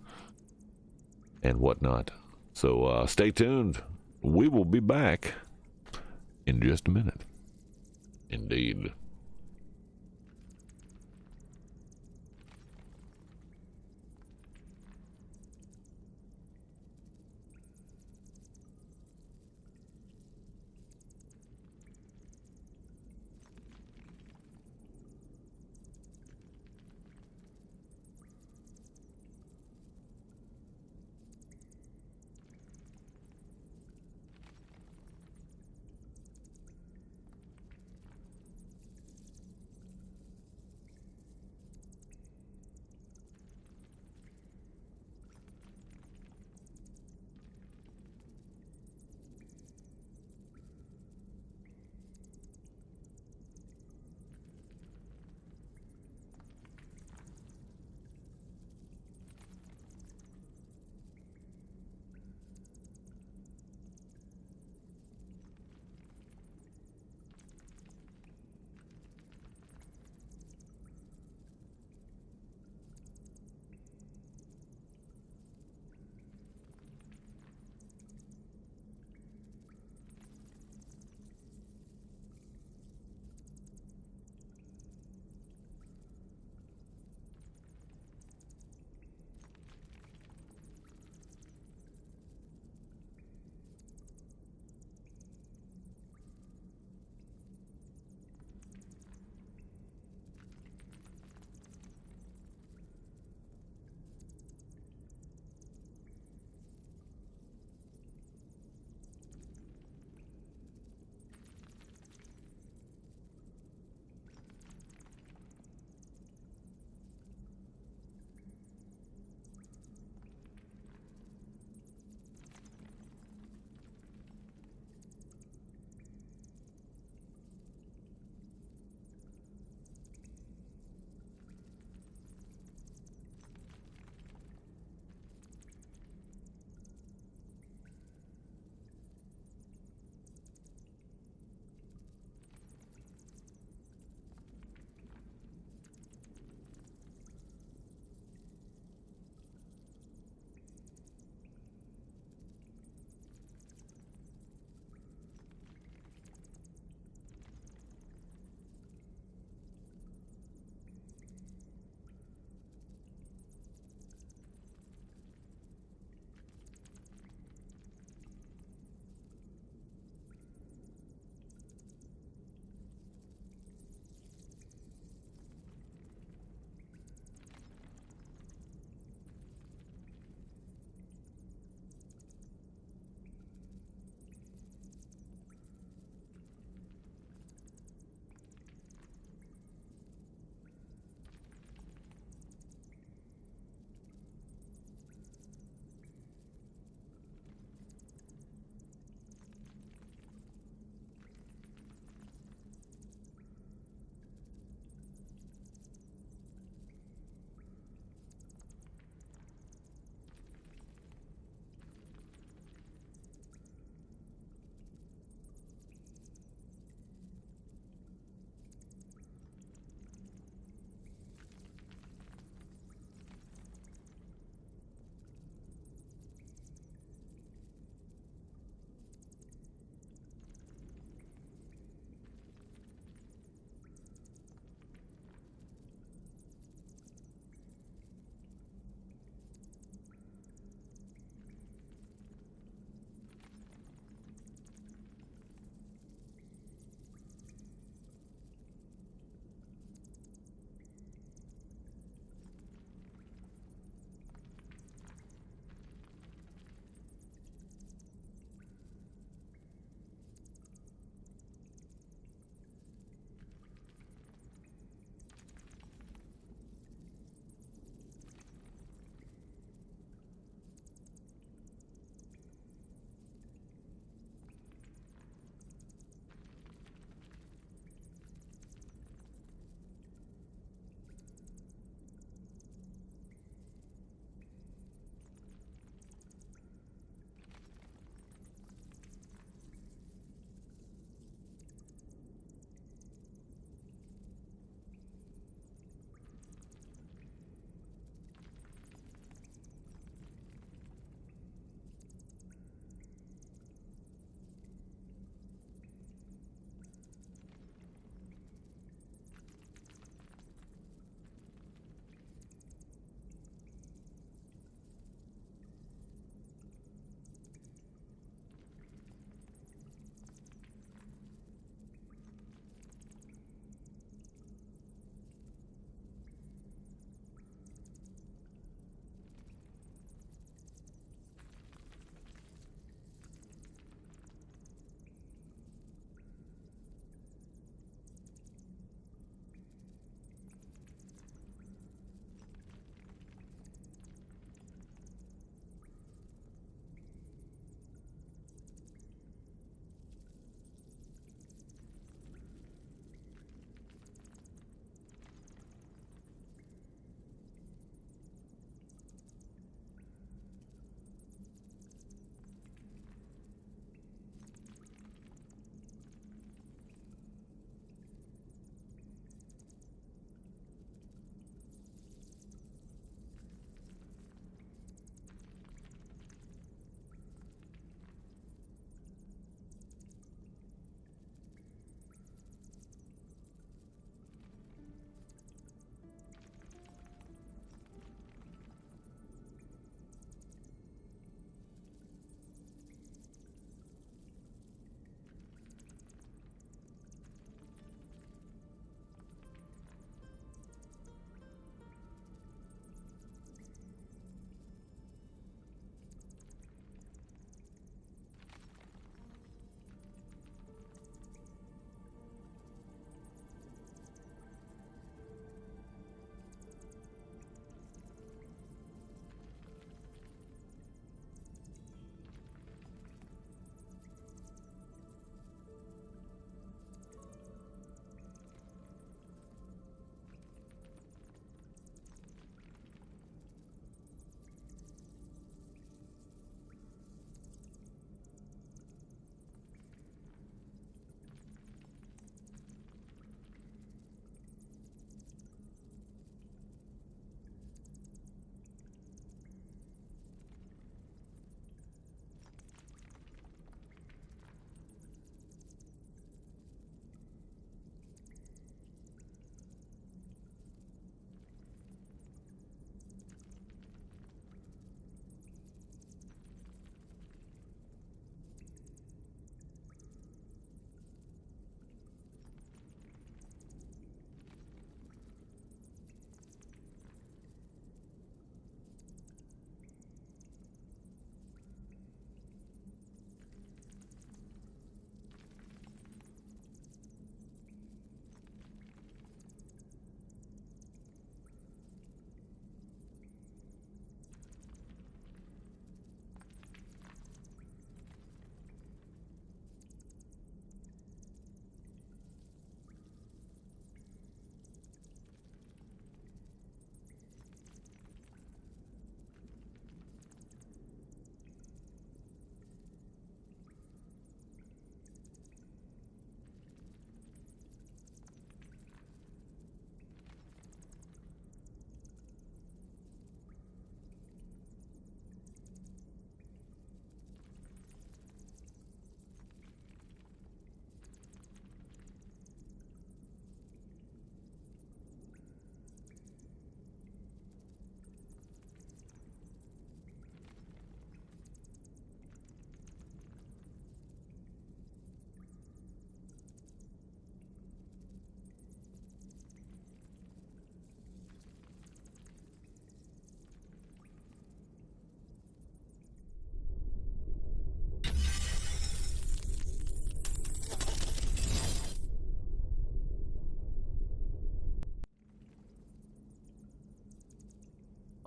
Speaker 1: and whatnot. So stay tuned. We will be back in just a minute. Indeed.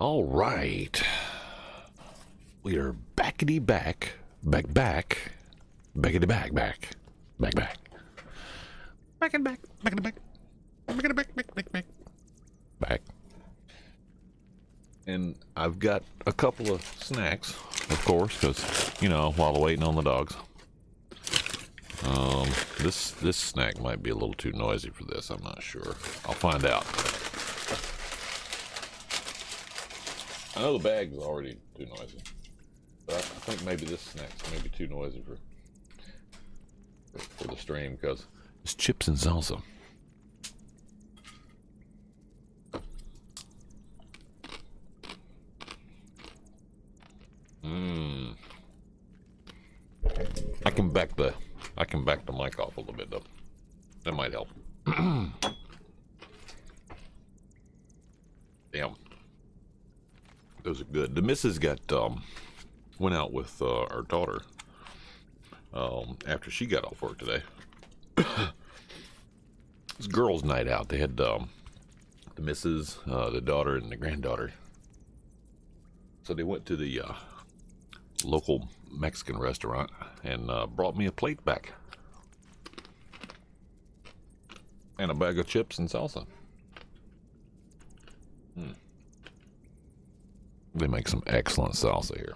Speaker 1: All right. We are backity back. Backity back. Back. Back. And I've got a couple of snacks, of course, because, you know, while waiting on the dogs. This snack might be a little too noisy for this. I'm not sure. I'll find out. I know the bag is already too noisy, but I think maybe this snack's maybe too noisy for the stream because it's chips and salsa. I can back the mic off a little bit though. That might help. Damn. Those are good. The missus got went out with our daughter after she got off work today. It's girls' night out. They had the missus, the daughter, and the granddaughter. So they went to the local Mexican restaurant and brought me a plate back and a bag of chips and salsa. They make some excellent salsa here.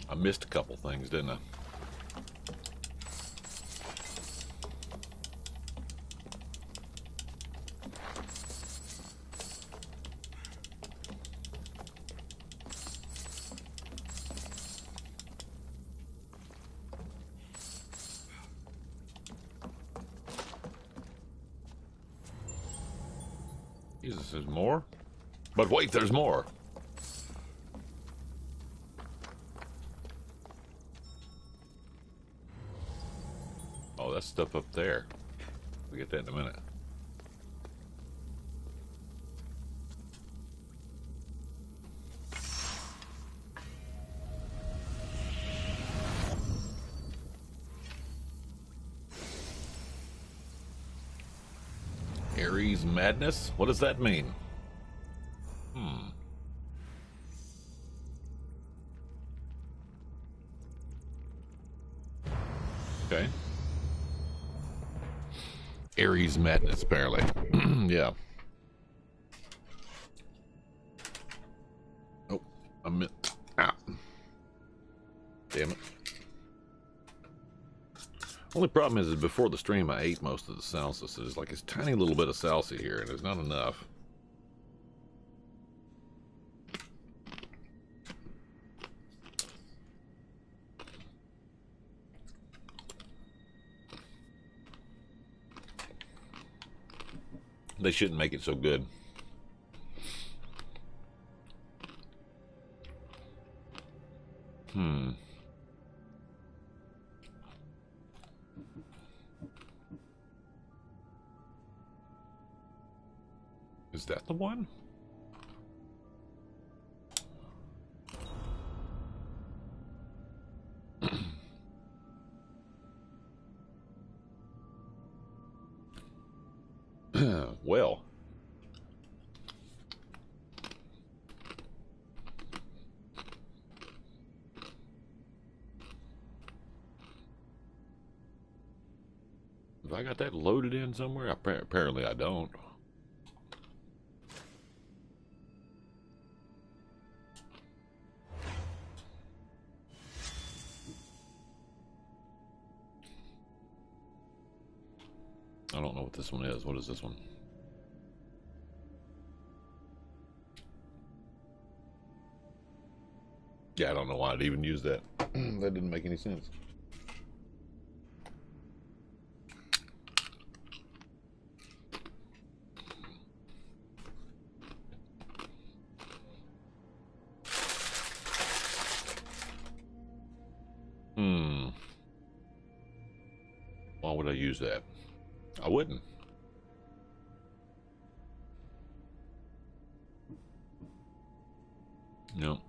Speaker 1: I missed a couple things, didn't I? Jesus, there's more? But wait, there's more. Oh, that's stuff up there. We'll get that in a minute. Ares Madness? What does that mean? Okay. Ares Madness, apparently. Yeah. Oh, I meant. Ah. Damn it. Only problem is before the stream I ate most of the salsa, so there's like this tiny little bit of salsa here, and there's not enough. They shouldn't make it so good. Is that the one? Well. Have I got that loaded in somewhere? Apparently I don't. I don't know what this one is. What is this one? Yeah, I don't know why I'd even use that. That didn't make any sense. Hmm. Why would I use that? I wouldn't. No.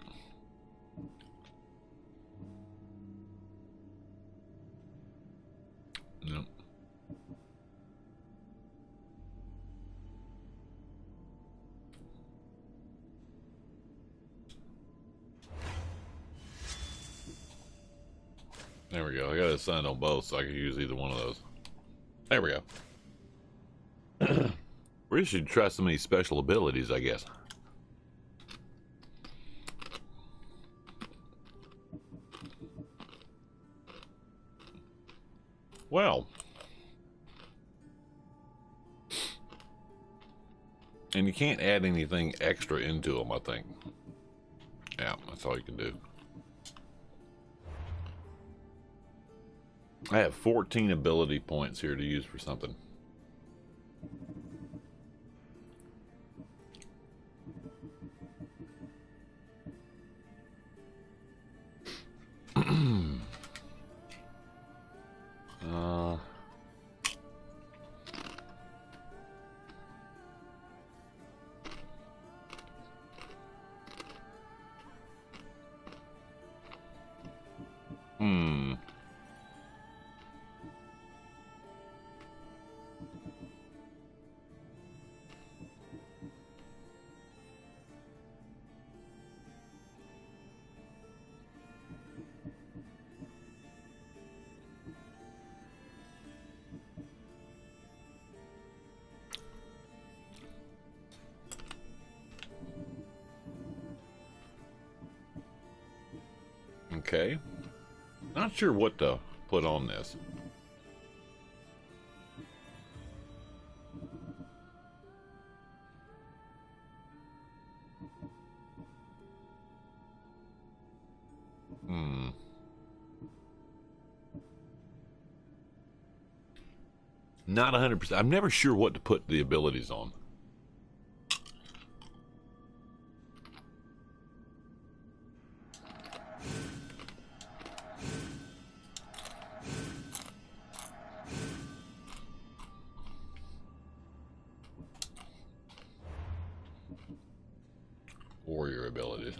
Speaker 1: No. There we go. I got it assigned on both, so I can use either one of those. There we go. We should try some of these special abilities, I guess. Well. And you can't add anything extra into them, I think. Yeah, that's all you can do. I have 14 ability points here to use for something. Okay. Not sure what to put on this. Not 100%. I'm never sure what to put the abilities on. Warrior abilities.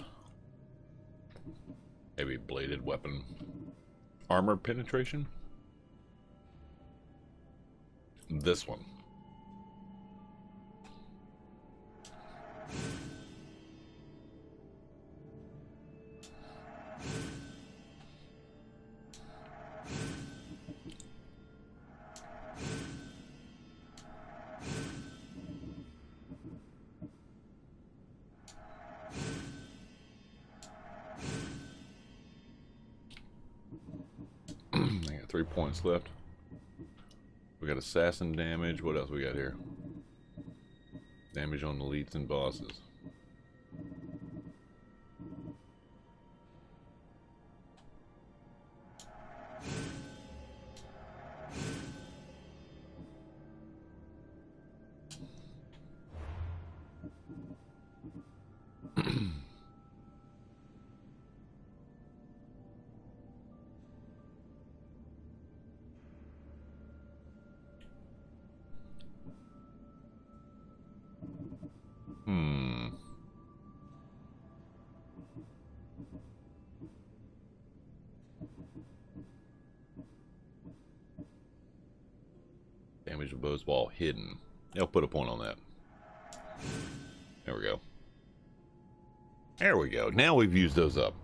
Speaker 1: Heavy bladed weapon. Armor penetration. This one. I got 3 points left. We got assassin damage. What else we got here? Damage on elites and bosses. Damage of bows while hidden. I'll put a point on that. There we go. There we go. Now we've used those up.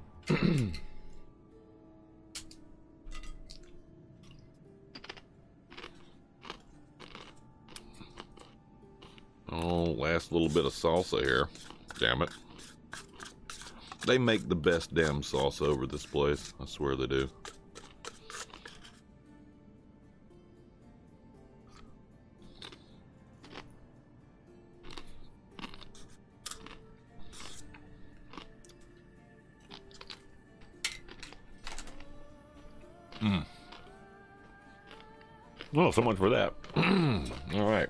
Speaker 1: Oh, last little bit of salsa here. Damn it. They make the best damn salsa over this place. I swear they do. Well, so much for that. All right.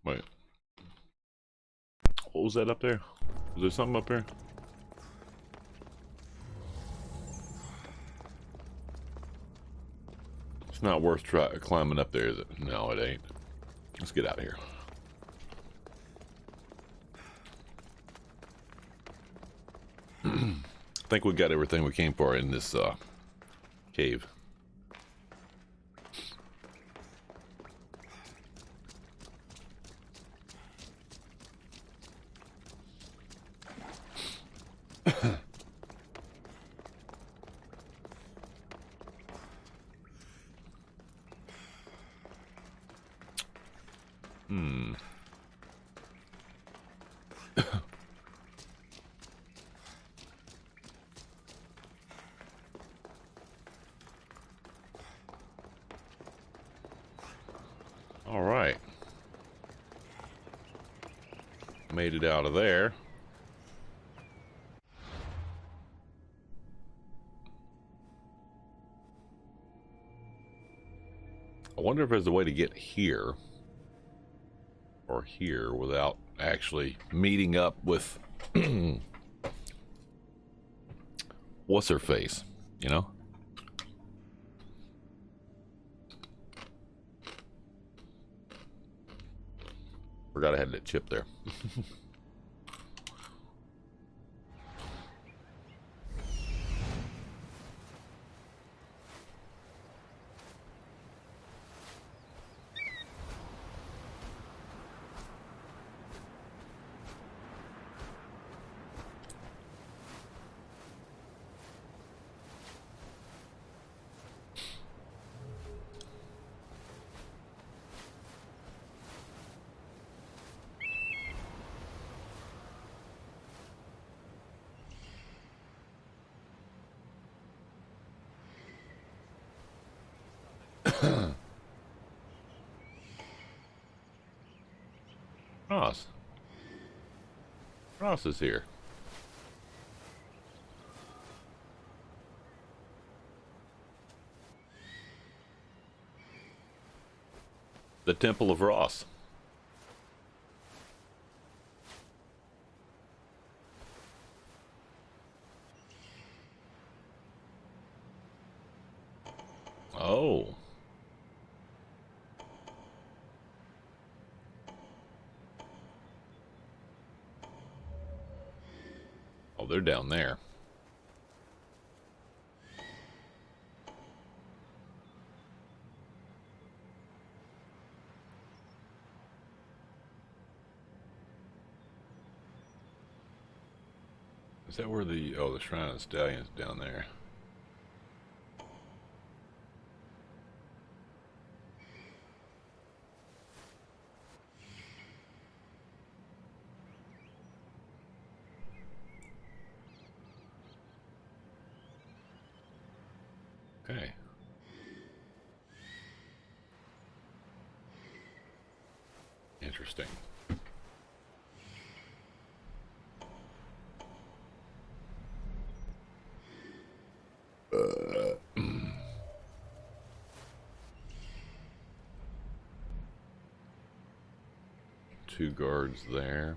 Speaker 1: Wait, was that up there? Was there something up there? It's not worth climbing up there, is it? No, it ain't. Let's get out of here. I think we got everything we came for in this cave. All right. Made it out of there. I wonder if there's a way to get here or here without actually meeting up with what's her face, you know? Forgot I had that chip there. Ross. Ross is here. The Temple of Ross. Oh. Oh, they're down there. Is that where the Shrine of the Stallion's down there? Okay. Interesting. Two guards there.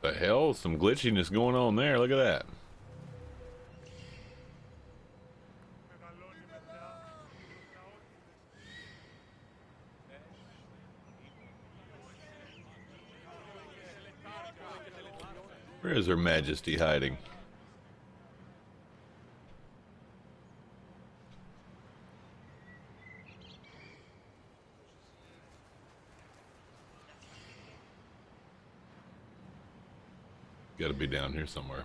Speaker 1: The hell? Some glitchiness going on there. Look at that. Where is Her Majesty hiding? Got to be down here somewhere.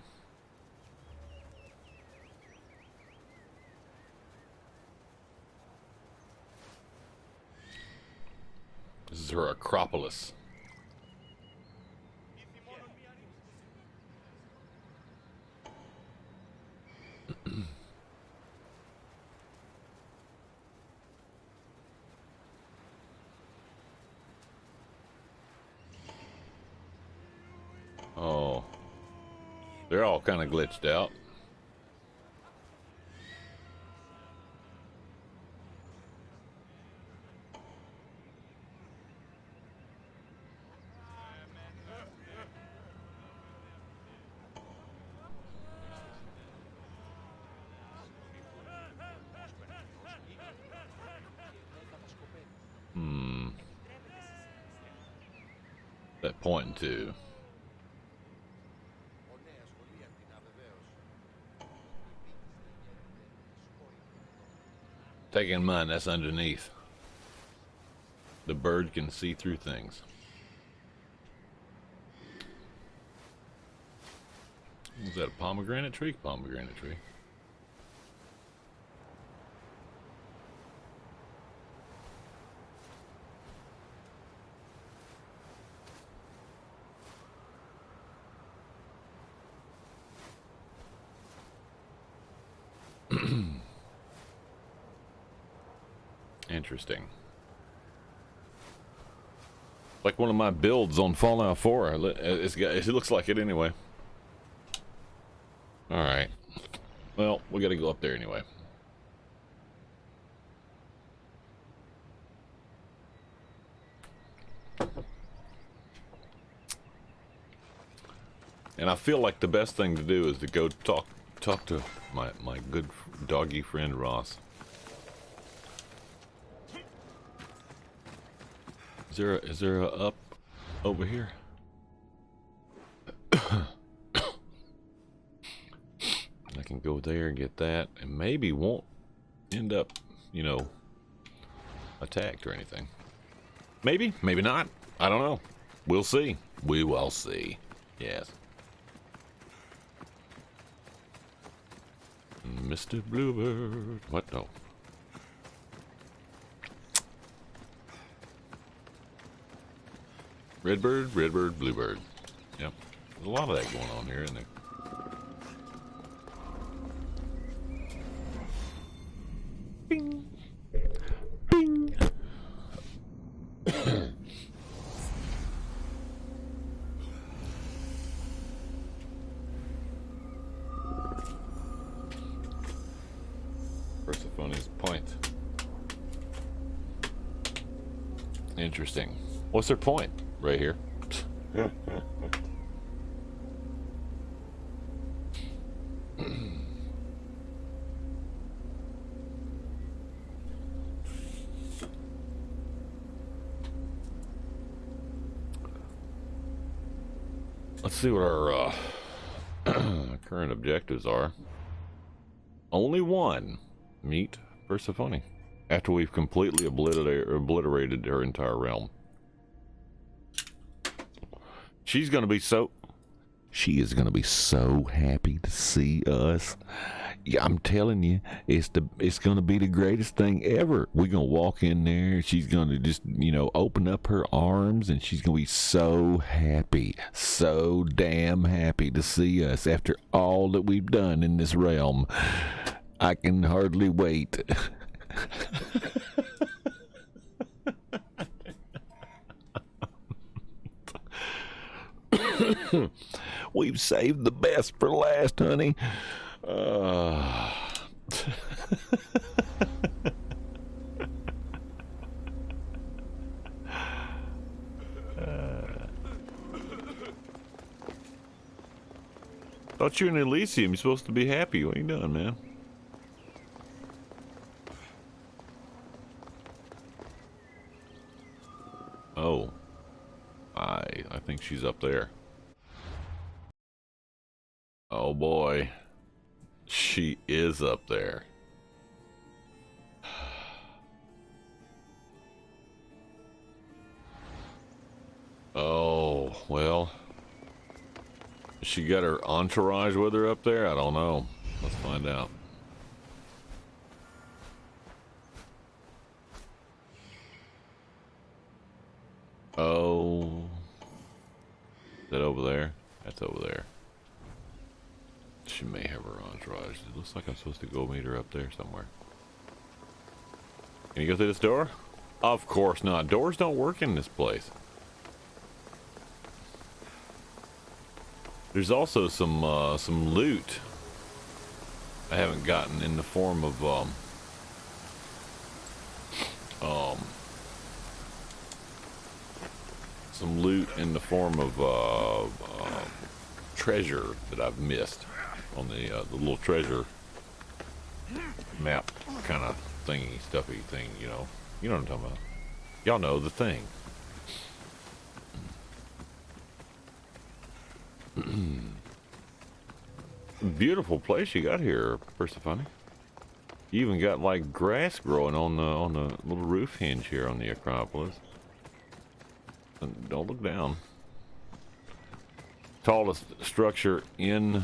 Speaker 1: This is her Acropolis. Oh. They're all kind of glitched out. That pointing to. Take in mind that's underneath. The bird can see through things. Is that a pomegranate tree? Pomegranate tree. Interesting. Like one of my builds on Fallout 4. It looks like it anyway. Alright. Well, we gotta go up there anyway. And I feel like the best thing to do is to go talk to my good doggy friend Ross. Is there a up over here? I can go there and get that, and maybe won't end up, you know, attacked or anything. Maybe, maybe not. I don't know. We'll see. We will see. Yes. Mr. Bluebird. What? No. Redbird, redbird, bluebird. Yep. There's a lot of that going on here, isn't there? Bing. Bing. Persephone's point. Interesting. What's their point? Right here. Let's see what our current objectives are. Only one. Meet Persephone. After we've completely obliterated her entire realm. She is going to be so happy to see us. Yeah, I'm telling you, it's going to be the greatest thing ever. We're going to walk in there. She's going to just, you know, open up her arms, and she's going to be so happy, so damn happy to see us after all that we've done in this realm. I can hardly wait. We've saved the best for last, honey. Thought you're in Elysium. You're supposed to be happy. What are you doing, man? Oh. I think she's up there. Oh boy. She is up there. Oh, well. She got her entourage with her up there? I don't know. Let's find out. Oh. Is that over there? That's over there. She may have her entourage. It looks like I'm supposed to go meet her up there somewhere. Can you go through this door? Of course not. Doors don't work in this place. There's also some loot I haven't gotten in the form of some loot in the form of treasure that I've missed on the little treasure map kind of thingy stuffy thing, you know what I'm talking about. Y'all know the thing. Beautiful place you got here, Persephone. You even got like grass growing on the little roof hinge here on the Acropolis. And don't look down. Tallest structure in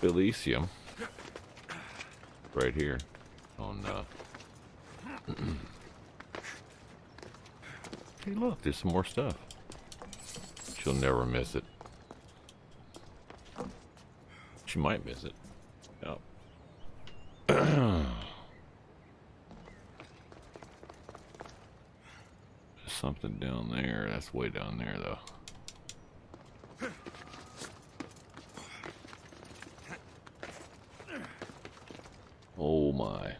Speaker 1: Elysium. Right here on hey look, there's some more stuff. She'll never miss it. She might miss it. Oh. There's something down there. That's way down there though. Oh my.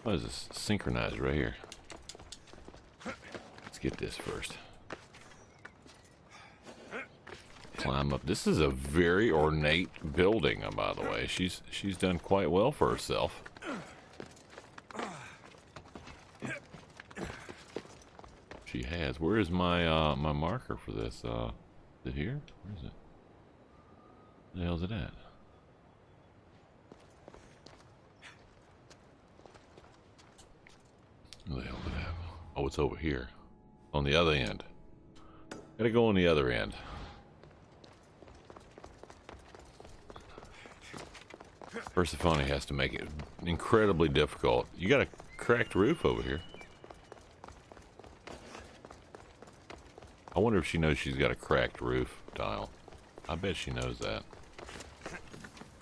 Speaker 1: What is this? Synchronized right here. Let's get this first. Climb up. This is a very ornate building, by the way. She's done quite well for herself. She has. Where is my my marker for this? Is it here? Where is it? Where the hell is it at? Where the hell did it have? Oh, it's over here. On the other end. Gotta go on the other end. Persephone has to make it incredibly difficult. You got a cracked roof over here. I wonder if she knows she's got a cracked roof tile. I bet she knows that.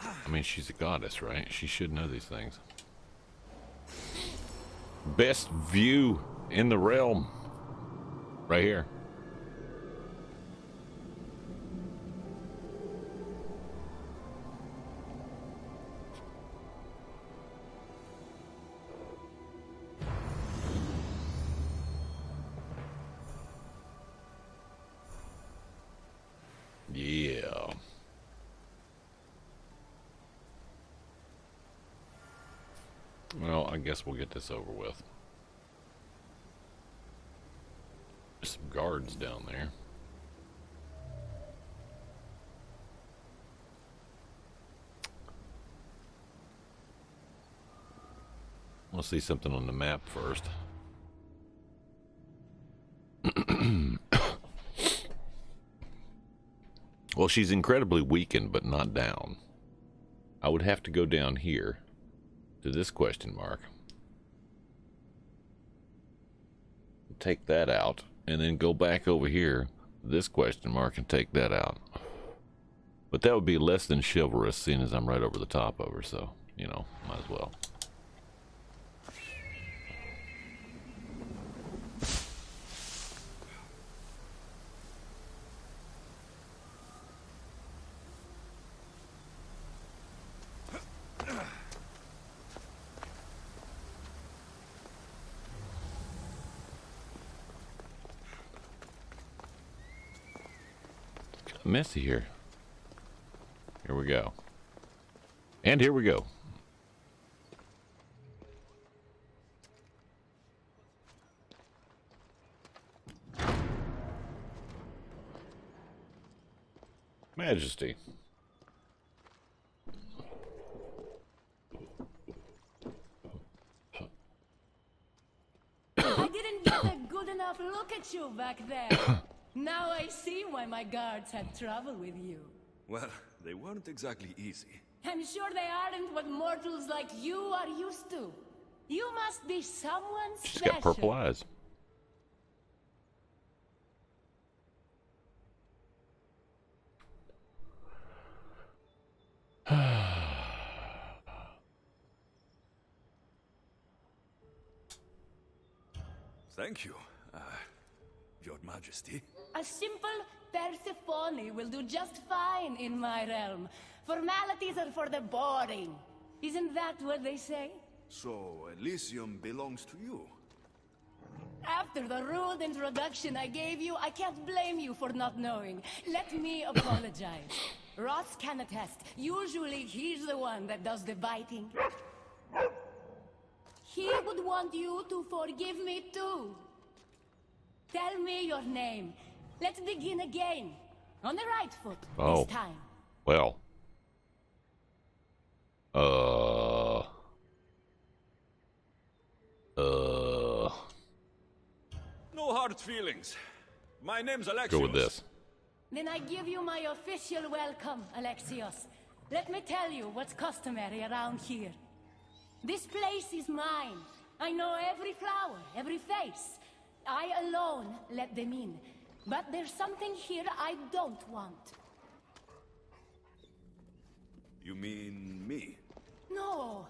Speaker 1: I mean, she's a goddess, right? She should know these things. Best view in the realm. Right here. Yeah. Well, I guess we'll get this over with. There's some guards down there. We'll see something on the map first. Well, she's incredibly weakened, but not down. I would have to go down here to this question mark. Take that out, and then go back over here to this question mark and take that out. But that would be less than chivalrous, seeing as I'm right over the top of her, so, you know, might as well. Messy here. Here we go. And here we go. Majesty.
Speaker 5: I didn't get a good enough look at you back there. Now I see why my guards had trouble with you.
Speaker 8: Well, they weren't exactly easy.
Speaker 5: I'm sure they aren't what mortals like you are used to. You must be someone
Speaker 1: She's
Speaker 5: special.
Speaker 1: got purple eyes.
Speaker 8: Thank you, Your Majesty.
Speaker 5: A simple Persephone will do just fine in my realm. Formalities are for the boring. Isn't that what they say?
Speaker 8: So, Elysium belongs to you.
Speaker 5: After the rude introduction I gave you, I can't blame you for not knowing. Let me apologize. Ross can attest. Usually he's the one that does the biting. He would want you to forgive me too. Tell me your name. Let's begin again. On the right foot this time.
Speaker 1: Well.
Speaker 8: No hard feelings. My name's Alexios.
Speaker 1: Go with this.
Speaker 5: Then I give you my official welcome, Alexios. Let me tell you what's customary around here. This place is mine. I know every flower, every face. I alone let them in. But there's something here I don't want.
Speaker 8: You mean me?
Speaker 5: No.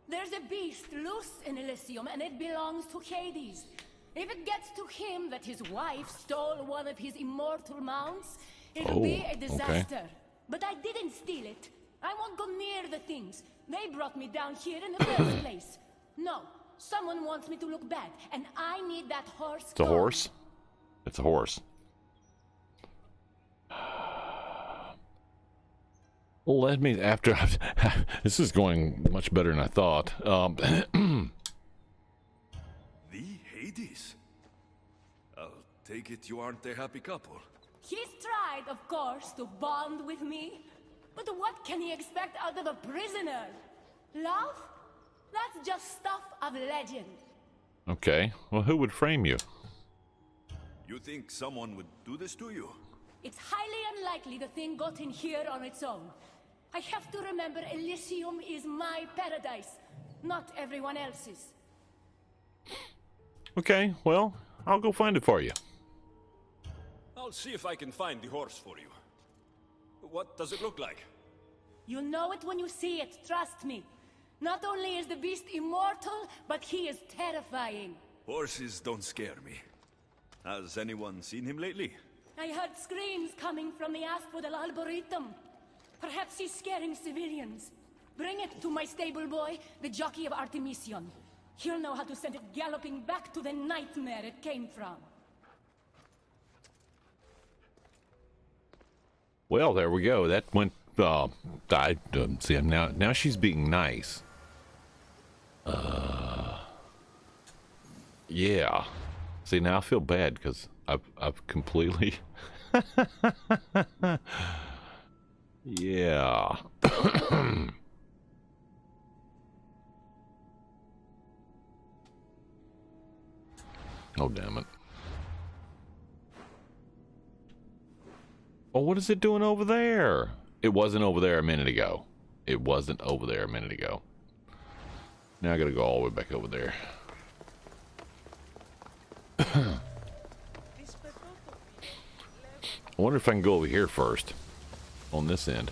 Speaker 5: There's a beast loose in Elysium, and it belongs to Hades. If it gets to him that his wife stole one of his immortal mounts, it'll be a disaster. But I didn't steal it. I won't go near the things. They brought me down here in the first place. No, someone wants me to look bad, and I need that horse.
Speaker 1: It's a horse? It's a horse. Well, let me, after this is going much better than I thought.
Speaker 8: The Hades? I'll take it you aren't a happy couple.
Speaker 5: He's tried, of course, to bond with me. But what can he expect out of a prisoner? Love? That's just stuff of legend.
Speaker 1: Okay, well, who would frame you?
Speaker 8: You think someone would do this to you?
Speaker 5: It's highly unlikely the thing got in here on its own. I have to remember Elysium is my paradise, not everyone else's.
Speaker 1: Okay, well, I'll go find it for you.
Speaker 8: I'll see if I can find the horse for you. What does it look like?
Speaker 5: You'll know it when you see it, trust me. Not only is the beast immortal, but he is terrifying.
Speaker 8: Horses don't scare me. Has anyone seen him lately?
Speaker 5: I heard screams coming from the Asphodel Arboretum. Perhaps he's scaring civilians. Bring it to my stable boy, the jockey of Artemision. He'll know how to send it galloping back to the nightmare it came from.
Speaker 1: Well, there we go. That went. See, now she's being nice. Yeah. See, now I feel bad because I've completely. Yeah. Oh, damn it. Oh, what is it doing over there? It wasn't over there a minute ago. It wasn't over there a minute ago. Now I gotta go all the way back over there. I wonder if I can go over here first. On this end.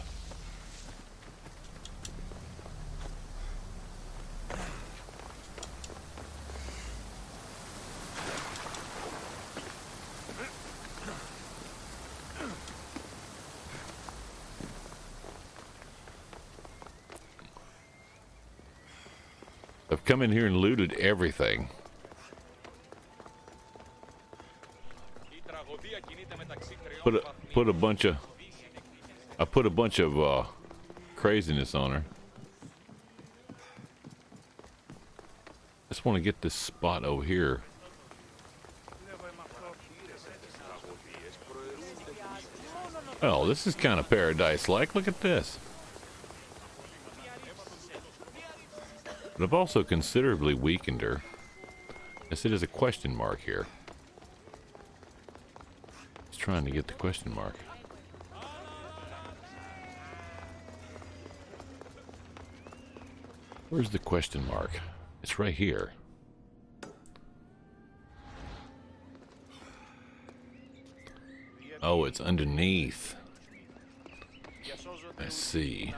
Speaker 1: I've come in here and looted everything. Put a bunch of craziness on her. Just want to get this spot over here. Oh, this is kind of paradise-like. Look at this. But I've also considerably weakened her. Yes, it is a question mark here. Just trying to get the question mark. Where's the question mark? It's right here. Oh, it's underneath. I see.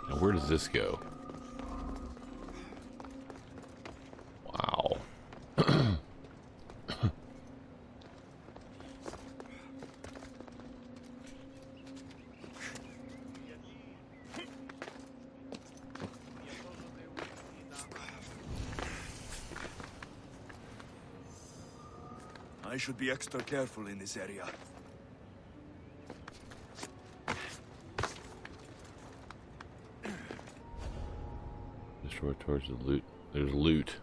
Speaker 1: Now where does this go? Wow.
Speaker 6: I should be extra careful in this area.
Speaker 1: Destroy towards the loot. There's loot.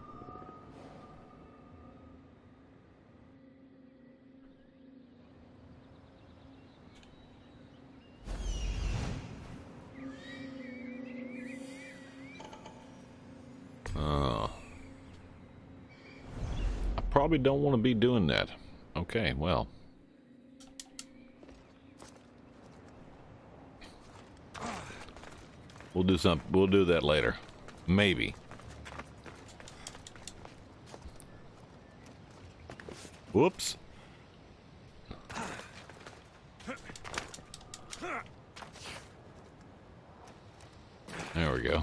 Speaker 1: I probably don't want to be doing that. Okay, well. We'll do that later. Maybe. Whoops. There we go.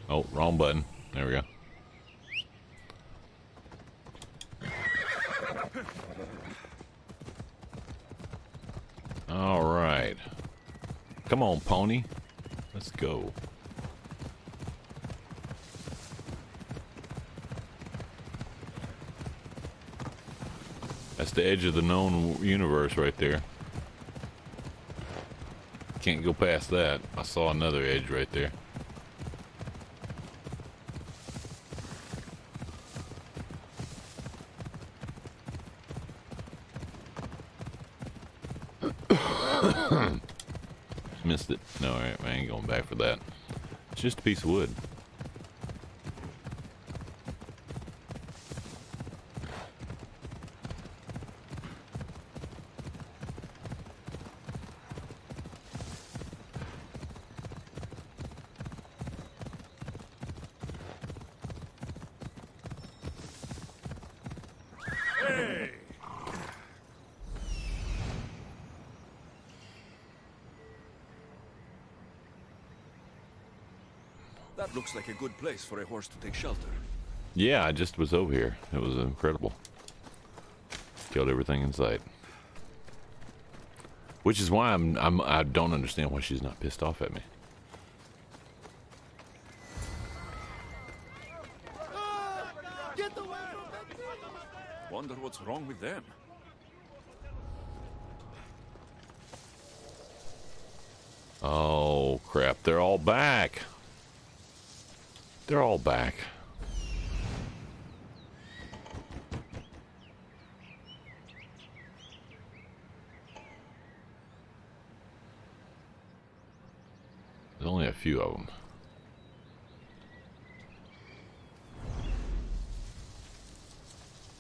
Speaker 1: Oh, wrong button. There we go. All right. Come on, pony. Let's go. That's the edge of the known universe right there. Can't go past that. I saw another edge right there. Missed it. No, alright, I ain't going back for that. It's just a piece of wood.
Speaker 8: That looks like a good place for a horse to take shelter.
Speaker 1: Yeah, I just was over here. It was incredible. Killed everything in sight. Which is why I don't understand why she's not pissed off at me.
Speaker 8: Wonder what's wrong with them.
Speaker 1: Oh, crap. They're all back. They're all back. There's only a few of them.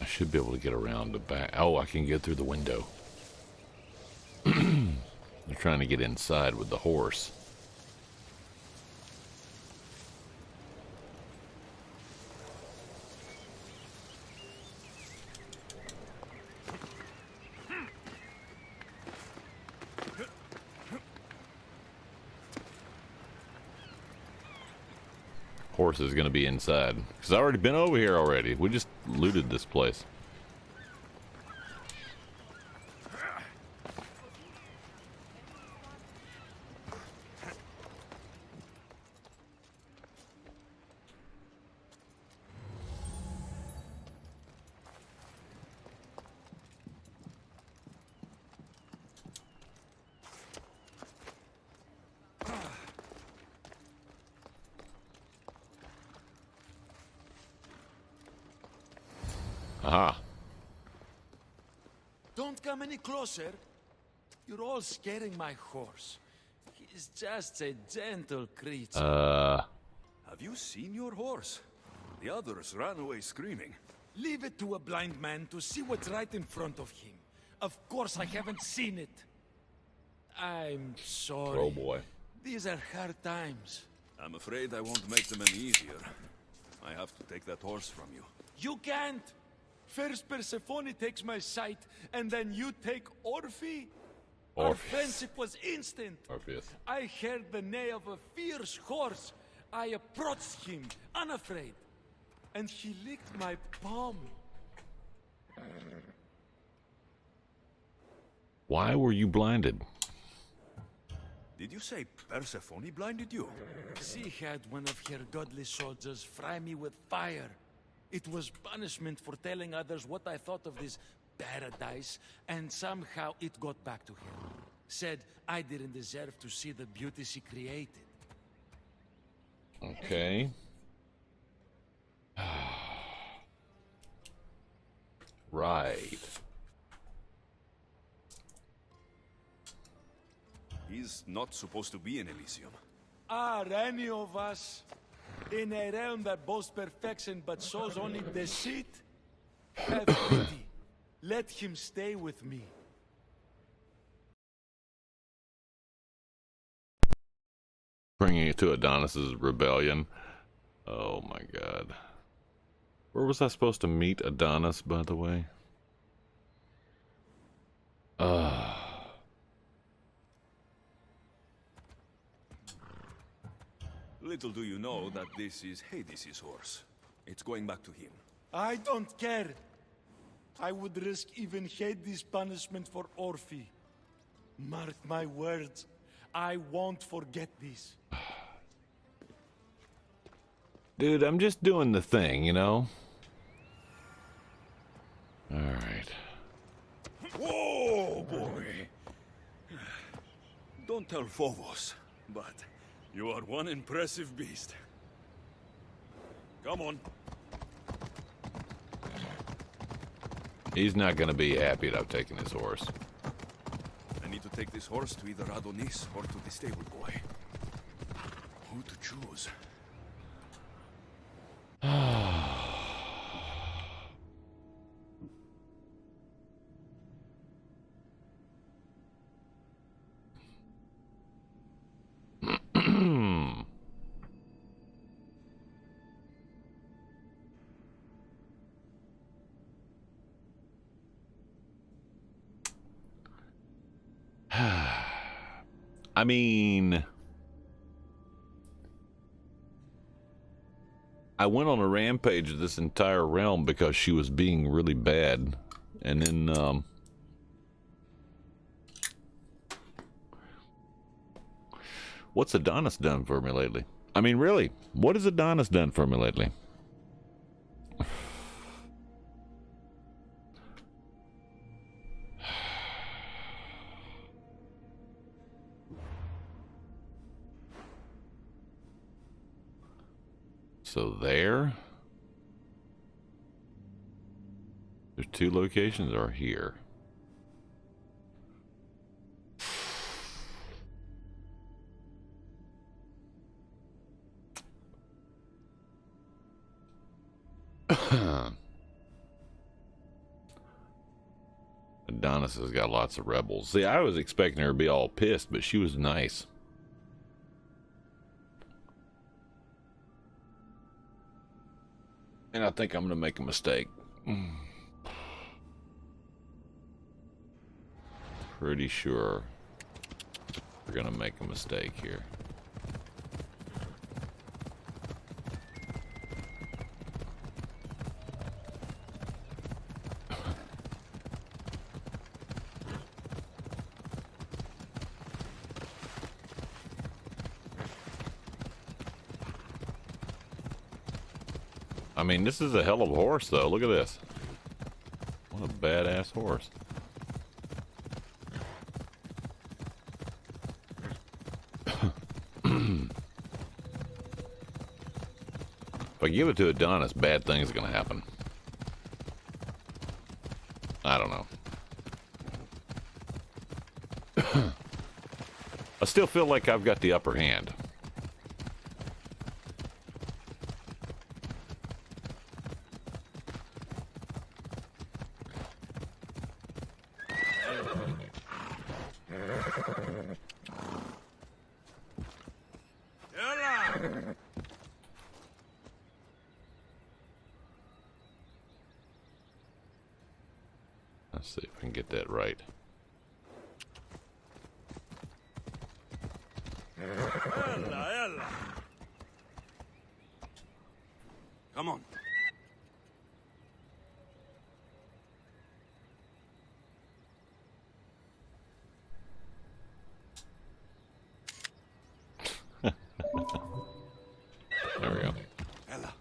Speaker 1: I should be able to get around the back. Oh, I can get through the window. They're trying to get inside with the horse. Horse is going to be inside. Because I've already been over here already. We just looted this place. Aha.
Speaker 3: Don't come any closer. You're all scaring my horse. He's just a gentle creature.
Speaker 8: Have you seen your horse? The others ran away screaming.
Speaker 3: Leave it to a blind man to see what's right in front of him. Of course I haven't seen it. I'm sorry.
Speaker 1: Oh boy.
Speaker 3: These are hard times.
Speaker 8: I'm afraid I won't make them any easier. I have to take that horse from you.
Speaker 3: You can't! First Persephone takes my sight, and then you take Orphe? Our
Speaker 1: Orpheus.
Speaker 3: friendship was instant.
Speaker 1: Orpheus.
Speaker 3: I heard the neigh of a fierce horse. I approached him, unafraid. And he licked my palm.
Speaker 1: Why were you blinded?
Speaker 8: Did you say Persephone blinded you?
Speaker 3: She had one of her godly soldiers fry me with fire. It was punishment for telling others what I thought of this paradise, and somehow it got back to him. Said I didn't deserve to see the beauty she created.
Speaker 1: Okay. Right.
Speaker 8: He's not supposed to be in Elysium.
Speaker 3: Are any of us in a realm that boasts perfection but shows only deceit? Have pity. Let him stay with me.
Speaker 1: Bringing it to Adonis's rebellion. Oh my god. Where was I supposed to meet Adonis, by the way?
Speaker 8: Little do you know that this is Hades' horse. It's going back to him.
Speaker 3: I don't care. I would risk even Hades' punishment for Orphe. Mark my words. I won't forget this.
Speaker 1: Dude, I'm just doing the thing, you know? Alright.
Speaker 8: Whoa, boy! Don't tell Phobos, but you are one impressive beast. Come on.
Speaker 1: He's not gonna be happy that I've taken his horse.
Speaker 8: I need to take this horse to either Adonis or to the stable boy. Who to choose?
Speaker 1: I mean, I went on a rampage of this entire realm because she was being really bad. And then, what's Adonis done for me lately? I mean, really, what has Adonis done for me lately? So there's two locations are here. Adonis has got lots of rebels. See, I was expecting her to be all pissed, but she was nice. And I think I'm going to make a mistake. Pretty sure we're going to make a mistake here. I mean, this is a hell of a horse, though. Look at this. What a badass horse. If I give it to Adonis, bad things are going to happen. I don't know. I still feel like I've got the upper hand. Let's see if I can get that right.
Speaker 8: Come on.
Speaker 1: There we go.
Speaker 8: Ella.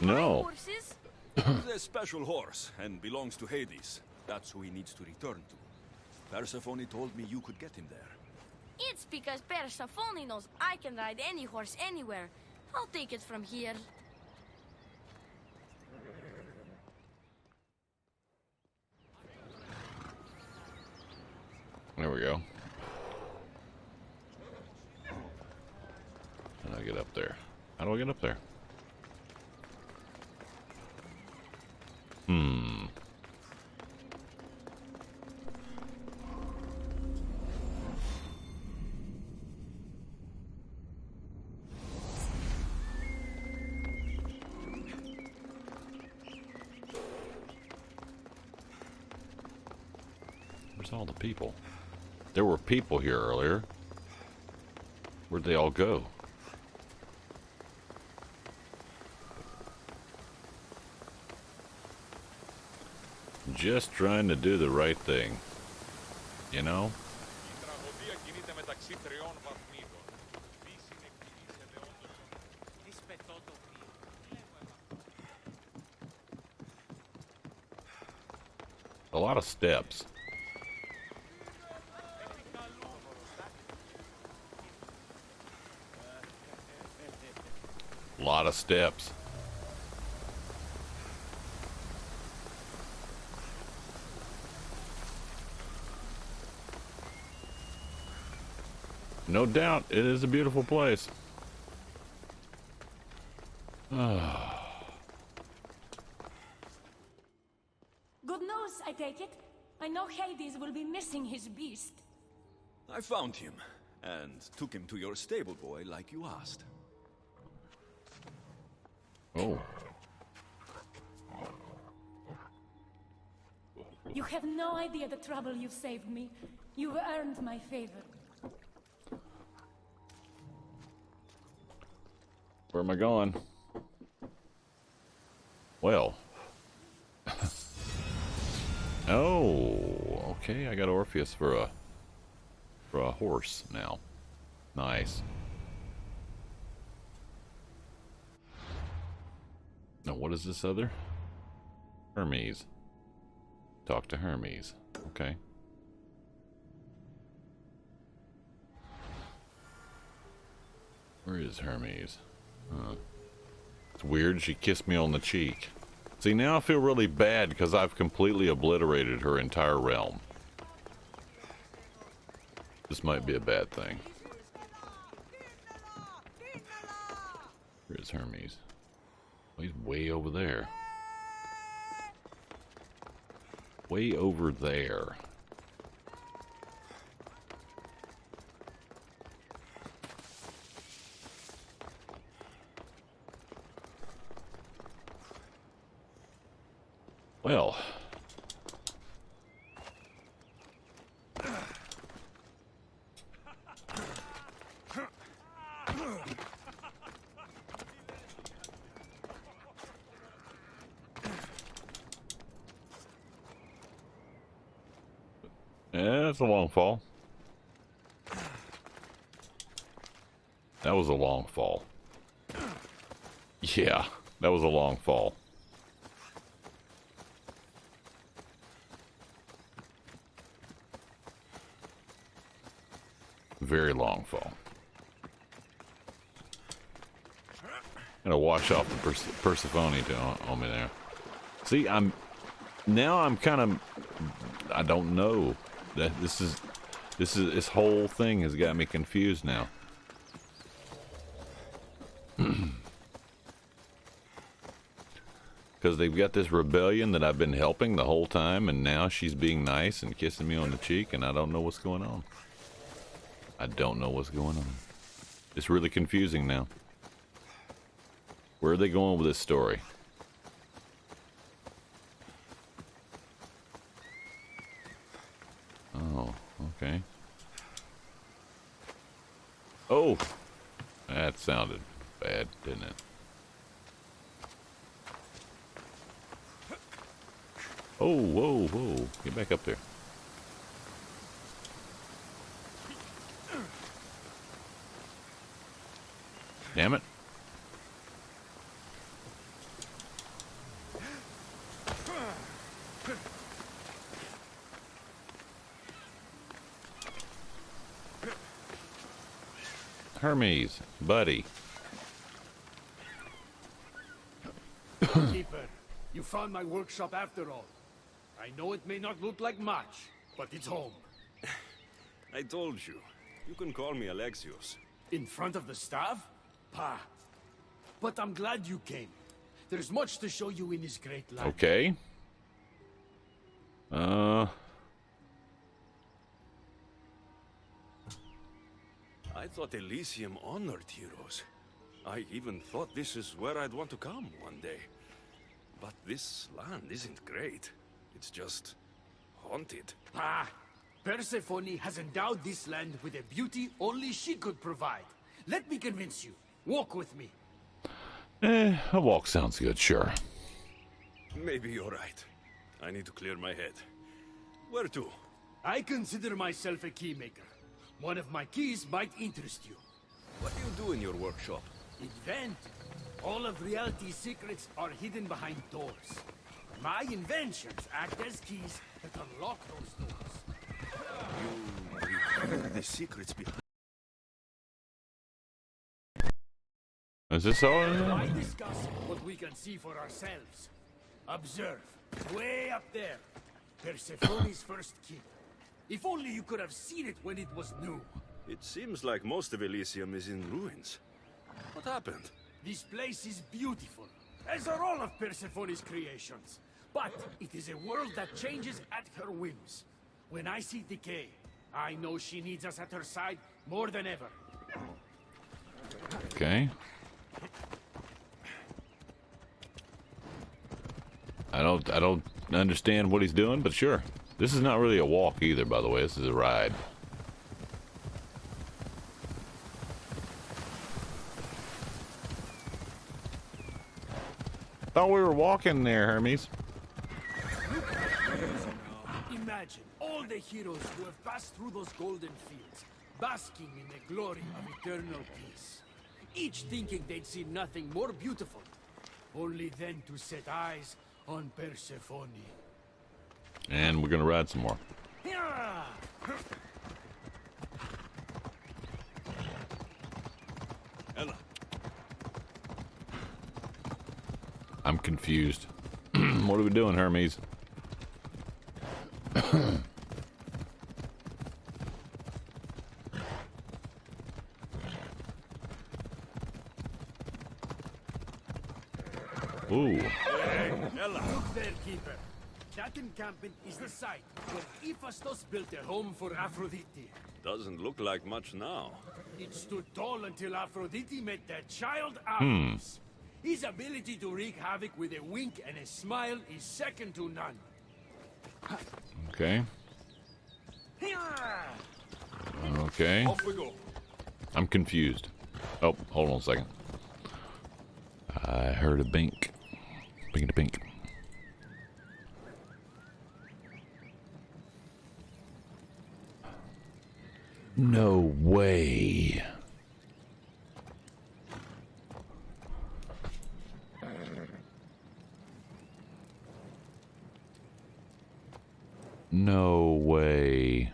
Speaker 1: No.
Speaker 9: Horses?
Speaker 8: He's a special horse and belongs to Hades. That's who he needs to return to. Persephone told me you could get him there.
Speaker 9: It's because Persephone knows I can ride any horse anywhere. I'll take it from here.
Speaker 1: There we go. How do I get up there? How do I get up there? Where's all the people? There were people here earlier. Where'd they all go? Just trying to do the right thing. You know? A lot of steps. A lot of steps. No doubt, it is a beautiful place.
Speaker 5: Good news, I take it. I know Hades will be missing his beast.
Speaker 8: I found him and took him to your stable boy like you asked.
Speaker 1: Oh.
Speaker 5: You have no idea the trouble you've saved me. You've earned my favor.
Speaker 1: Where am I going? Well. Oh, okay. I got Orpheus for a horse now. Nice. Now, what is this other? Hermes. Talk to Hermes. Okay. Where is Hermes? Huh. It's weird, she kissed me on the cheek. See, now I feel really bad because I've completely obliterated her entire realm. This might be a bad thing. Where is Hermes? Oh, he's way over there. Way over there. Well. Yeah, that's a long fall. That was a long fall. Yeah, that was a long fall. Very long fall. Gonna wash off the Persephone on me there. See, I'm kind of, I don't know. That this whole thing has got me confused now. Because they've got this rebellion that I've been helping the whole time, and now she's being nice and kissing me on the cheek, and I don't know what's going on. I don't know what's going on. It's really confusing now. Where are they going with this story? Oh, okay. Oh! That sounded bad, didn't it? Oh, whoa, whoa. Get back up there. Damn it. Hermes, buddy.
Speaker 3: Keeper, you found my workshop after all. I know it may not look like much, but it's home.
Speaker 8: I told you. You can call me Alexios.
Speaker 3: In front of the staff? Pah. But I'm glad you came. There's much to show you in this great land.
Speaker 1: Okay.
Speaker 8: I thought Elysium honored heroes. I even thought this is where I'd want to come one day. But this land isn't great. It's just haunted.
Speaker 3: Ah, Persephone has endowed this land with a beauty only she could provide. Let me convince you. Walk with me.
Speaker 1: A walk sounds good, sure.
Speaker 8: Maybe you're right. I need to clear my head. Where to?
Speaker 3: I consider myself a key maker. One of my keys might interest you.
Speaker 8: What do you do in your workshop?
Speaker 3: Invent. All of reality's secrets are hidden behind doors. My inventions act as keys that unlock those doors.
Speaker 8: You the secrets behind.
Speaker 1: Is this all?
Speaker 3: Why discuss what we can see for ourselves? Observe. Way up there. Persephone's first key. If only you could have seen it when it was new.
Speaker 8: It seems like most of Elysium is in ruins. What happened?
Speaker 3: This place is beautiful, as are all of Persephone's creations. But it is a world that changes at her whims. When I see decay, I know she needs us at her side more than ever.
Speaker 1: Okay. I don't understand what he's doing, but sure. This is not really a walk either, by the way. This is a ride. Thought we were walking there, Hermes.
Speaker 3: Imagine all the heroes who have passed through those golden fields, basking in the glory of eternal peace. Each thinking they'd see nothing more beautiful, only then to set eyes on Persephone.
Speaker 1: And we're gonna ride some more.
Speaker 8: Ella.
Speaker 1: I'm confused. What are we doing, Hermes? Ooh.
Speaker 8: Hey, Ella.
Speaker 3: Look there, Keeper. That encampment is the site where Hephaestus built a home for Aphrodite.
Speaker 8: Doesn't look like much now.
Speaker 3: It stood tall until Aphrodite met their child Ares. His ability to wreak havoc with a wink and a smile is second to none.
Speaker 1: Okay. Okay.
Speaker 8: Off we go.
Speaker 1: I'm confused. Oh, hold on a second. I heard a bink. Bink a bink. No way. No way.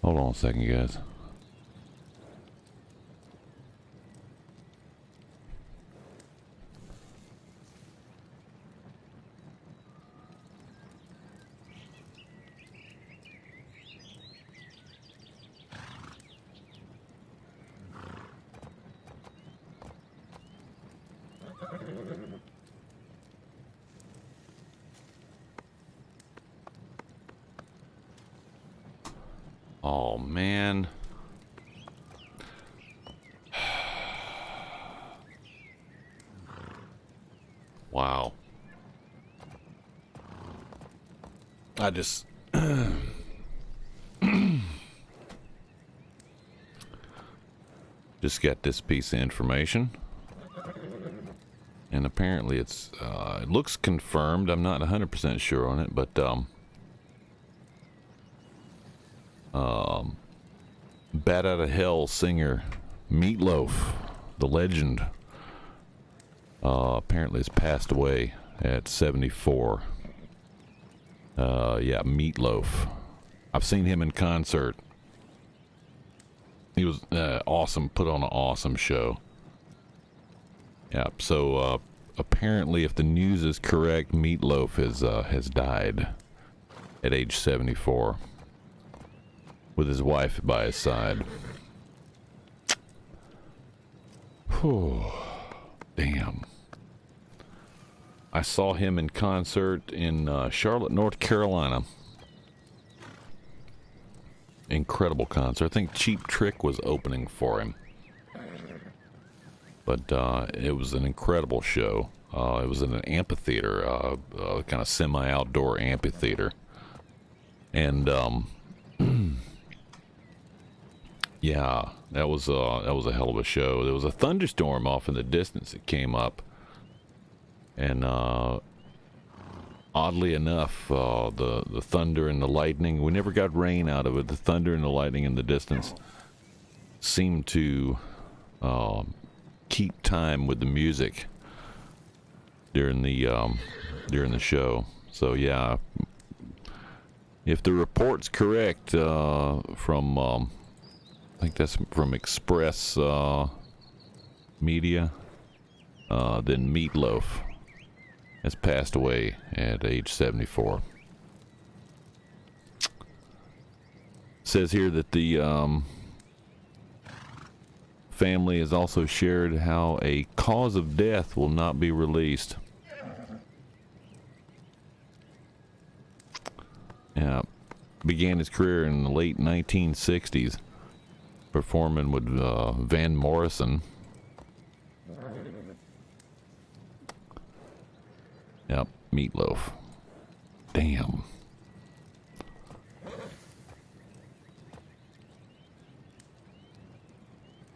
Speaker 1: Hold on a second, guys. Oh, man. Wow. I just... Just got this piece of information. And apparently it's, it looks confirmed. I'm not 100% sure on it, but, Bat Out of Hell singer Meatloaf, the legend, apparently has passed away at 74. Yeah, Meatloaf. I've seen him in concert. He was awesome, put on an awesome show. Yeah, so apparently if the news is correct, Meatloaf has died at age 74 with his wife by his side. Whew. Damn. I saw him in concert in Charlotte, North Carolina. Incredible concert. I think Cheap Trick was opening for him. But it was an incredible show. It was in an amphitheater, kind of semi-outdoor amphitheater. And yeah, that was a hell of a show. There was a thunderstorm off in the distance that came up. And oddly enough, the thunder and the lightning, we never got rain out of it. The thunder and the lightning in the distance seemed to keep time with the music during the show. So yeah, if the report's correct from I think that's from Express Media, then Meatloaf has passed away at age 74. Says here that the family has also shared how a cause of death will not be released. Yeah, began his career in the late 1960s, performing with Van Morrison. Yep, Meatloaf. Damn.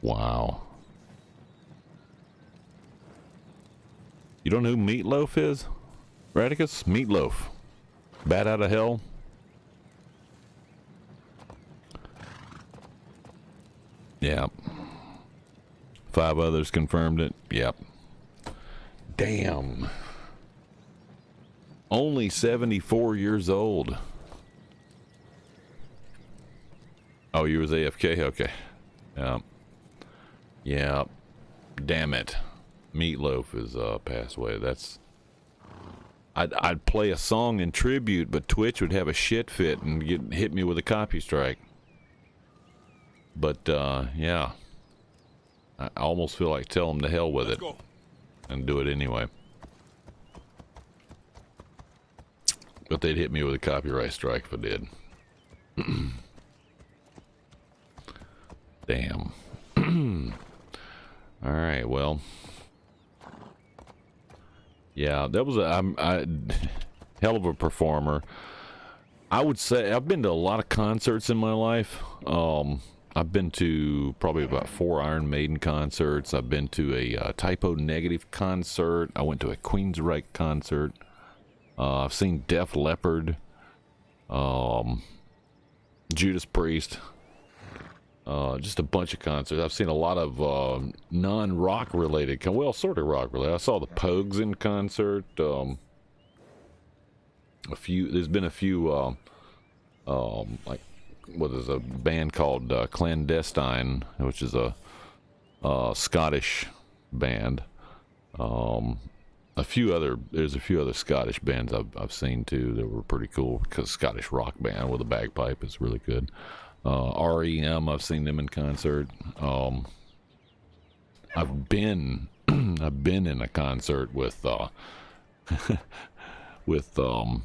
Speaker 1: Wow. You don't know who Meatloaf is? Radicus? Meatloaf. Bat Out of Hell. Yep. 5 others confirmed it. Yep. Damn. Only 74 years old. Oh, you was AFK? Okay. Yep. Yeah, damn it. Meatloaf is passed away. That's I'd play a song in tribute, but Twitch would have a shit fit and hit me with a copy strike. But yeah, I almost feel like tell them to hell with it and do it anyway. But they'd hit me with a copyright strike if I did. Damn. All right, well, yeah, that was a hell of a performer. I would say I've been to a lot of concerts in my life. I've been to probably about 4 Iron Maiden concerts. I've been to a Typo Negative concert. I went to a Queensryche concert. I've seen Def Leppard, Judas Priest. Just a bunch of concerts. I've seen a lot of non-rock related, well, sort of rock related. I saw the Pogues in concert. There's been a few, like, what is a band called Clandestine, which is a Scottish band. There's a few other Scottish bands I've seen too that were pretty cool, because Scottish rock band with a bagpipe is really good. REM, I've seen them in concert. I've been in a concert with with what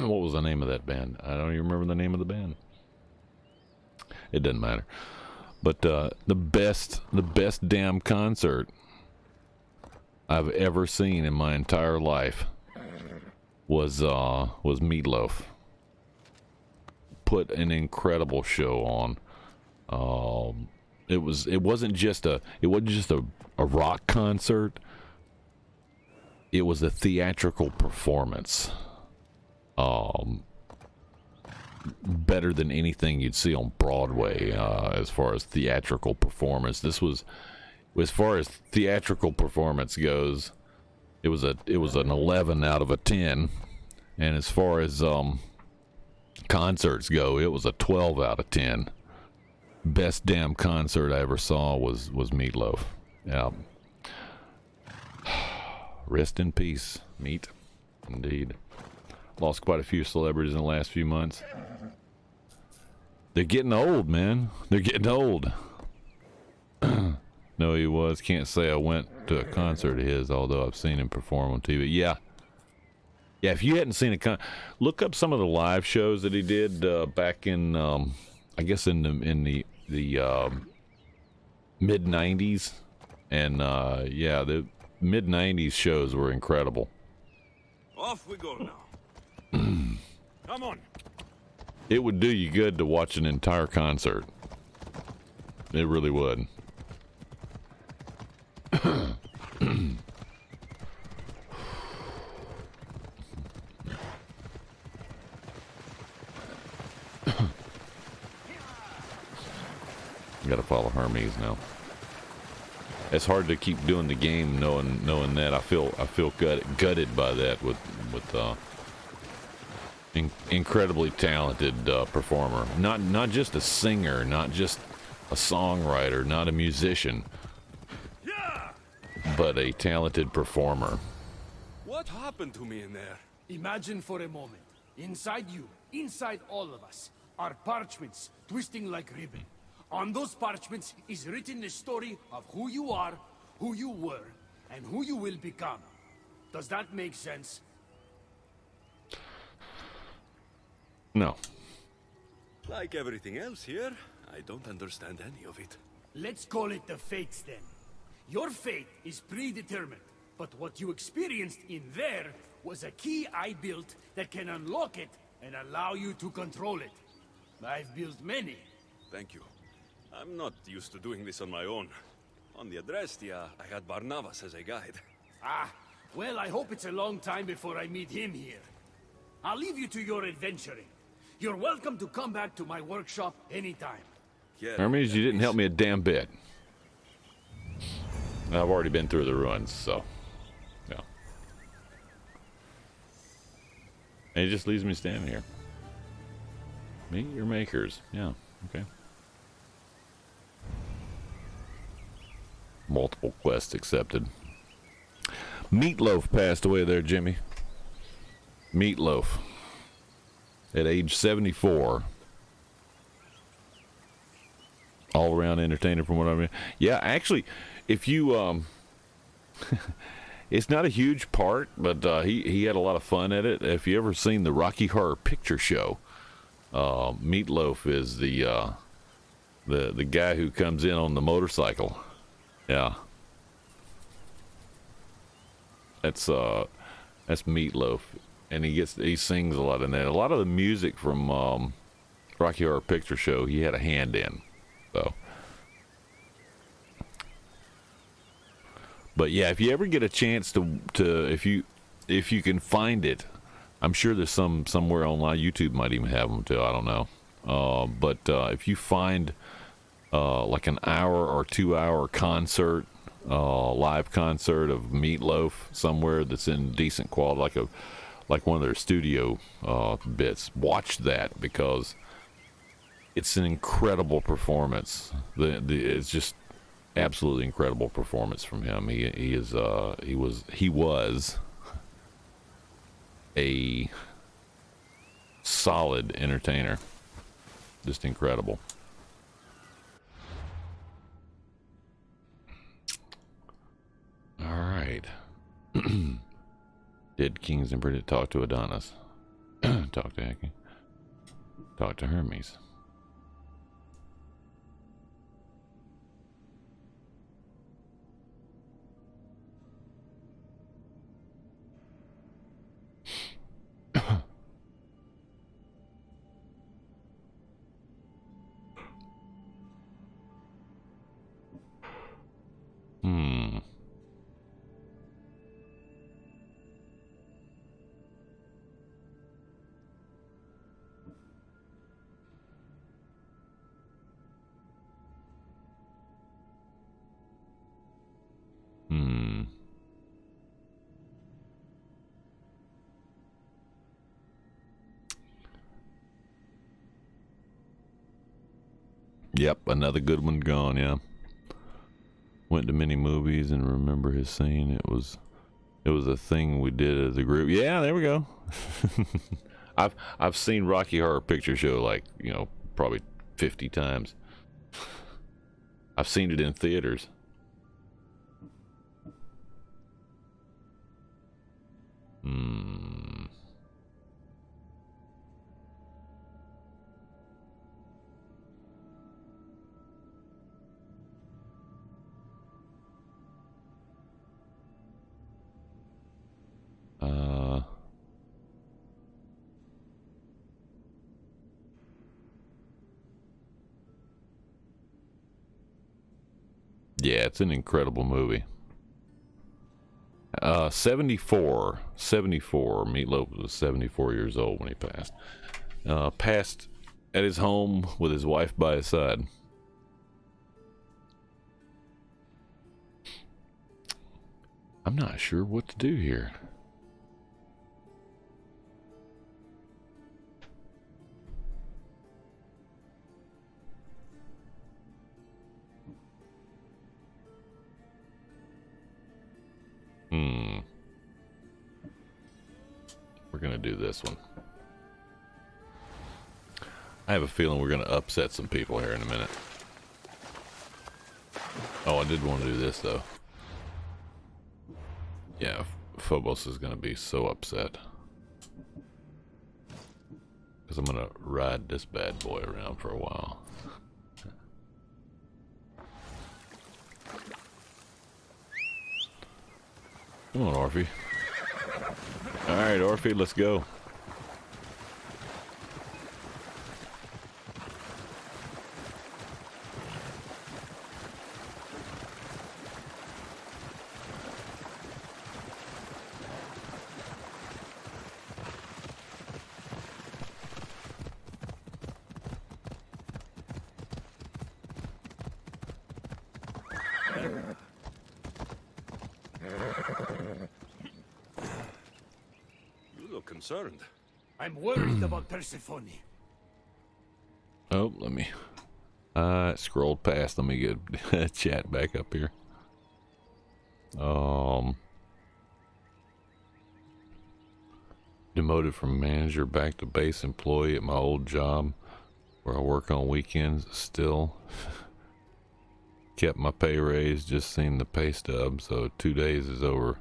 Speaker 1: was the name of that band? I don't even remember the name of the band. It doesn't matter. But the best damn concert I've ever seen in my entire life was Meatloaf. Put an incredible show on. It wasn't just a rock concert. It was a theatrical performance. Better than anything you'd see on Broadway, as far as theatrical performance. This was, as far as theatrical performance goes, it was an 11 out of a 10, and as far as concerts go, it was a 12 out of 10. Best damn concert I ever saw was Meatloaf. Yeah. Rest in peace, Meat. Indeed. Lost quite a few celebrities in the last few months. They're getting old, man. They're getting old. No, he was. Can't say I went to a concert of his, although I've seen him perform on TV. Yeah. Yeah, if you hadn't seen look up some of the live shows that he did back in, I guess in the mid 90s, and yeah, the mid 90s shows were incredible.
Speaker 8: Off we go now. Come on.
Speaker 1: It would do you good to watch an entire concert. It really would. Gotta follow Hermes now. It's hard to keep doing the game knowing that. I feel gutted by that with incredibly talented performer. Not just a singer, not just a songwriter, not a musician, but a talented performer.
Speaker 8: What happened to me in there?
Speaker 3: Imagine for a moment, inside you, inside all of us, are parchments twisting like ribbon. On those parchments is written the story of who you are, who you were, and who you will become. Does that make sense?
Speaker 1: No.
Speaker 8: Like everything else here, I don't understand any of it.
Speaker 3: Let's call it the fates then. Your fate is predetermined, but what you experienced in there was a key I built that can unlock it and allow you to control it. I've built many.
Speaker 8: Thank you. I'm not used to doing this on my own. On the Adrestia, I had Barnabas as a guide.
Speaker 3: Ah, well, I hope it's a long time before I meet him here. I'll leave you to your adventuring. You're welcome to come back to my workshop anytime.
Speaker 1: Hermes, you didn't help me a damn bit. I've already been through the ruins, so yeah. And it just leaves me standing here. Meet your makers. Yeah, okay. Multiple quests accepted. Meatloaf passed away there, Jimmy. Meatloaf. At age 74. All around entertainer from what I mean. Yeah, actually, if you it's not a huge part, but he had a lot of fun at it. If you ever seen the Rocky Horror Picture Show, Meatloaf is the guy who comes in on the motorcycle. Yeah. That's Meatloaf, and he sings a lot in that. A lot of the music from Rocky Horror Picture Show he had a hand in. So, but yeah, if you ever get a chance to if you can find it, I'm sure there's somewhere online. YouTube might even have them too. I don't know. But if you find like an hour or 2 hour concert, live concert of Meatloaf somewhere that's in decent quality, like one of their studio bits, watch that, because it's an incredible performance. It's just absolutely incredible performance from him. He was a solid entertainer. Just incredible. All right. Did Kings and Bridget talk to Adonis? Talk to Haki. Talk to Hermes. Yep, another good one gone, yeah. Went to many movies and remember his scene. It was a thing we did as a group. Yeah, there we go. I've seen Rocky Horror Picture Show like, you know, probably 50 times. I've seen it in theaters. Yeah, it's an incredible movie. 74. Meatloaf was 74 years old when he passed. Passed at his home with his wife by his side. I'm not sure what to do here. We're gonna do this one. I have a feeling we're gonna upset some people here in a minute. Oh, I did want to do this though. Yeah, Phobos is gonna be so upset. Because I'm gonna ride this bad boy around for a while. Come on, Orphe. Alright, Orphe, let's go.
Speaker 8: Concerned.
Speaker 3: I'm worried about Persephone.
Speaker 1: Oh, let me... scrolled past. Let me get chat back up here. Demoted from manager back to base employee at my old job where I work on weekends still. Kept my pay raise, just seen the pay stub, so 2 days is over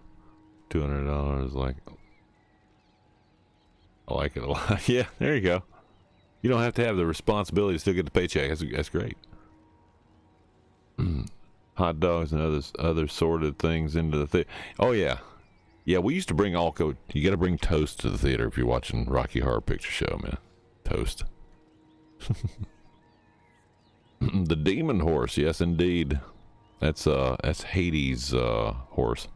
Speaker 1: $200. Like, I like it a lot. Yeah, there you go. You don't have to have the responsibility to still get the paycheck. That's great. Hot dogs and other sorted things into the theater. Oh yeah, yeah. We used to bring Alco. You got to bring toast to the theater if you're watching Rocky Horror Picture Show, man. Toast. The demon horse. Yes, indeed. That's Hades' horse.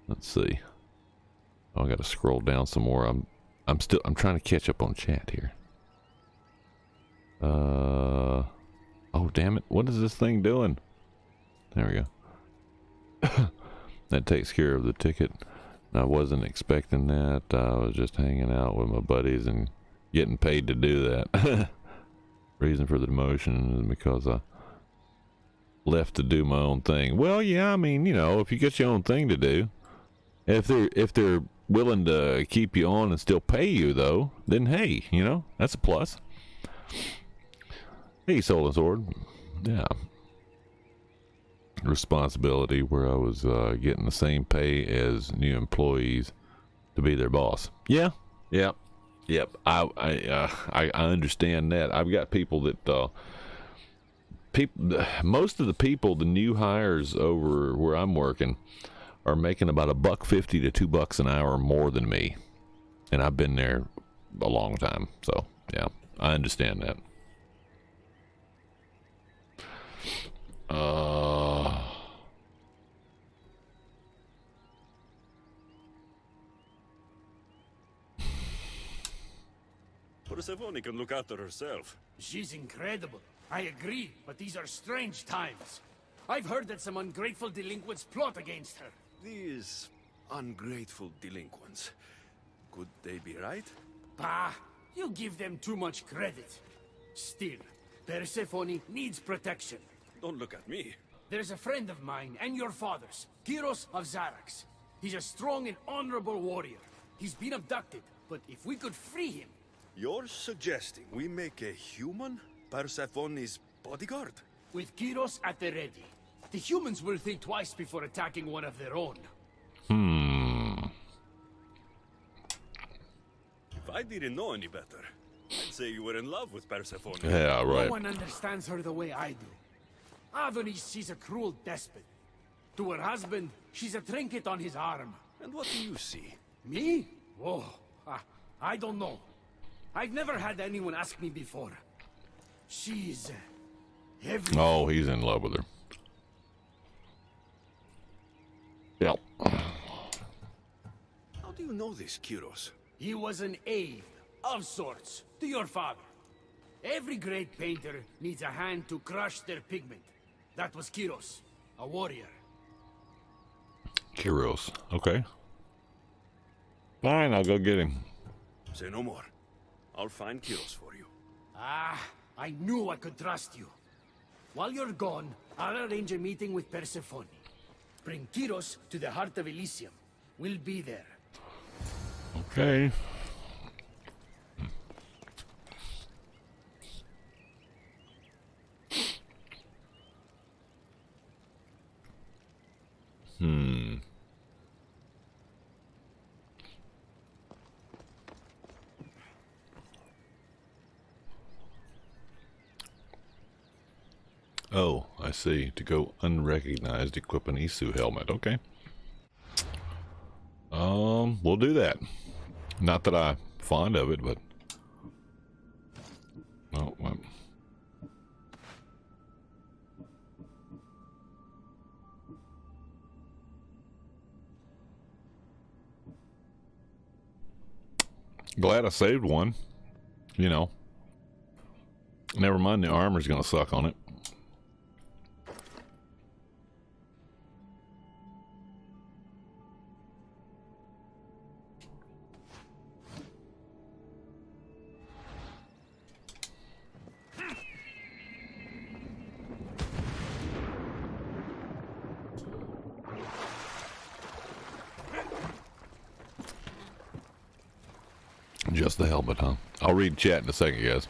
Speaker 1: Let's see. Oh, I got to scroll down some more. I'm trying to catch up on chat here. Oh damn it! What is this thing doing? There we go. That takes care of the ticket. I wasn't expecting that. I was just hanging out with my buddies and getting paid to do that. Reason for the demotion is because I left to do my own thing. Well, yeah, I mean, you know, if you got your own thing to do, if they're willing to keep you on and still pay you, though, then hey, you know, that's a plus. Hey, Soul and Sword. Yeah. Responsibility where I was getting the same pay as new employees to be their boss. Yeah. Yep. I understand that. I've got people that most of the people, the new hires over where I'm working, are making about $1.50 to $2 an hour more than me, and I've been there a long time. So yeah, I understand that.
Speaker 8: Persephone can look after herself.
Speaker 3: She's incredible. I agree, but these are strange times. I've heard that some ungrateful delinquents plot against her.
Speaker 8: These ungrateful delinquents. Could they be right?
Speaker 3: Bah, you give them too much credit. Still, Persephone needs protection.
Speaker 8: Don't look at me.
Speaker 3: There's a friend of mine and your father's, Kyros of Xarax. He's a strong and honorable warrior. He's been abducted, but if we could free him...
Speaker 8: You're suggesting we make a human Persephone's bodyguard?
Speaker 3: With Kyros at the ready, the humans will think twice before attacking one of their own.
Speaker 8: If I didn't know any better, I'd say you were in love with Persephone.
Speaker 1: Yeah, right.
Speaker 3: No one understands her the way I do. Adonis, she's a cruel despot. To her husband, she's a trinket on his arm.
Speaker 8: And what do you see?
Speaker 3: Me? Oh, I don't know. I've never had anyone ask me before. She's... everything.
Speaker 1: Oh, he's in love with her. Yep.
Speaker 8: How do you know this, Kyros?
Speaker 3: He was an aide, of sorts, to your father. Every great painter needs a hand to crush their pigment. That was Kyros, a warrior.
Speaker 1: Kyros. Okay. Fine, I'll go get him.
Speaker 8: Say no more. I'll find Kyros for you.
Speaker 3: Ah, I knew I could trust you. While you're gone, I'll arrange a meeting with Persephone. Bring Kyros to the heart of Elysium. We'll be there.
Speaker 1: Okay. Oh, I see. To go unrecognized, equip an Isu helmet. Okay. We'll do that. Not that I'm fond of it, but... Oh, well. Glad I saved one. You know. Never mind, the armor's gonna suck on it. Just the helmet, huh? I'll read chat in a second, guys.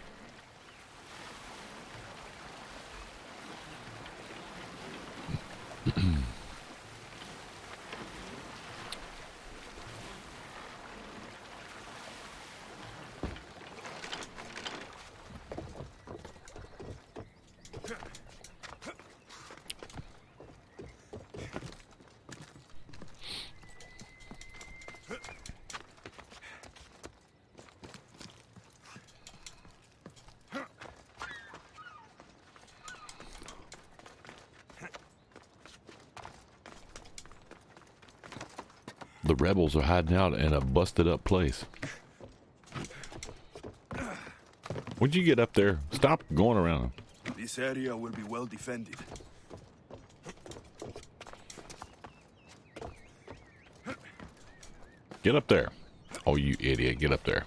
Speaker 1: The rebels are hiding out in a busted up place. When'd you get up there? Stop going around them.
Speaker 6: This area will be well defended.
Speaker 1: Get up there. Oh, you idiot. Get up there.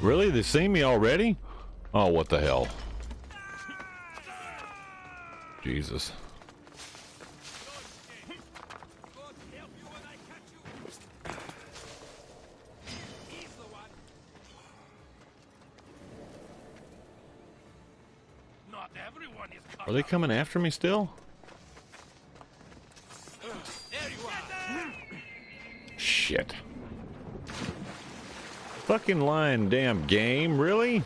Speaker 1: Really? They see me already? Oh, what the hell? Jesus. Are they coming after me still? Shit. Fucking lying damn game, really?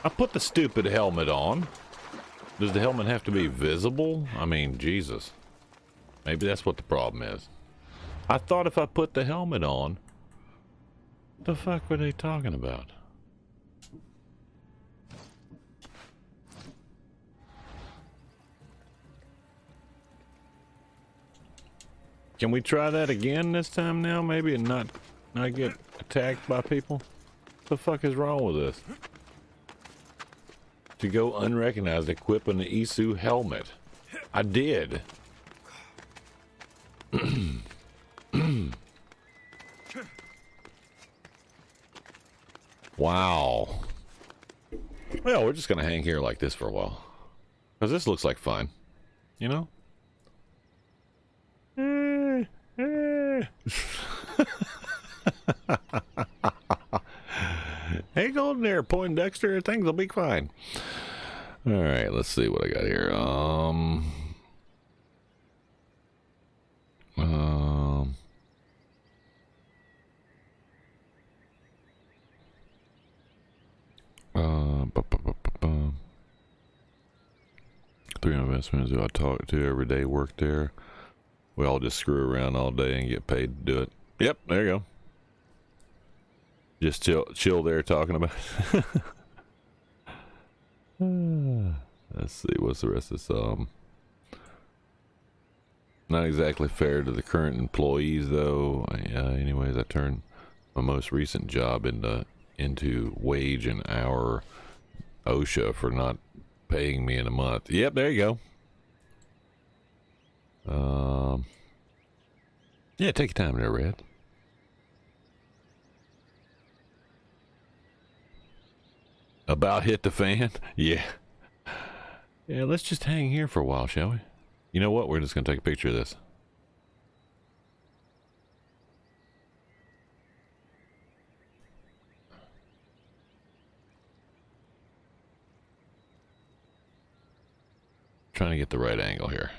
Speaker 1: I put the stupid helmet on. Does the helmet have to be visible? I mean, Jesus. Maybe that's what the problem is. I thought if I put the helmet on, what the fuck were they talking about? Can we try that again this time now? Maybe and not get attacked by people? What the fuck is wrong with this? To go unrecognized, equip an Isu helmet. I did. Wow. Well, we're just gonna hang here like this for a while. Because this looks like fun. You know? Hey, Golden there, Poindexter, things will be fine. Alright, let's see what I got here. Three investments who I talk to every day work there. We all just screw around all day and get paid to do it. Yep, there you go. Just chill there talking about it. Let's see, what's the rest of this? Not exactly fair to the current employees, though. Anyways, I turned my most recent job into wage and hour OSHA for not paying me in a month. Yep, there you go. Yeah, take your time there, Red. About hit the fan? Yeah. Yeah, let's just hang here for a while, shall we? You know what? We're just going to take a picture of this. Trying to get the right angle here.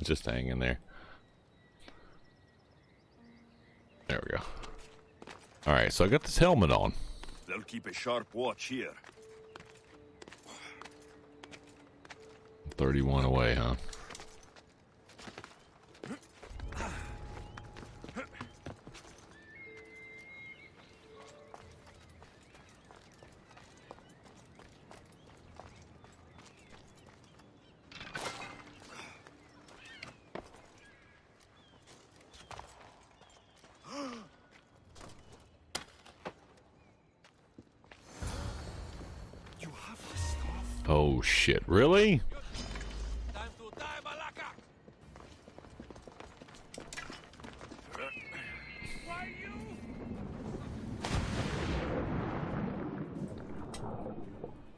Speaker 1: Just hang in there. There we go. Alright, so I got this helmet on.
Speaker 6: They'll keep a sharp watch here.
Speaker 1: 31 away, huh? Oh shit, really?
Speaker 6: Time to die, Malaka! Why you?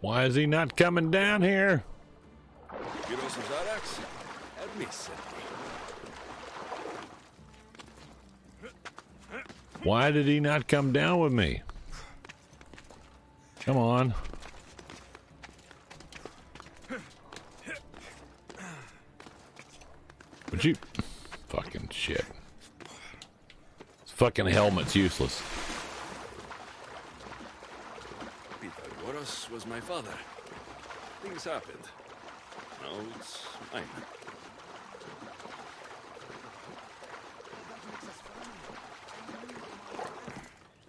Speaker 1: Why is he not coming down here?
Speaker 8: Heroes of Zarax? Hermes sent me.
Speaker 1: Why did he not come down with me? Come on. Would you... Fucking shit. This fucking helmet's useless.
Speaker 8: Pythagoras was my father. Things happened. Now it's mine.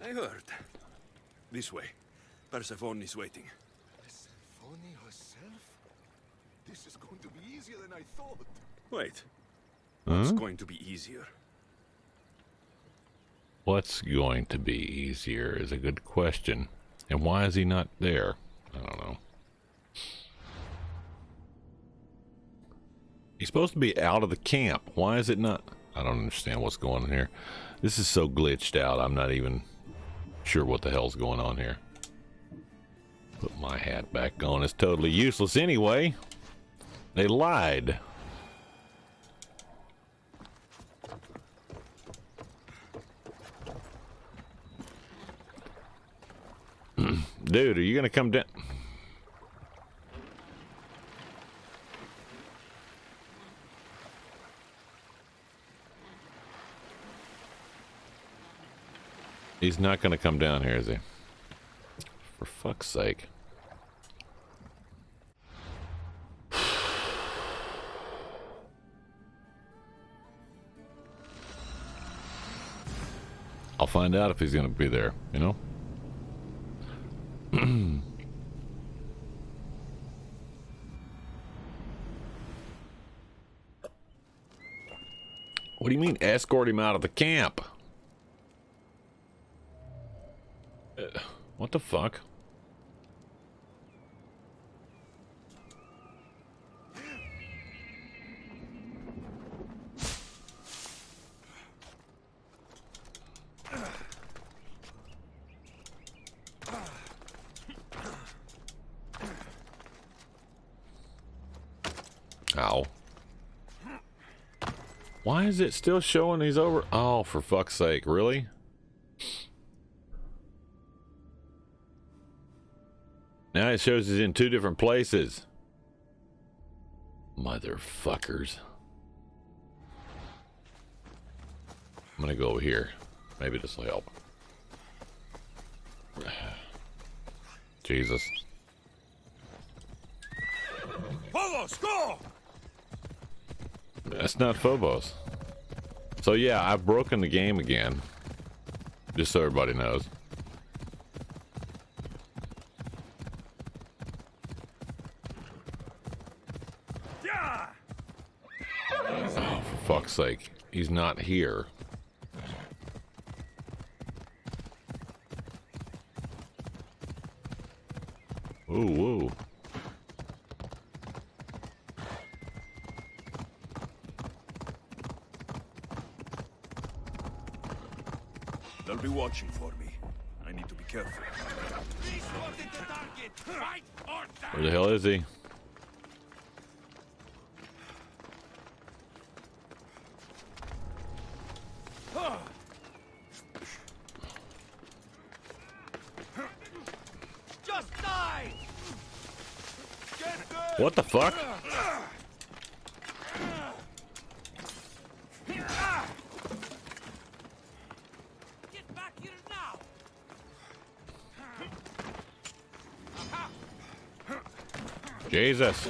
Speaker 8: I heard. This way. Persephone is waiting.
Speaker 6: Persephone herself? This is going to be easier than I thought.
Speaker 8: Wait. What's going to be easier?
Speaker 1: What's going to be easier is a good question. And why is he not there? I don't know. He's supposed to be out of the camp. Why is it not? I don't understand what's going on here. This is so glitched out. I'm not even sure what the hell's going on here. Put my hat back on. It's totally useless anyway. They lied. Dude, are you gonna come down? He's not gonna come down here, is he? For fuck's sake. I'll find out if he's gonna be there, you know? What do you mean escort him out of the camp? What the fuck? Ow. Why is it still showing he's over? Oh, for fuck's sake, really? Now it shows he's in 2 different places. Motherfuckers. I'm gonna go over here. Maybe this will help. Jesus.
Speaker 6: Phobos, go!
Speaker 1: That's not Phobos. So yeah, I've broken the game again. Just so everybody knows.
Speaker 6: Yeah!
Speaker 1: Oh, for fuck's sake. He's not here. Whoa, whoa.
Speaker 6: They'll be watching for me. I need to be careful.
Speaker 1: Where the hell is he?
Speaker 6: Just die!
Speaker 1: What the fuck?
Speaker 6: Get back here now!
Speaker 1: Jesus.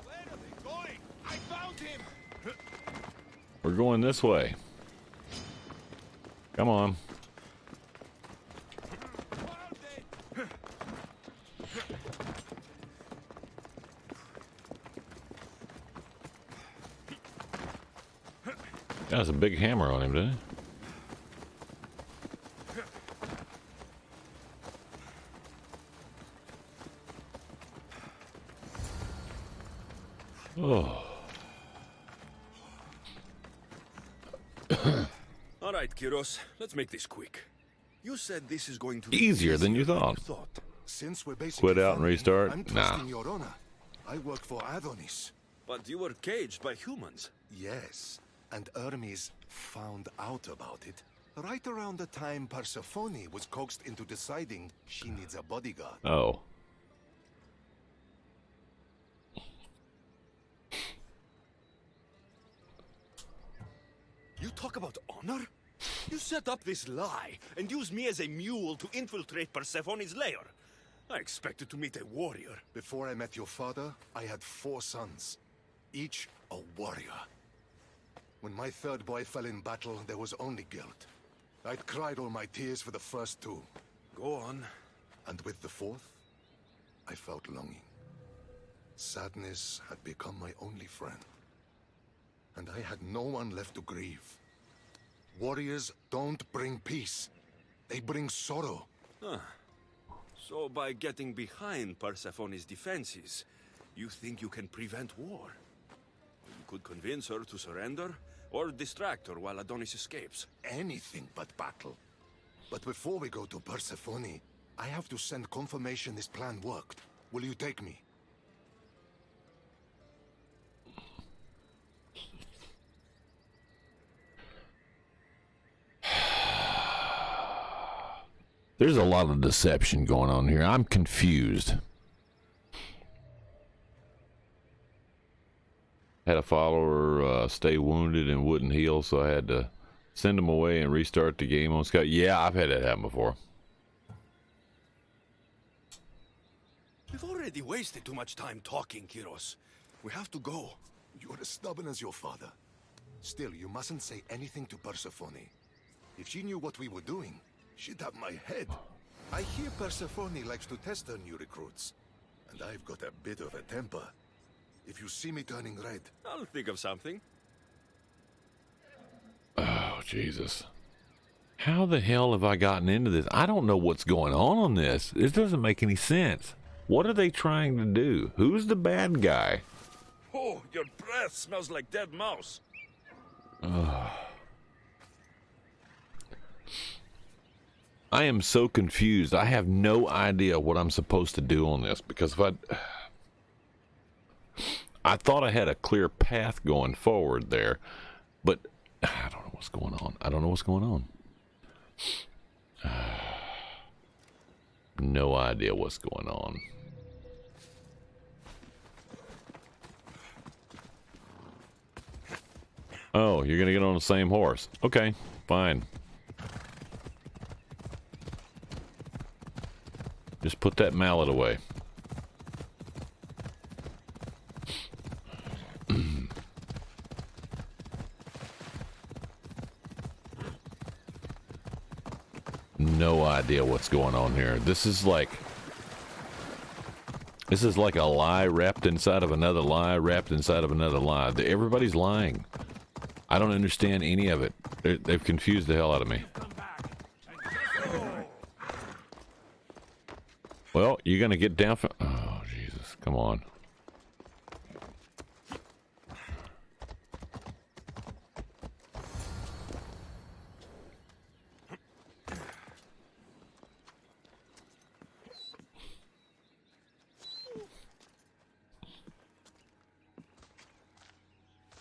Speaker 6: Where are they going? I found him!
Speaker 1: We're going this way. Come on. Got a big hammer on him, didn't he? Oh.
Speaker 8: All right, Kiros, let's make this quick. You said this is going to be
Speaker 1: Easier than you thought.
Speaker 10: Since we're basically
Speaker 1: Quit out and
Speaker 10: family,
Speaker 1: restart?
Speaker 10: I'm
Speaker 1: Nah.
Speaker 10: trusting your honor. I work for Adonis.
Speaker 8: But you were caged by humans.
Speaker 10: Yes, and Hermes found out about it right around the time Persephone was coaxed into deciding she needs a bodyguard.
Speaker 1: Oh.
Speaker 8: You talk about honor? You set up this lie and use me as a mule to infiltrate Persephone's lair. I expected to meet a warrior.
Speaker 10: Before I met your father, I had 4 sons, each a warrior. When my third boy fell in battle, there was only guilt. I'd cried all my tears for the first 2.
Speaker 8: Go on.
Speaker 10: And with the 4th, I felt longing. Sadness had become my only friend. And I had no one left to grieve. Warriors don't bring peace. They bring sorrow.
Speaker 8: Huh. So by getting behind Persephone's defenses, you think you can prevent war? You could convince her to surrender, or distract her while Adonis escapes.
Speaker 10: Anything but battle. But before we go to Persephone, I have to send confirmation this plan worked. Will you take me?
Speaker 1: There's a lot of deception going on here. I'm confused. Had a follower stay wounded and wouldn't heal, so I had to send him away and restart the game on Skype. Yeah, I've had that happen before.
Speaker 8: We've already wasted too much time talking, Kiros. We have to go.
Speaker 10: You're as stubborn as your father. Still, you mustn't say anything to Persephone. If she knew what we were doing, she'd have my head. I hear Persephone likes to test her new recruits. And I've got a bit of a temper. If you see me turning red,
Speaker 8: I'll think of something.
Speaker 1: Oh, Jesus. How the hell have I gotten into this? I don't know what's going on this. This doesn't make any sense. What are they trying to do? Who's the bad guy?
Speaker 6: Oh, your breath smells like dead mouse.
Speaker 1: I am so confused. I have no idea what I'm supposed to do on this, because if I thought I had a clear path going forward there, but I don't know what's going on. I don't know what's going on. No idea what's going on. Oh, you're gonna get on the same horse. Okay, fine. Just put that mallet away. No idea what's going on here. This is like a lie wrapped inside of another lie wrapped inside of another lie. Everybody's lying. I don't understand any of it. They've confused the hell out of me. Well, you're gonna get down from... Oh, Jesus. Come on.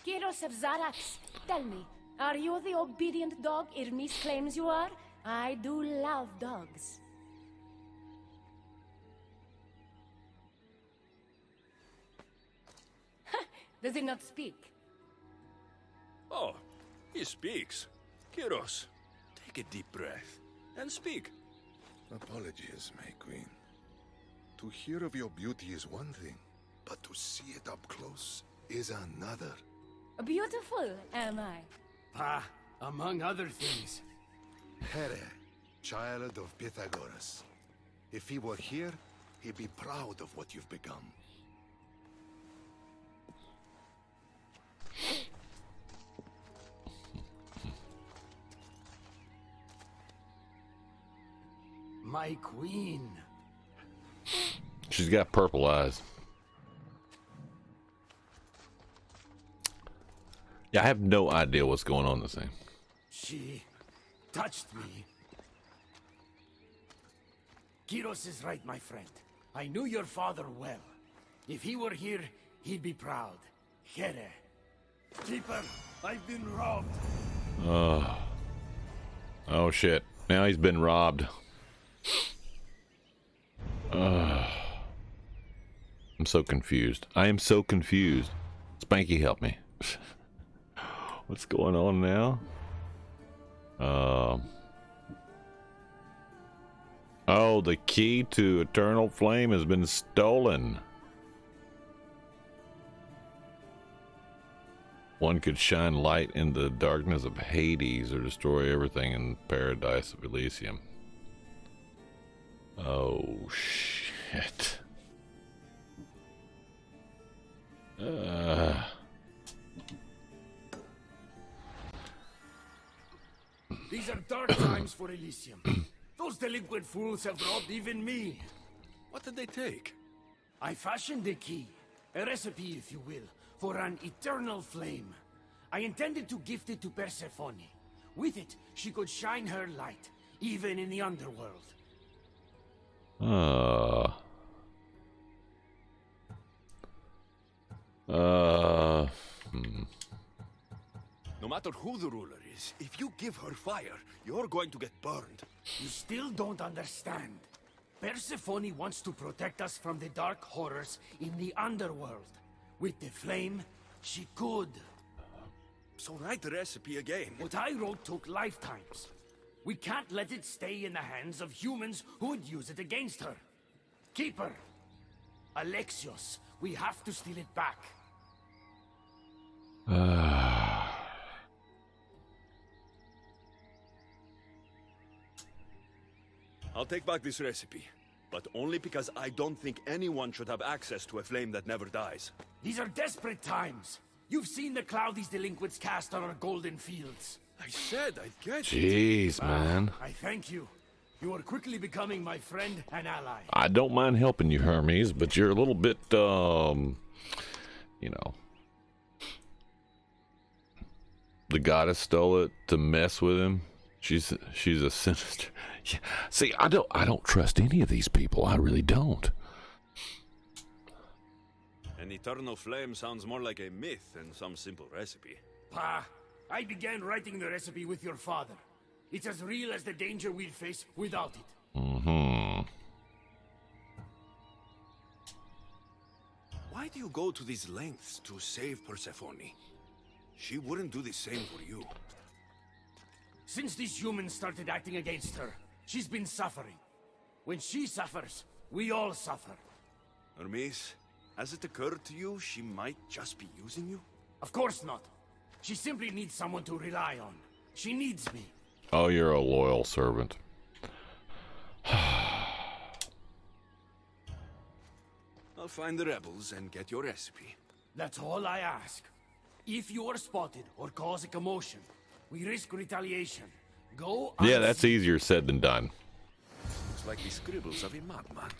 Speaker 5: Gyros of Zarax, tell me, are you the obedient dog Irmis claims you are? I do love dogs. Does he not speak?
Speaker 8: Oh, he speaks. Kyros, take a deep breath and speak.
Speaker 10: apologies, my queen. To hear of your beauty is one thing, but to see it up close is another.
Speaker 5: Beautiful, am I?
Speaker 3: Ah, among other things.
Speaker 10: Here, child of Pythagoras. If he were here, he'd be proud of what you've become.
Speaker 3: My queen.
Speaker 1: She's got purple eyes. Yeah, I have no idea what's going on in this thing.
Speaker 3: She touched me. Gyros is right, my friend. I knew your father well. If he were here, he'd be proud. Here. Keeper, I've been robbed.
Speaker 1: Oh shit. Now he's been robbed. I'm so confused. I am so confused. Spanky, help me. What's going on now? Oh, the key to Eternal Flame has been stolen. One could shine light in the darkness of Hades or destroy everything in Paradise of Elysium. Oh, shit.
Speaker 3: These are dark times for Elysium. Those delinquent fools have robbed even me.
Speaker 8: What did they take?
Speaker 3: I fashioned a key, a recipe, if you will, for an eternal flame. I intended to gift it to Persephone. With it, she could shine her light, even in the underworld.
Speaker 8: No matter who the ruler is, if you give her fire, you're going to get burned.
Speaker 3: You still don't understand. Persephone wants to protect us from the dark horrors in the underworld. With the flame, she could.
Speaker 8: So write the recipe again.
Speaker 3: What I wrote took lifetimes. We can't let it stay in the hands of humans who would use it against her. Keeper, Alexios, we have to steal it back.
Speaker 8: I'll take back this recipe, but only because I don't think anyone should have access to a flame that never dies.
Speaker 3: These are desperate times. You've seen the cloud these delinquents cast on our golden fields.
Speaker 8: I said I'd get it.
Speaker 1: Jeez, man.
Speaker 3: I thank you. You are quickly becoming my friend and ally.
Speaker 1: I don't mind helping you, Hermes, but you're a little bit, you know. The goddess stole it to mess with him. She's a sinister. Yeah. See, I don't trust any of these people. I really don't.
Speaker 8: An eternal flame sounds more like a myth than some simple recipe.
Speaker 3: Pa, I began writing the recipe with your father. It's as real as the danger we'd face without it.
Speaker 1: Mm-hmm.
Speaker 8: Why do you go to these lengths to save Persephone? She wouldn't do the same for you.
Speaker 3: Since these humans started acting against her, she's been suffering. When she suffers, we all suffer.
Speaker 8: Hermes, has it occurred to you she might just be using you?
Speaker 3: Of course not. She simply needs someone to rely on. She needs me.
Speaker 1: Oh, you're a loyal servant.
Speaker 8: I'll find the rebels and get your recipe.
Speaker 3: That's all I ask. If you are spotted or cause a commotion, we risk retaliation. Go on.
Speaker 1: Yeah, that's easier said than done.
Speaker 8: It's like the scribbles of a madman.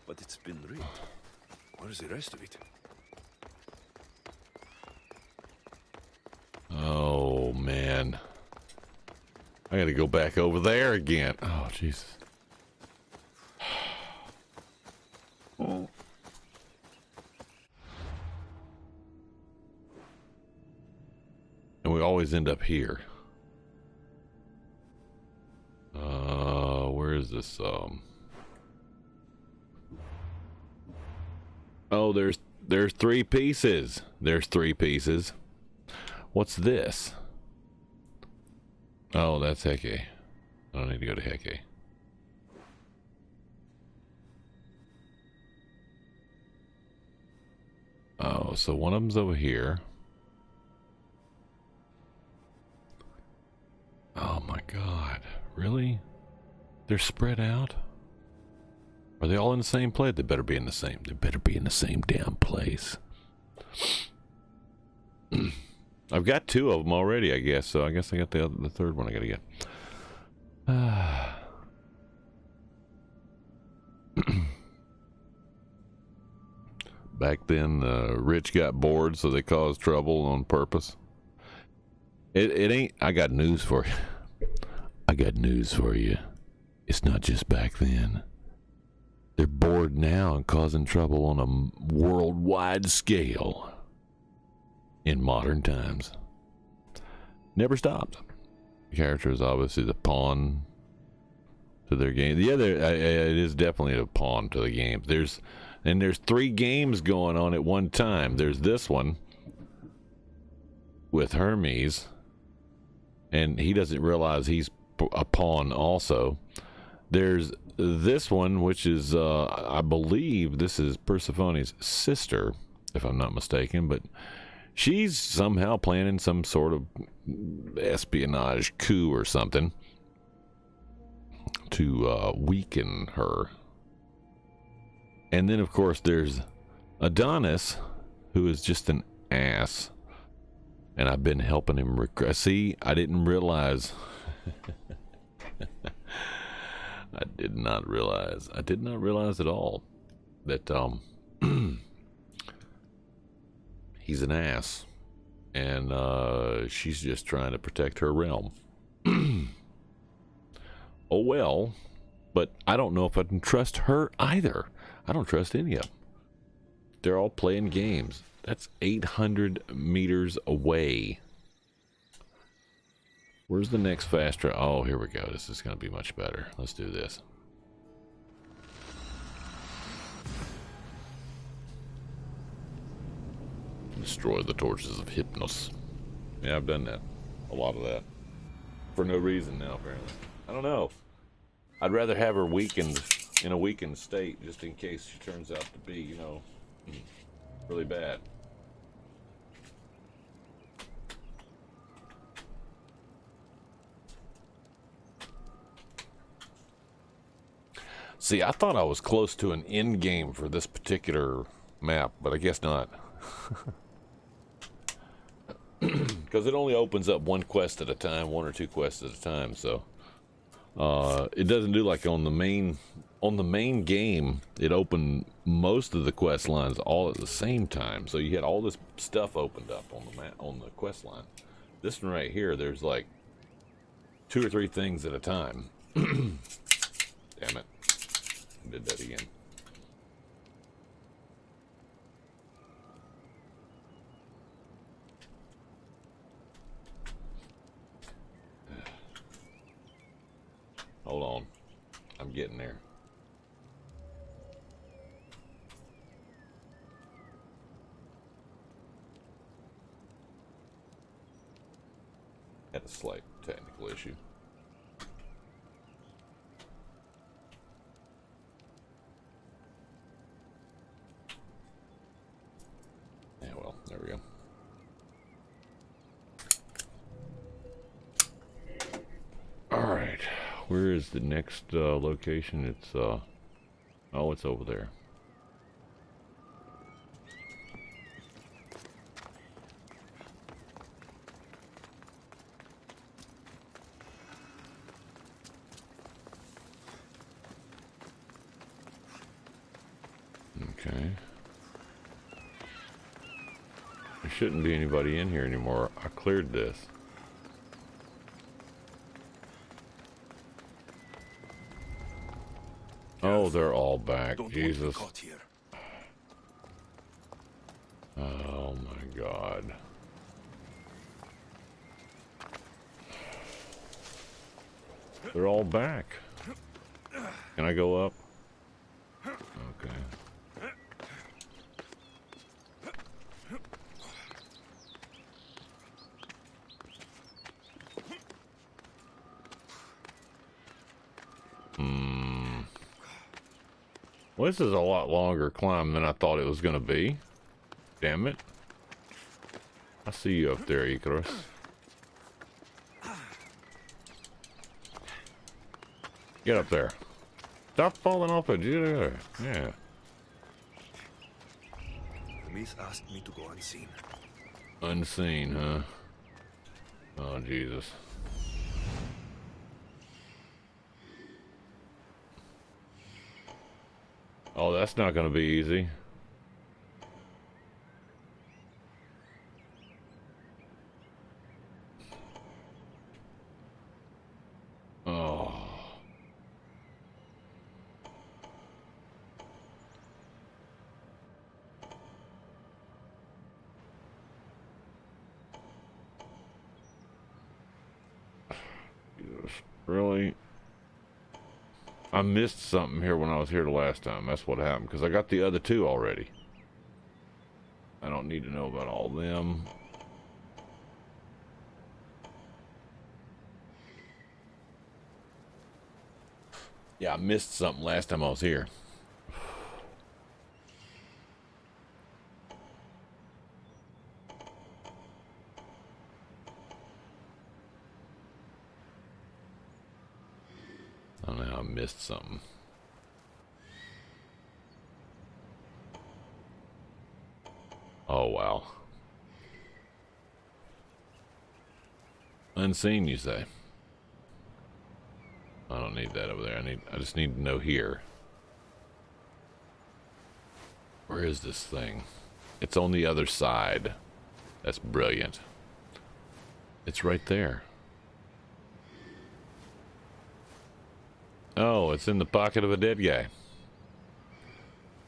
Speaker 8: But it's been read. Where's the rest of it?
Speaker 1: Oh, man. I gotta go back over there again. Oh, Jesus. And we always end up here. Where is this? Oh, there's 3 pieces. There's 3 pieces. What's this? Oh, that's Heke. I don't need to go to Heke. Oh, so one of them's over here. Oh my God, really? They're spread out? Are they all in the same place? They better be in the same. They better be in the same damn place. I've got 2 of them already, I guess. So I guess I got the third one I gotta get. Back then, the rich got bored, so they caused trouble on purpose. It ain't. I got news for you. I got news for you. It's not just back then. They're bored now and causing trouble on a worldwide scale in modern times. Never stopped. The character is obviously the pawn to their game. Yeah, it is definitely a pawn to the game. There's 3 games going on at one time. There's this one with Hermes, and he doesn't realize he's a pawn also. There's this one, which is, I believe this is Persephone's sister, if I'm not mistaken, but she's somehow planning some sort of espionage coup or something to weaken her. And then, of course, there's Adonis, who is just an ass. And I've been helping him see, I didn't realize. I did not realize at all that he's an ass. And she's just trying to protect her realm. Oh well, but I don't know if I can trust her either. I don't trust any of them. They're all playing games. That's 800 meters away. Where's the next fast travel? Oh, here we go. This is going to be much better. Let's do this. Destroy the torches of Hypnos. Yeah, I've done that. A lot of that. For no reason now, apparently. I don't know. I'd rather have her weakened, in a weakened state, just in case she turns out to be, you know, really bad. See, I thought I was close to an end game for this particular map, but I guess not. Because it only opens up one quest at a time, 1 or 2 quests at a time, so it doesn't do like on the main game. It opened most of the quest lines all at the same time, so you had all this stuff opened up on the quest line. This one right here, there's like 2 or 3 things at a time. Damn it, did that again. Hold on. I'm getting there. Had a slight technical issue. Yeah, well, there we go. All right. Where is the next location? It's oh, it's over there. Okay. There shouldn't be anybody in here anymore. I cleared this. Oh, they're all back. Jesus. Oh my God. They're all back. Can I go up? Okay. Well, this is a lot longer climb than I thought it was going to be. Damn it. I see you up there, Icarus. Get up there. Stop falling off it. Yeah.
Speaker 8: The myth asked me to go unseen.
Speaker 1: Unseen, huh? Oh, Jesus. Oh, that's not going to be easy. Oh. Jesus, really? I missed something here when I was here the last time. That's what happened, because I got the other 2 already. I don't need to know about all them. Yeah, I missed something last time I was here. I don't know how I missed something. Oh, wow. Unseen, you say? I don't need that over there. I just need to know here. Where is this thing? It's on the other side. That's brilliant. It's right there. Oh, it's in the pocket of a dead guy.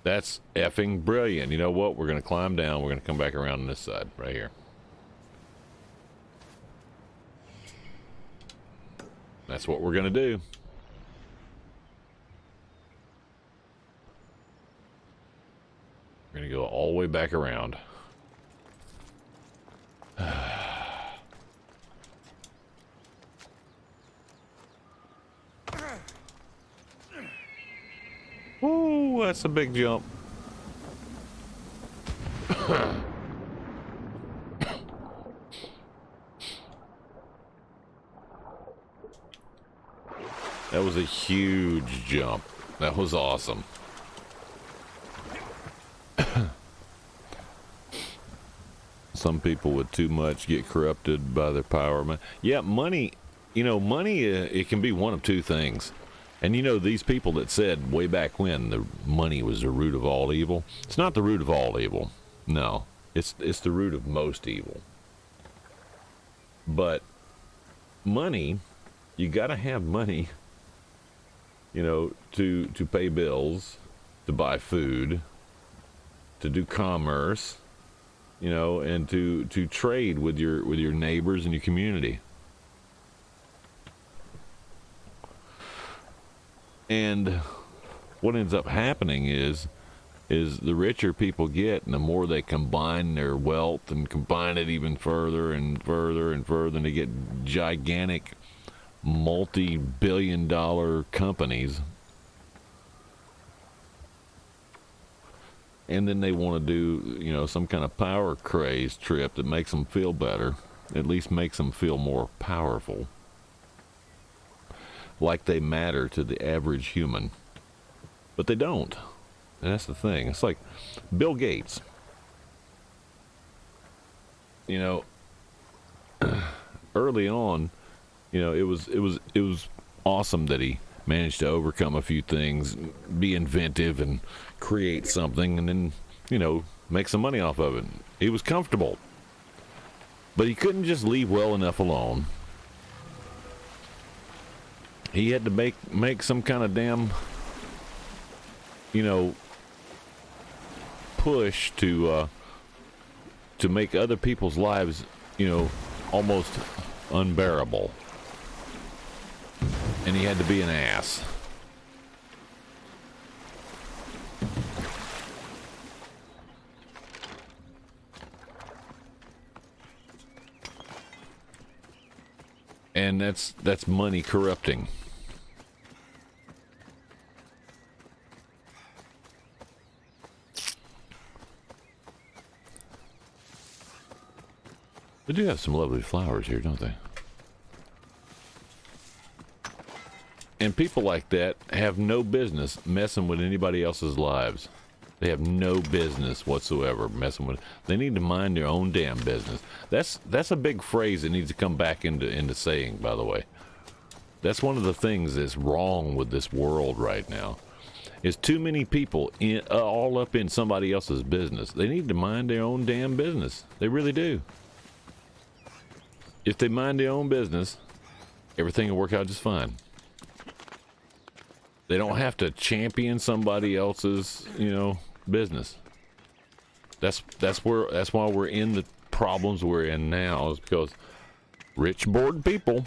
Speaker 1: That's effing brilliant. You know what? We're going to climb down. We're going to come back around on this side right here. That's what we're going to do. We're going to go all the way back around. Ooh, that's a big jump. That was a huge jump. That was awesome. Some people with too much get corrupted by their power. Yeah, money, money, it can be one of two things. And these people that said way back when the money was the root of all evil, it's not the root of all evil. No, it's the root of most evil. But money, you got to have money, to pay bills, to buy food, to do commerce, and to trade with your neighbors and your community. And what ends up happening is the richer people get, and the more they combine their wealth and combine it even further and further and further, and they get gigantic multi-billion-dollar companies. And then they want to do, some kind of power craze trip that makes them feel better, at least makes them feel more powerful. Like they matter to the average human. But they don't. And that's the thing. It's like Bill Gates. Early on, it was awesome that he managed to overcome a few things, be inventive and create something, and then, make some money off of it. He was comfortable. But he couldn't just leave well enough alone. He had to make some kind of damn, push to make other people's lives, almost unbearable. And he had to be an ass. And that's money corrupting. They do have some lovely flowers here, don't they? And people like that have no business messing with anybody else's lives. They have no business whatsoever messing with. They need to mind their own damn business. That's a big phrase that needs to come back into saying, by the way. That's one of the things that's wrong with this world right now. Is too many people all up in somebody else's business. They need to mind their own damn business. They really do. If they mind their own business, everything will work out just fine. They don't have to champion somebody else's, business. That's why we're in the problems we're in now, is because rich, bored people.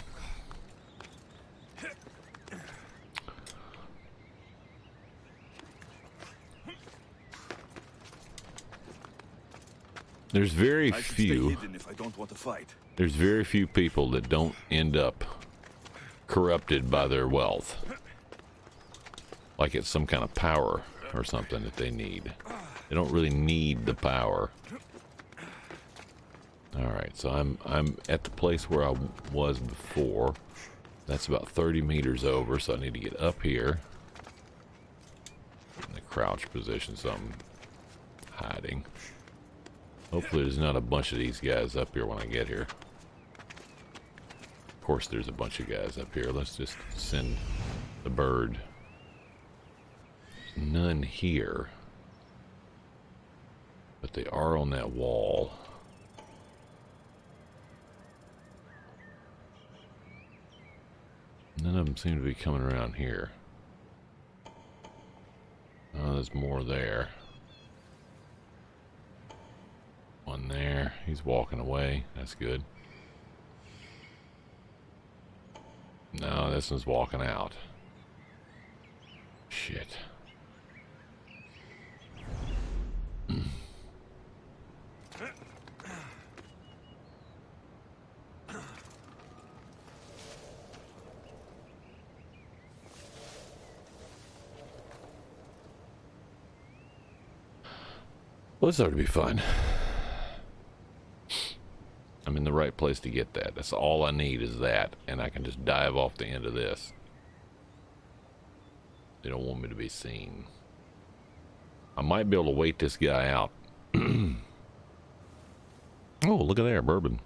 Speaker 1: There's very few.
Speaker 6: If I don't want to fight.
Speaker 1: There's very few people that don't end up corrupted by their wealth. Like it's some kind of power or something that they need. They don't really need the power. Alright, so I'm at the place where I was before. That's about 30 meters over, so I need to get up here. In the crouch position, so I'm hiding. Hopefully there's not a bunch of these guys up here when I get here. Of course there's a bunch of guys up here. Let's just send the bird. None here. But they are on that wall. None of them seem to be coming around here. Oh, there's more there. One there. He's walking away. That's good. No, this one's walking out. Shit. Well, this ought to be fun. I'm in the right place to get that. That's all I need is that, and I can just dive off the end of this. They don't want me to be seen. I might be able to wait this guy out. Oh, look at there, bourbon.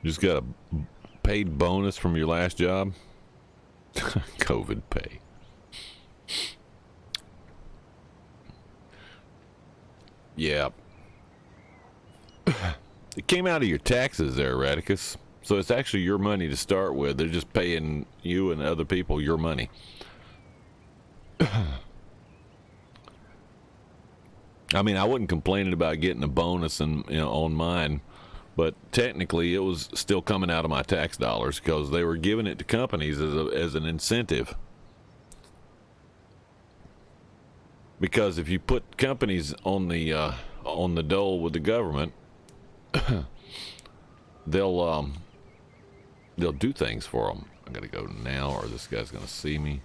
Speaker 1: Just got a paid bonus from your last job. COVID pay. Yeah. It came out of your taxes there, Radicus. So it's actually your money to start with. They're just paying you and other people your money. I mean, I wasn't complaining about getting a bonus and, you know, on mine, but technically it was still coming out of my tax dollars because they were giving it to companies as an incentive. Because if you put companies on the dole with the government, they'll do things for them. I gotta go now, or this guy's gonna see me.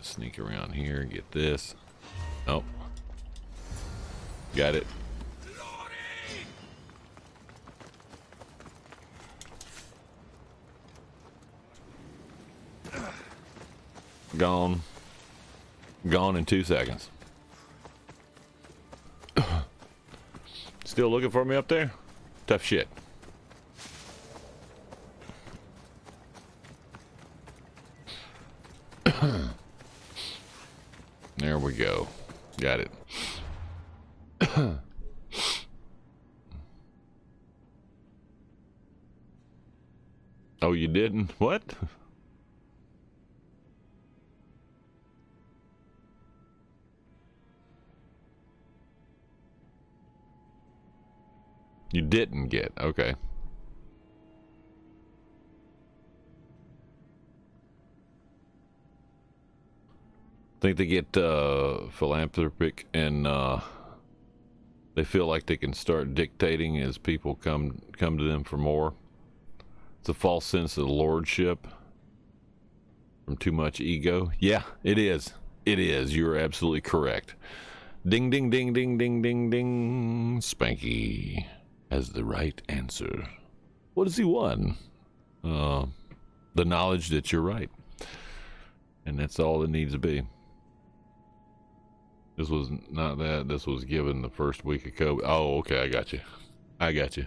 Speaker 1: Sneak around here, get this. Oh, got it. Gone in 2 seconds. Still looking for me up there? Tough shit. There we go. Got it. Oh, you didn't? What? You didn't get, okay. I think they get philanthropic and they feel like they can start dictating as people come to them for more. It's a false sense of lordship from too much ego. Yeah, it is. It is. You're absolutely correct. Ding, ding, ding, ding, ding, ding, ding. Spanky has the right answer. What has he won? The knowledge that you're right. And that's all it needs to be. This was not that. This was given the first week of COVID. Oh, okay. I got you. I got you.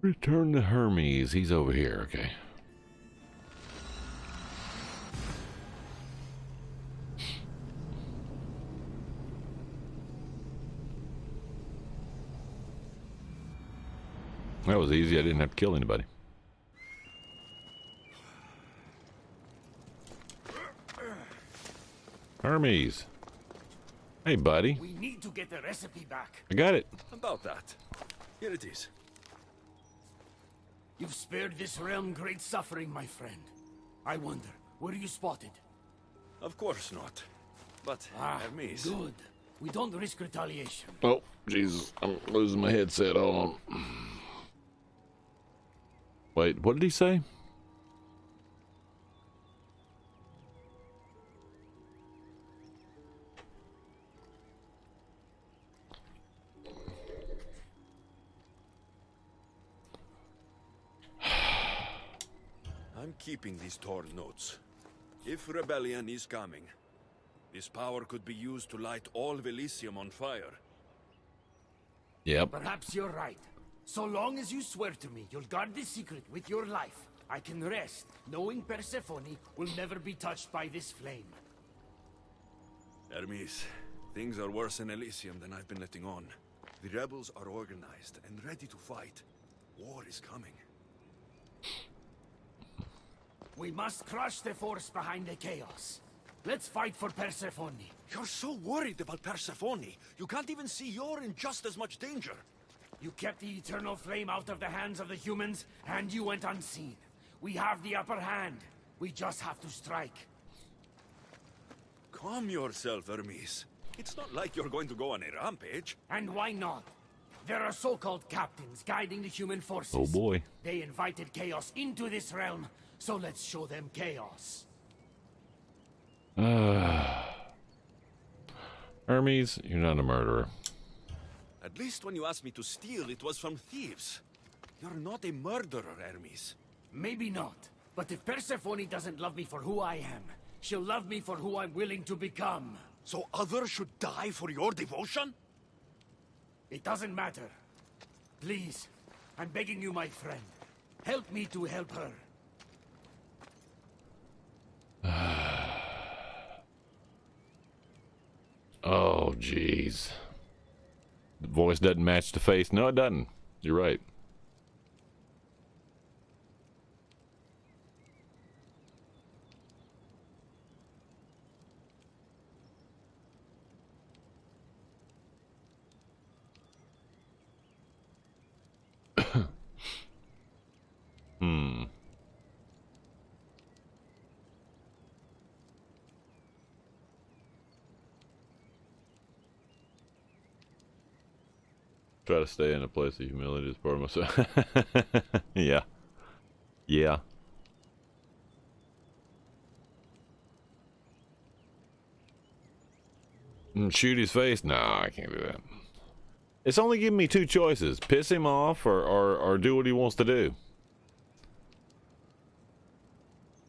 Speaker 1: Return to Hermes. He's over here. Okay. That was easy. I didn't have to kill anybody. Hermes. Hey, buddy.
Speaker 3: We need to get the recipe back.
Speaker 1: I got it.
Speaker 8: About that. Here it is.
Speaker 3: You've spared this realm great suffering, my friend. I wonder, were you spotted?
Speaker 8: Of course not. But, Hermes...
Speaker 3: Good. We don't risk retaliation.
Speaker 1: Oh, Jesus. I'm losing my headset. Hold on. Wait, what did he say?
Speaker 8: I'm keeping these torn notes. If rebellion is coming, this power could be used to light all Elysium on fire.
Speaker 1: Yep.
Speaker 3: Perhaps you're right. So long as you swear to me you'll guard this secret with your life, I can rest, knowing Persephone will never be touched by this flame.
Speaker 8: Hermes, things are worse in Elysium than I've been letting on. The rebels are organized and ready to fight. War is coming.
Speaker 3: We must crush the force behind the chaos. Let's fight for Persephone.
Speaker 8: You're so worried about Persephone. You can't even see you're in just as much danger.
Speaker 3: You kept the eternal flame out of the hands of the humans, and you went unseen. We have the upper hand. We just have to strike.
Speaker 8: Calm yourself, Hermes. It's not like you're going to go on a rampage.
Speaker 3: And why not? There are so-called captains guiding the human forces.
Speaker 1: Oh boy.
Speaker 3: They invited chaos into this realm, so let's show them chaos.
Speaker 1: Hermes, you're not a murderer.
Speaker 8: At least when you asked me to steal, it was from thieves. You're not a murderer, Hermes.
Speaker 3: Maybe not. But if Persephone doesn't love me for who I am, she'll love me for who I'm willing to become.
Speaker 6: So others should die for your devotion?
Speaker 3: It doesn't matter. Please, I'm begging you, my friend. Help me to help her.
Speaker 1: Oh, jeez. The voice doesn't match the face. No, it doesn't. You're right. Try to stay in a place of humility as part of myself. Yeah. Yeah. And shoot his face? Nah, I can't do that. It's only giving me two choices. Piss him off or do what he wants to do.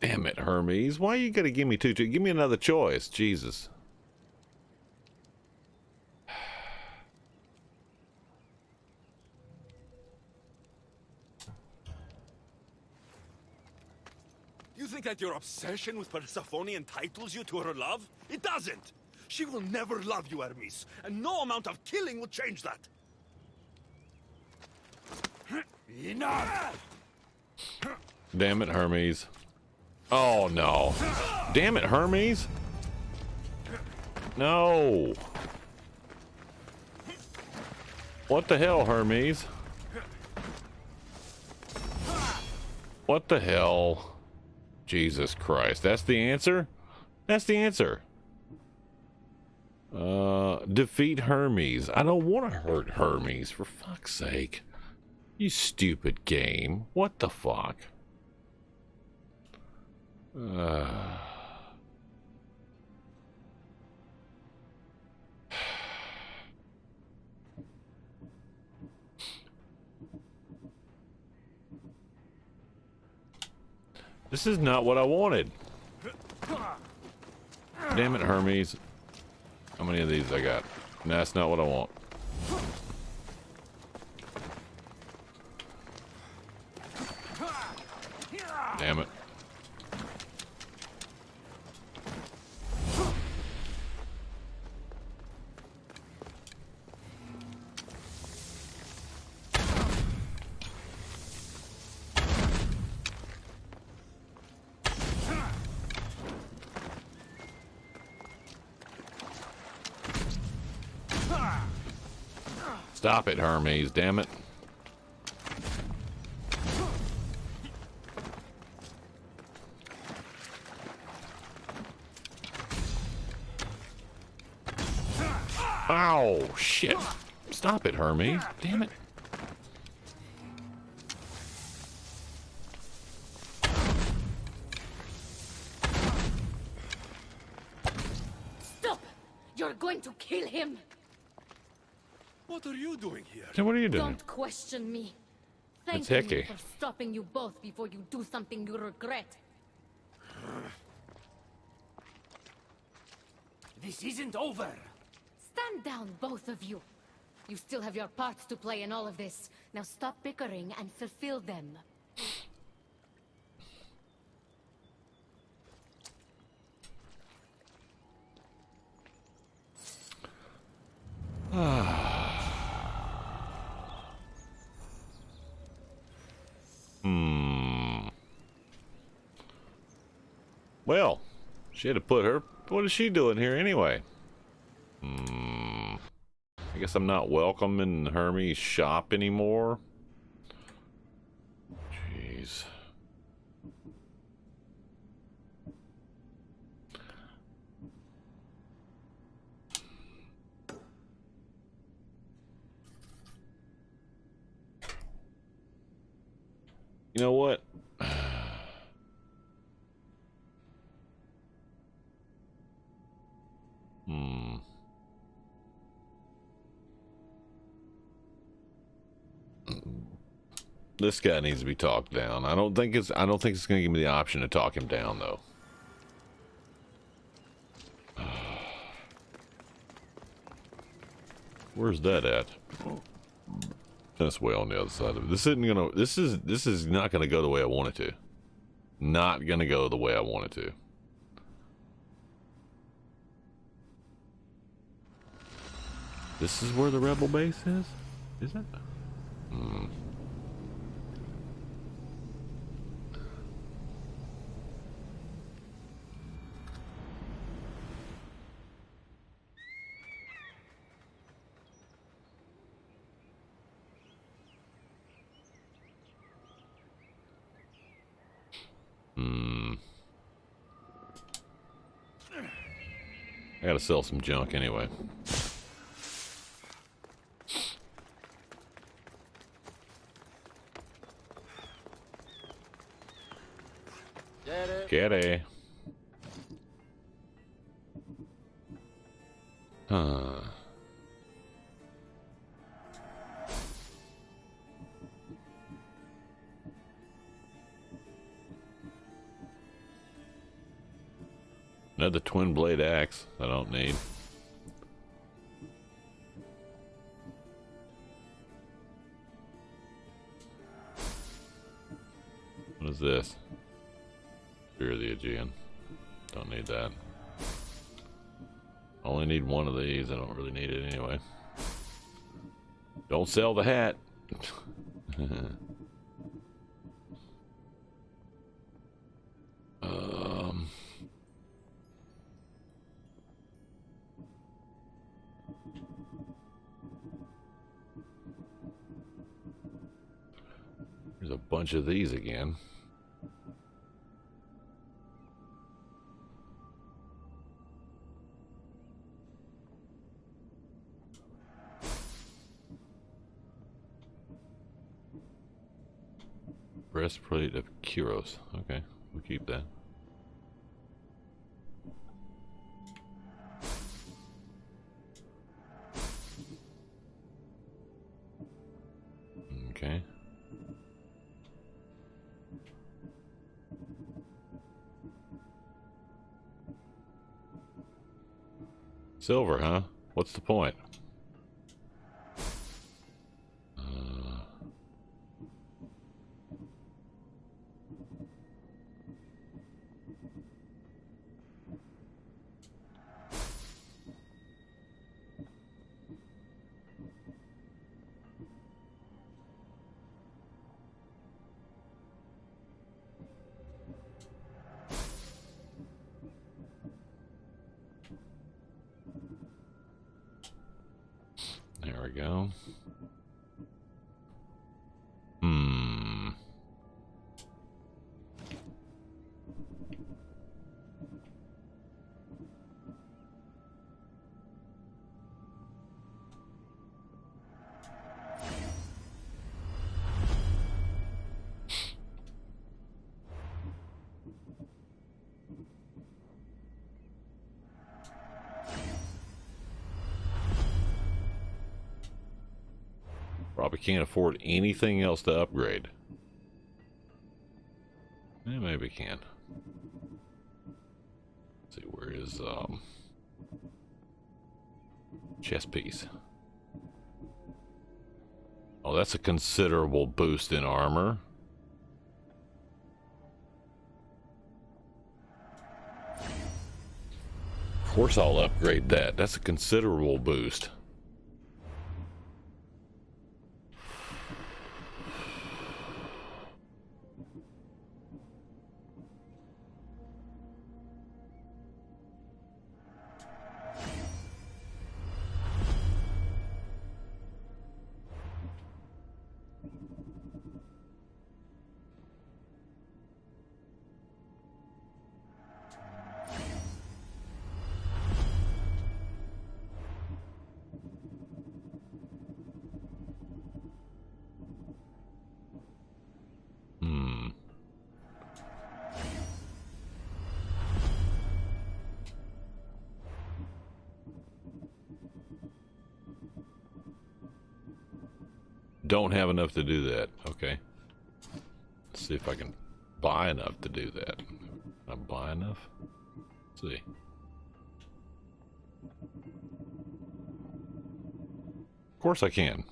Speaker 1: Damn it, Hermes. Why you gotta give me two? Give me another choice. Jesus.
Speaker 8: You think that your obsession with Persephone entitles you to her love? It doesn't! She will never love you, Hermes, and no amount of killing will change that.
Speaker 3: Enough!
Speaker 1: Damn it, Hermes. Oh, no. Damn it, Hermes. No. What the hell, Hermes? What the hell? Jesus Christ. That's the answer? That's the answer. Defeat Hermes. I don't want to hurt Hermes, for fuck's sake. You stupid game. What the fuck? This is not what I wanted. Damn it, Hermes. How many of these I got? And that's not what I want. Damn it. Stop it, Hermes, damn it. Ow, shit. Stop it, Hermes, damn it.
Speaker 5: Stop! You're going to kill him!
Speaker 8: What are you doing here?
Speaker 1: So what are you doing?
Speaker 5: Don't question me.
Speaker 1: It's
Speaker 5: Thank
Speaker 1: Hickey.
Speaker 5: you for stopping you both before you do something you regret.
Speaker 3: This isn't over.
Speaker 5: Stand down, both of you. You still have your parts to play in all of this. Now stop bickering and fulfill them.
Speaker 1: Well, she had to put her... What is she doing here anyway? I guess I'm not welcome in Hermes' shop anymore. Jeez. You know what? This guy needs to be talked down. I don't think it's going to give me the option to talk him down though. Where's that at? That's way on the other side of it. This is not gonna go the way I want it to. Not gonna go the way I want it to. This is where the rebel base is? Is it? I gotta sell some junk anyway. Get it. Another twin blade axe I don't need. What is this? Fear of the Aegean. Don't need that. Only need one of these. I don't really need it anyway. Don't sell the hat. There's a bunch of these again. Breastplate of Kyros. Okay, we'll keep that. Okay. Silver, huh? What's the point? There we go. Probably can't afford anything else to upgrade. Yeah, maybe can. Let's see, where is chest piece? Oh, that's a considerable boost in armor. Of course I'll upgrade that. That's a considerable boost. don't have enough to do that. Okay. Let's see if I can buy enough to do that. Can I buy enough? Let's see. Of course I can.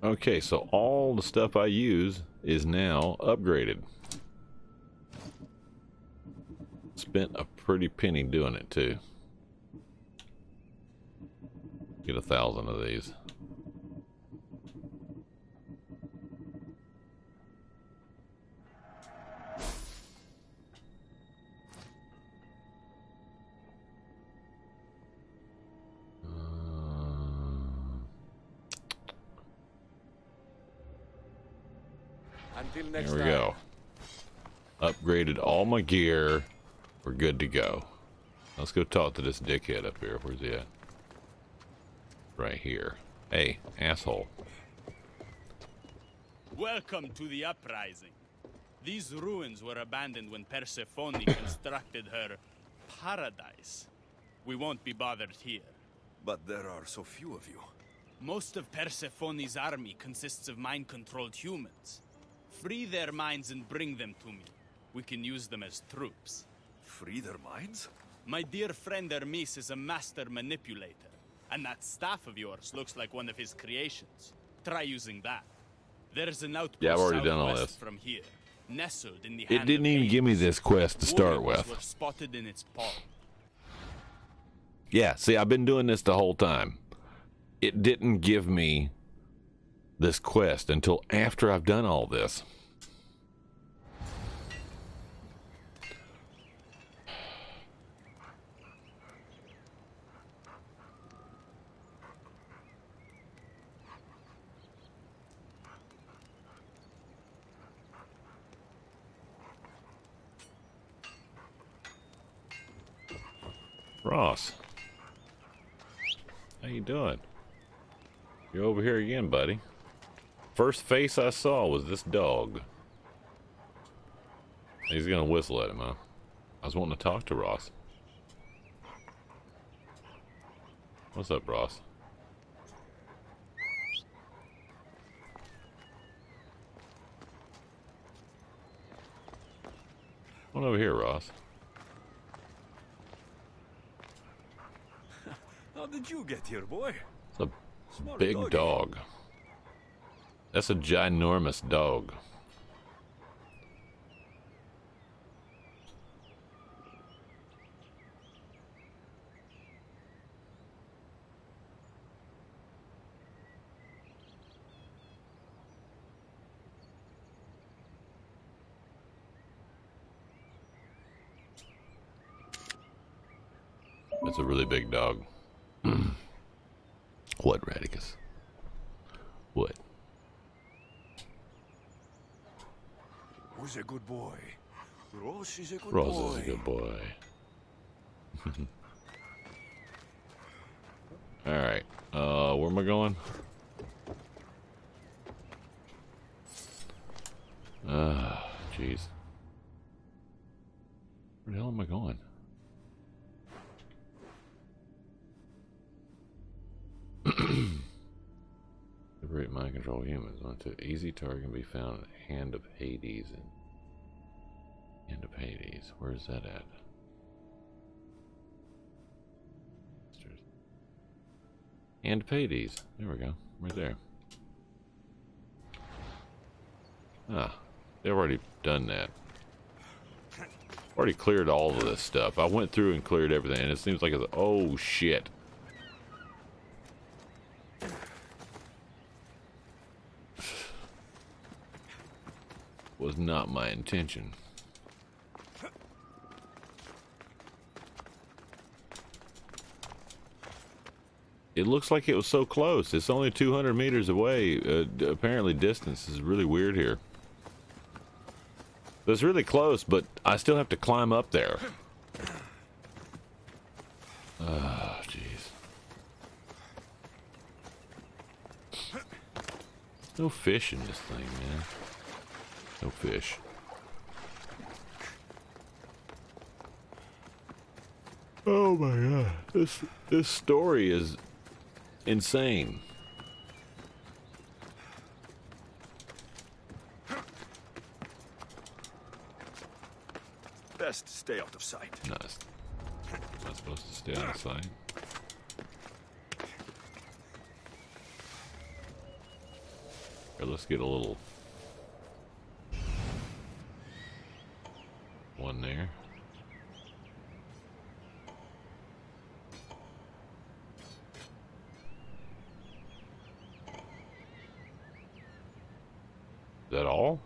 Speaker 1: Okay, so all the stuff I use is now upgraded. Spent a pretty penny doing it too. Get 1,000 of these. There we go. Upgraded all my gear. We're good to go. Let's go talk to this dickhead up here. Where's he at? Right here. Hey, asshole.
Speaker 11: Welcome to the uprising. These ruins were abandoned when Persephone constructed her paradise. We won't be bothered here.
Speaker 8: But there are so few of you.
Speaker 11: Most of Persephone's army consists of mind-controlled humans. Free their minds and bring them to me. We can use them as troops.
Speaker 8: Free their minds?
Speaker 11: My dear friend Hermes is a master manipulator. And that staff of yours looks like one of his creations. Try using that. There's an outpost
Speaker 1: I've already done all this.
Speaker 11: From here, nestled in the
Speaker 1: It didn't even give me this quest to start with.
Speaker 11: Were spotted in its palm.
Speaker 1: Yeah, see, I've been doing this the whole time. It didn't give me this quest until after I've done all this. Ross, how you doing? You're over here again, buddy. First face I saw was this dog. He's gonna whistle at him, huh? I was wanting to talk to Ross. What's up, Ross? Come on over here, Ross.
Speaker 8: How did you get here, boy?
Speaker 1: It's a big dog. That's a ginormous dog. That's a really big dog. What, Radicus? What?
Speaker 8: Who's a good boy? Ross is a good
Speaker 1: Ross
Speaker 8: boy.
Speaker 1: is a good boy. Alright. Where am I going? Jeez. Where the hell am I going? Liberate mind control humans. Onto easy target can be found in Hand of Hades. And Hand of Hades. Where's that at? Hand of Hades. There we go. Right there. Ah, they've already done that. Already cleared all of this stuff. I went through and cleared everything, and it seems like it's oh shit. Was not my intention. It looks like it was so close. It's only 200 meters away. Apparently distance is really weird here. So it's really close, but I still have to climb up there. Oh, jeez. No fish in this thing, man. No fish. Oh my god. This story is insane.
Speaker 6: Best stay out of sight.
Speaker 1: Nice. Not supposed to stay outside. Here, let's get a little one there. Is that all?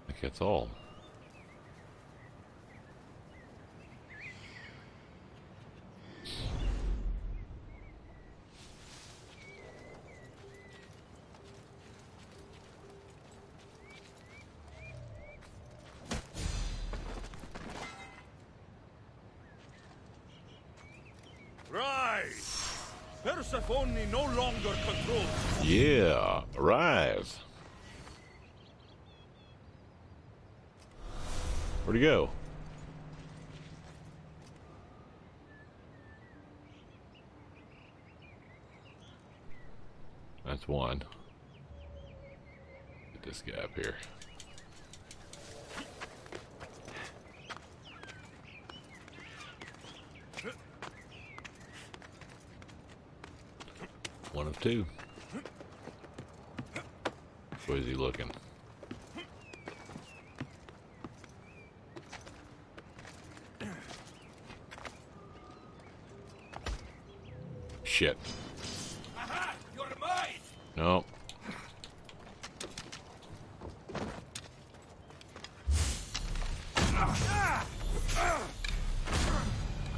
Speaker 1: I think that's all.
Speaker 6: Rise! Persephone no longer controls.
Speaker 1: Yeah, rise. Where'd he go? That's one. Get this guy up here. One of two. Where is he looking? Shit.
Speaker 3: Aha! You're mine!
Speaker 1: No.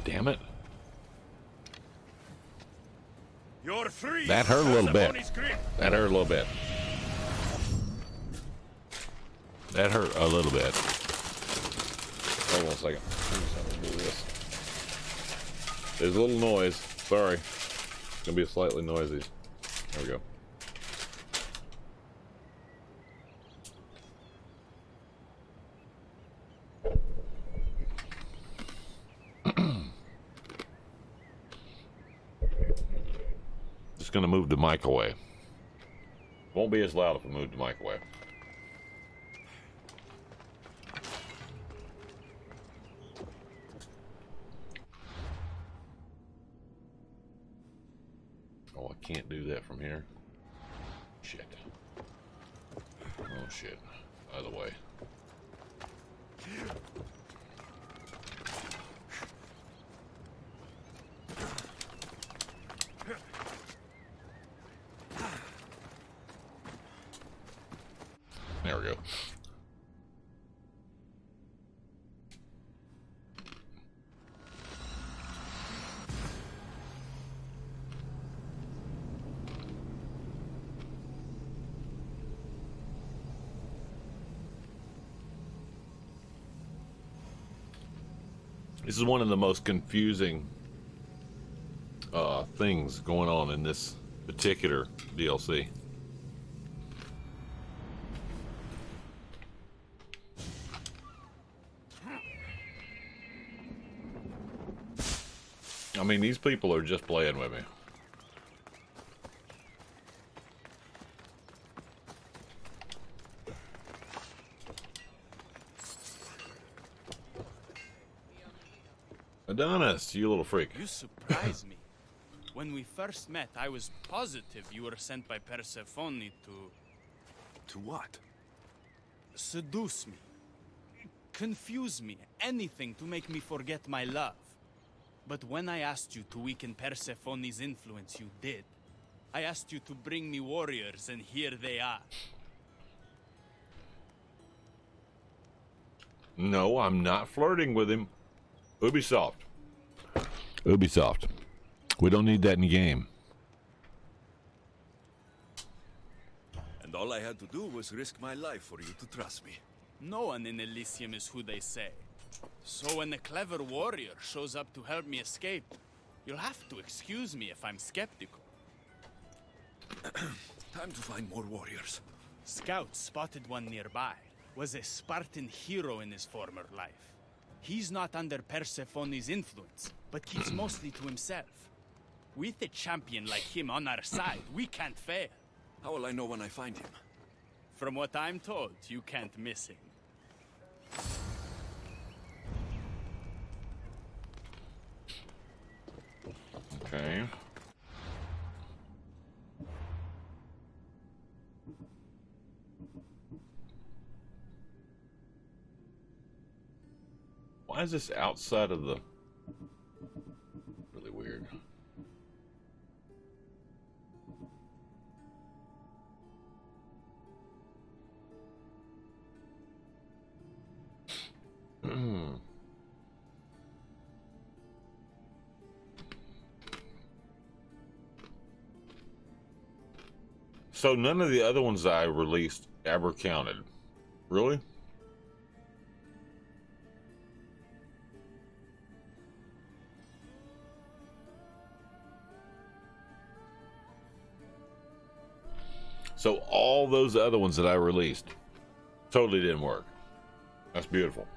Speaker 1: Damn it.
Speaker 6: You're free.
Speaker 1: That hurt a little bit.
Speaker 6: Persephone's grip.
Speaker 1: That hurt a little bit. That hurt a little bit. Hold on a second. Let me do this. There's a little noise. Sorry. It's gonna be slightly noisy. There we go. Just gonna move the mic away. Won't be as loud if I move the mic away. Oh, I can't do that from here. Shit. Oh shit. Either way. There we go. This is one of the most confusing things going on in this particular DLC. I mean, these people are just playing with me. Adonis, you little freak.
Speaker 11: You surprise me. When we first met, I was positive you were sent by Persephone to...
Speaker 6: To what?
Speaker 11: seduce me. Confuse me. Anything to make me forget my love. But when I asked you to weaken Persephone's influence, you did. I asked you to bring me warriors, and here they are.
Speaker 1: No, I'm not flirting with him. Ubisoft. Ubisoft. We don't need that in the game.
Speaker 6: And all I had to do was risk my life for you to trust me.
Speaker 11: No one in Elysium is who they say. So when a clever warrior shows up to help me escape, You'll have to excuse me if I'm skeptical.
Speaker 8: Time to find more warriors.
Speaker 11: Scouts spotted one nearby. Was a Spartan hero in his former life. He's not under Persephone's influence, but keeps mostly to himself. With a champion like him on our side, we can't fail.
Speaker 8: How will I know when I find him?
Speaker 11: From what I'm told, you can't miss him.
Speaker 1: Okay. Why is this outside of the... Really weird. So none of the other ones I released ever counted. Really? So all those other ones that I released totally didn't work. That's beautiful.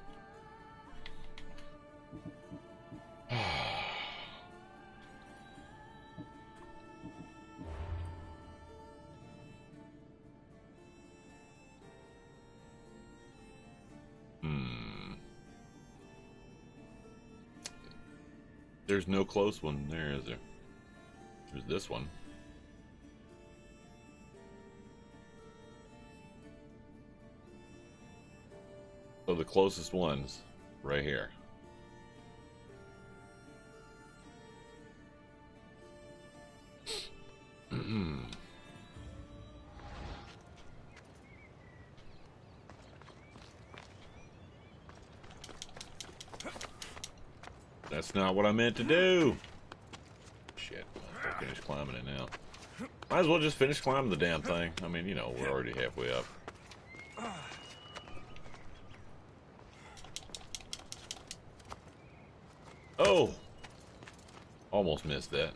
Speaker 1: There's no close one there, is there? There's this one. So the closest one's right here. That's not what I meant to do. Shit, I'll finish climbing it now. Might as well just finish climbing the damn thing. I mean, you know, we're already halfway up. Oh! Almost missed that.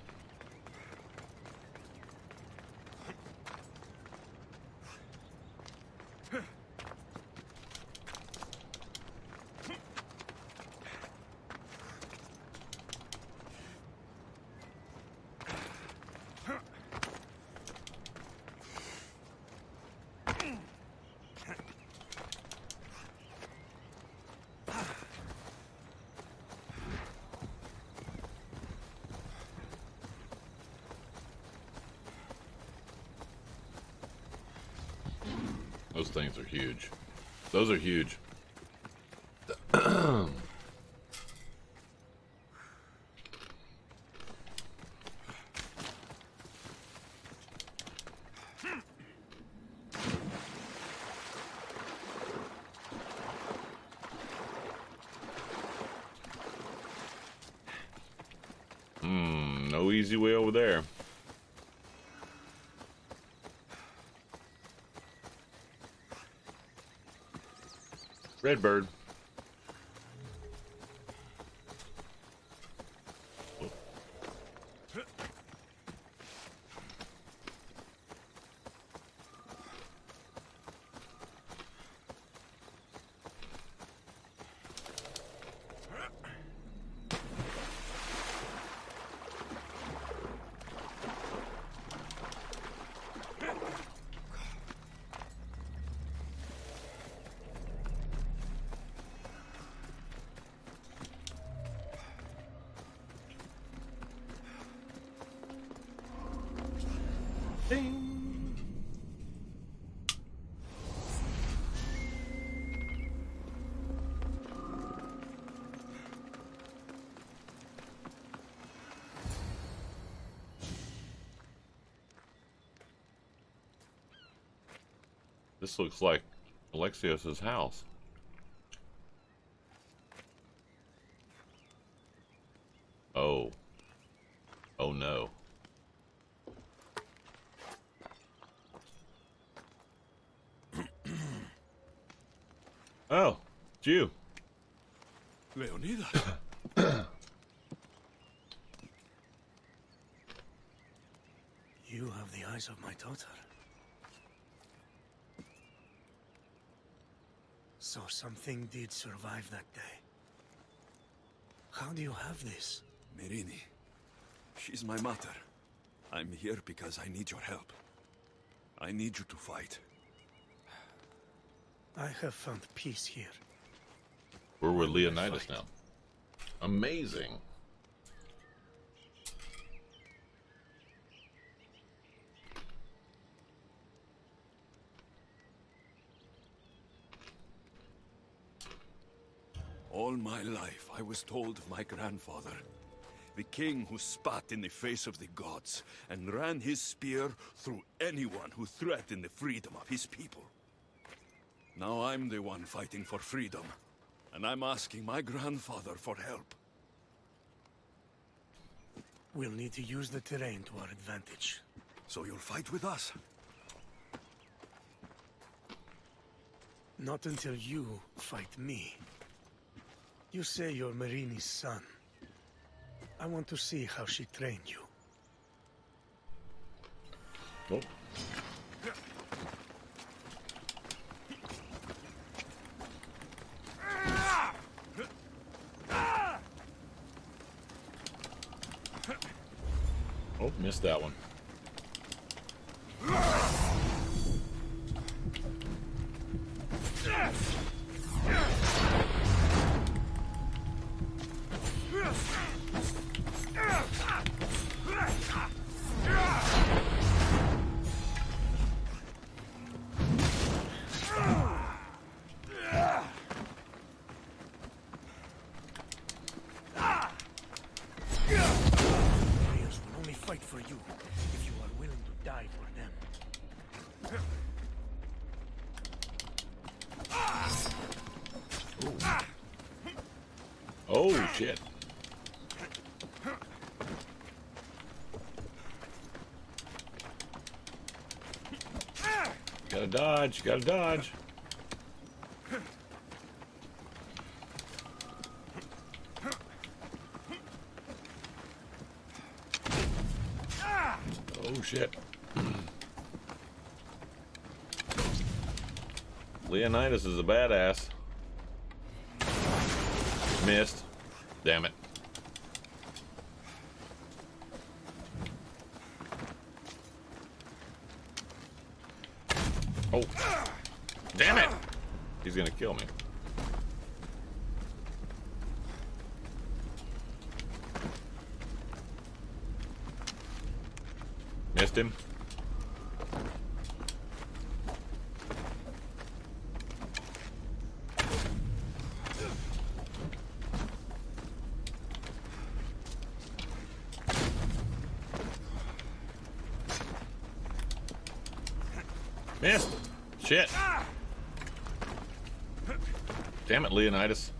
Speaker 1: Those things are huge. Those are huge. No easy way over there. Redbird. This looks like Alexios's house. Oh. Oh no. Oh, it's you.
Speaker 8: Leonida.
Speaker 3: eyes of my daughter. So something did survive that day. How do you have this?
Speaker 8: Merini, she's my mother. I'm here because I need your help. I need you to fight.
Speaker 3: I have found peace here.
Speaker 1: We're with Leonidas now. Amazing.
Speaker 8: All my life, I was told of my grandfather, the king who spat in the face of the gods and ran his spear through anyone who threatened the freedom of his people. Now I'm the one fighting for freedom, and I'm asking my grandfather for help.
Speaker 3: We'll need to use the terrain to our advantage.
Speaker 8: So you'll fight with us?
Speaker 3: Not until you fight me. You say you're Marini's son. I want to see how she trained you.
Speaker 1: Oh. Oh, missed that one.
Speaker 3: For you, if you are willing to die for them.
Speaker 1: Oh, shit. Gotta dodge, gotta dodge. Oh, shit. Leonidas is a badass. Missed. Damn it. Oh. Damn it! He's gonna kill me. Missed him. Missed. Shit. Damn it, Leonidas.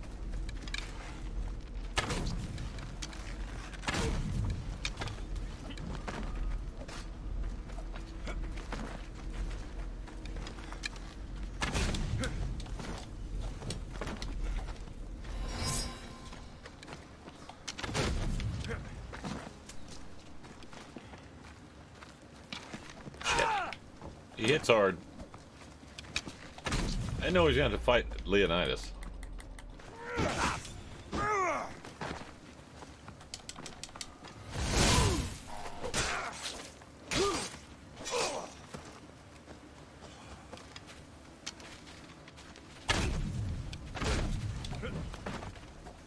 Speaker 1: He hits hard. I know he's going to fight Leonidas.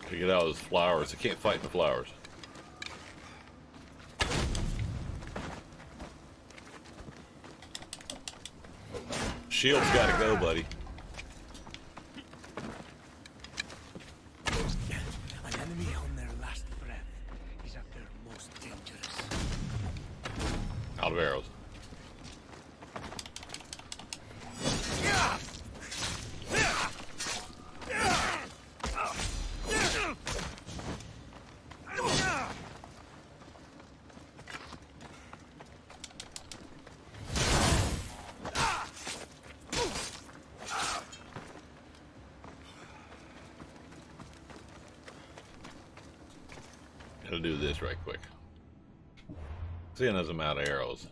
Speaker 1: To get out of those flowers. I can't fight in the flowers. Shield's got to go, buddy.
Speaker 3: An enemy on their last breath is at their most dangerous.
Speaker 1: Out of arrows. Gotta do this right quick. Seeing as I'm out of arrows.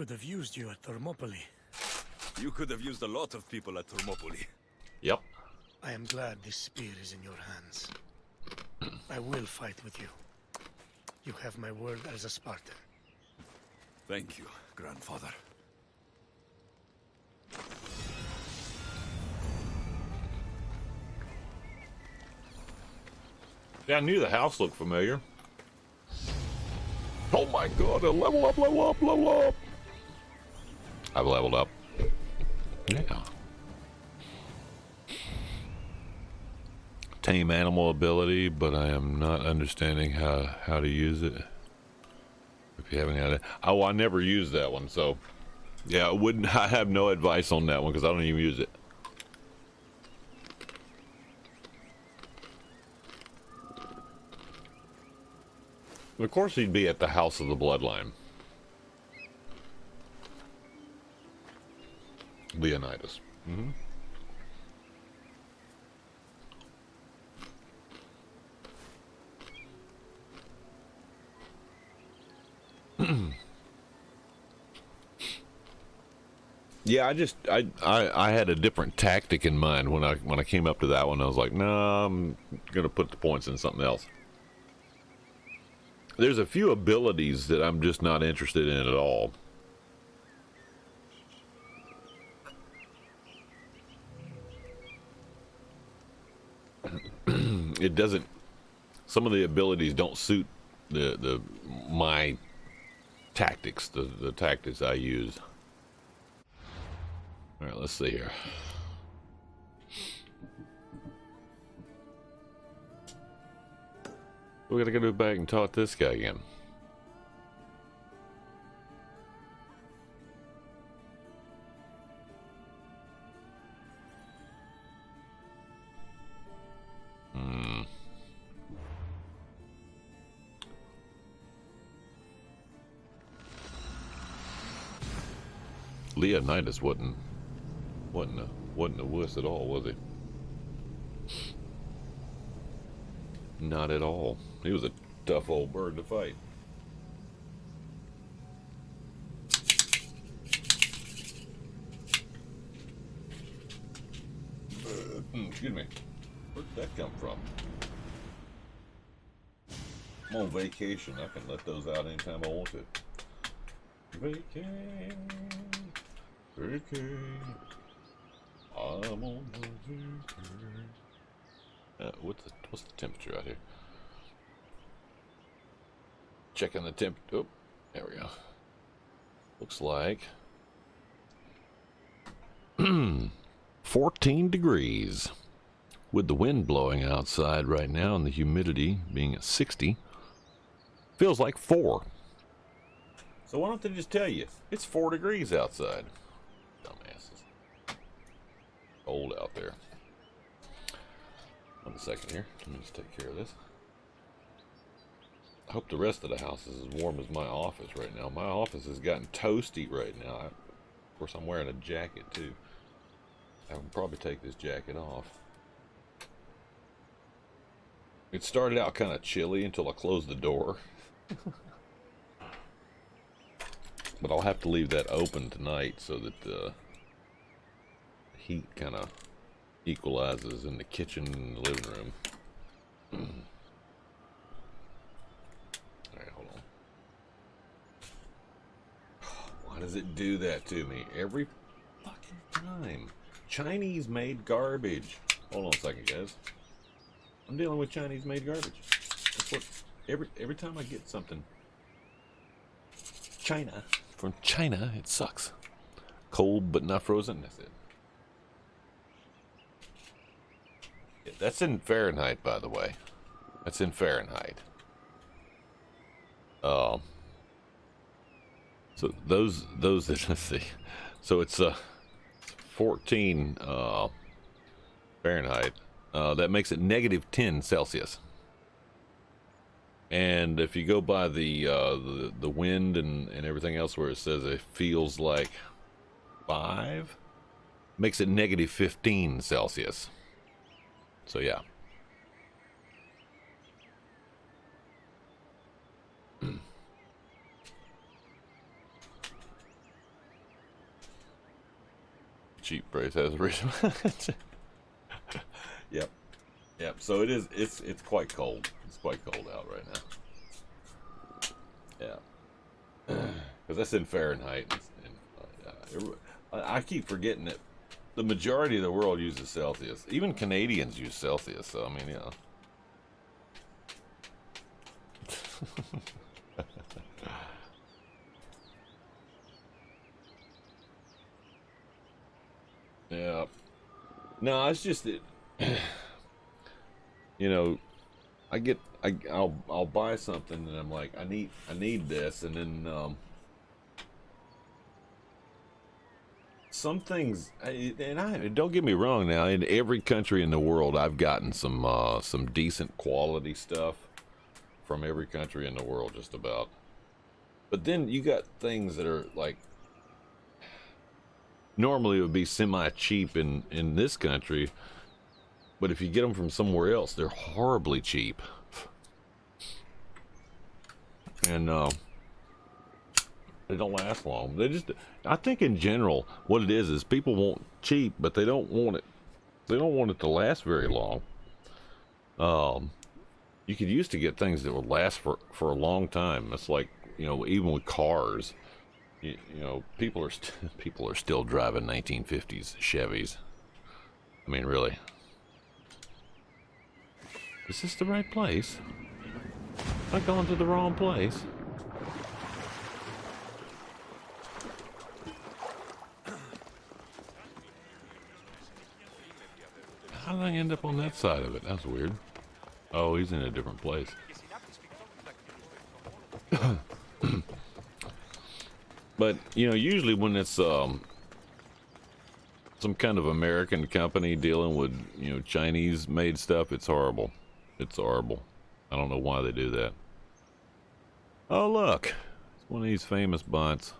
Speaker 3: could have used you at Thermopylae.
Speaker 8: You could have used a lot of people at Thermopylae.
Speaker 1: Yep.
Speaker 3: I am glad this spear is in your hands. I will fight with you. You have my word as a Spartan.
Speaker 8: Thank you, grandfather.
Speaker 1: Yeah, I knew the house looked familiar. Oh my god, a level up, level up, level up. I've leveled up. Yeah. Tame animal ability, but I am not understanding how to use it. If you haven't had it. Oh, I never used that one, so yeah, I have no advice on that one because I don't even use it. Of course he'd be at the House of the Bloodline. Leonidas. Mm-hmm. Yeah, I had a different tactic in mind when I came up to that one. I was like, no, I'm gonna put the points in something else. There's a few abilities that I'm just not interested in at all. It doesn't. Some of the abilities don't suit my tactics, the tactics I use. All right, let's see here. We gotta go back and talk to this guy again. Leonidas wasn't a wuss at all, was he? Not at all. He was a tough old bird to fight. Excuse me. Where did that come from? I'm on vacation. I can let those out anytime I want to. Vacay. I'm on vacation. What's the temperature out here? Checking the temp. Oh, there we go. Looks like 14 degrees. With the wind blowing outside right now and the humidity being at 60, feels like 4. So why don't they just tell you it's 4 degrees outside? Dumbasses. Cold out there. 1 second here. Let me just take care of this. I hope the rest of the house is as warm as my office right now. My office has gotten toasty right now. Of course, I'm wearing a jacket too. I can probably take this jacket off. It started out kind of chilly until I closed the door. But I'll have to leave that open tonight so that the heat kind of equalizes in the kitchen and the living room. Alright, hold on. Why does it do that to me every fucking time? Chinese made garbage. Hold on a second, guys. I'm dealing with Chinese made garbage. That's what every time I get something from China, it sucks. Cold but not frozen, that's it. Yeah, that's in Fahrenheit, by the way. That's in Fahrenheit. So those let's see. So it's 14 Fahrenheit. That makes it -10 Celsius. And if you go by the wind and everything else where it says it feels like 5, makes it -15 Celsius. So yeah. cheap price has risen. Yep. Yep. So it is. It's quite cold. It's quite cold out right now. Yeah. Because that's in Fahrenheit. I keep forgetting that the majority of the world uses Celsius. Even Canadians use Celsius. So I mean, you know. Yeah. No, it's just that, you know, I'll buy something and I'm like, I need this, and then some things, don't get me wrong now, in every country in the world I've gotten some decent quality stuff from every country in the world just about. But then you got things that are like, normally it would be semi-cheap in this country, but if you get them from somewhere else, they're horribly cheap. And they don't last long. I think in general, what it is people want cheap, but they don't want it to last very long. You could used to get things that would last for a long time. It's like, you know, even with cars. You know, people are still driving 1950s Chevys. I mean, really. Is this the right place? Am I going to the wrong place? How did I end up on that side of it? That's weird. Oh, he's in a different place. But, you know, usually when it's some kind of American company dealing with, you know, Chinese made stuff, it's horrible. It's horrible. I don't know why they do that. Oh, look. It's one of these famous bots.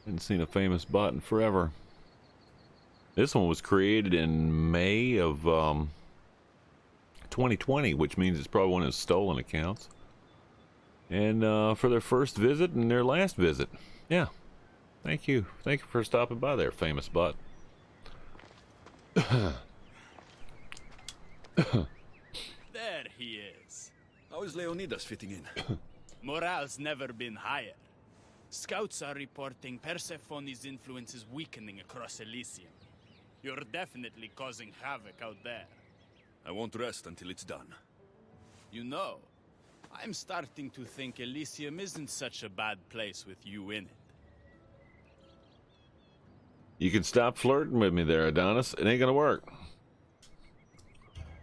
Speaker 1: Hadn't seen a famous bot in forever. This one was created in May of 2020, which means it's probably one of his stolen accounts. And for their first visit and their last visit. Yeah. Thank you. Thank you for stopping by there, famous bot.
Speaker 11: There he is.
Speaker 8: How is Leonidas fitting in?
Speaker 11: Morale's never been higher. Scouts are reporting Persephone's influence is weakening across Elysium. You're definitely causing havoc out there.
Speaker 8: I won't rest until it's done.
Speaker 11: You know, I'm starting to think Elysium isn't such a bad place with you in it.
Speaker 1: You can stop flirting with me there, Adonis. It ain't gonna work.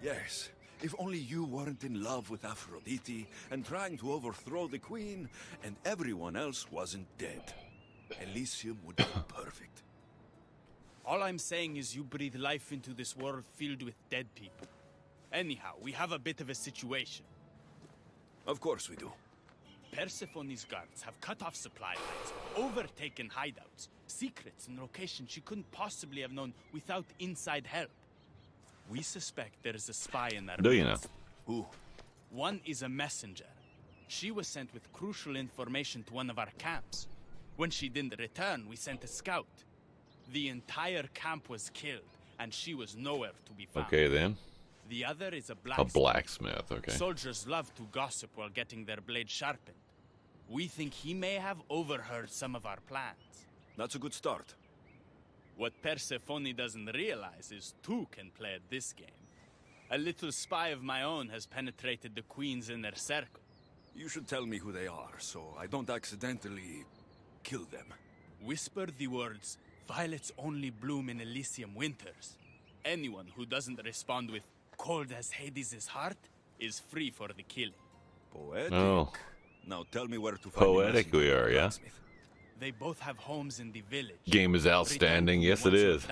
Speaker 8: Yes, if only you weren't in love with Aphrodite and trying to overthrow the queen, and everyone else wasn't dead. Elysium would be perfect.
Speaker 11: All I'm saying is you breathe life into this world filled with dead people. Anyhow, we have a bit of a situation.
Speaker 8: Of course we do.
Speaker 11: Persephone's guards have cut off supply lines, overtaken hideouts, secrets and locations she couldn't possibly have known without inside help. We suspect there is a spy in that.
Speaker 1: Do you know?
Speaker 11: Who? One is a messenger. She was sent with crucial information to one of our camps. When she didn't return, we sent a scout. The entire camp was killed, and she was nowhere to be found.
Speaker 1: Okay, then.
Speaker 11: The other is a blacksmith.
Speaker 1: A blacksmith, okay.
Speaker 11: Soldiers love to gossip while getting their blades sharpened. We think he may have overheard some of our plans.
Speaker 8: That's a good start.
Speaker 11: What Persephone doesn't realize is two can play at this game. A little spy of my own has penetrated the queen's inner circle.
Speaker 8: You should tell me who they are, so I don't accidentally kill them.
Speaker 11: Whisper the words, "Violets only bloom in Elysium winters." Anyone who doesn't respond with, "Cold as Hades' heart," is free for the killing.
Speaker 8: Poetic.
Speaker 1: Oh.
Speaker 8: Now tell me where to find
Speaker 1: Poetic we are, yeah?
Speaker 11: They both have homes in the village.
Speaker 1: Game is outstanding. Yes, it is.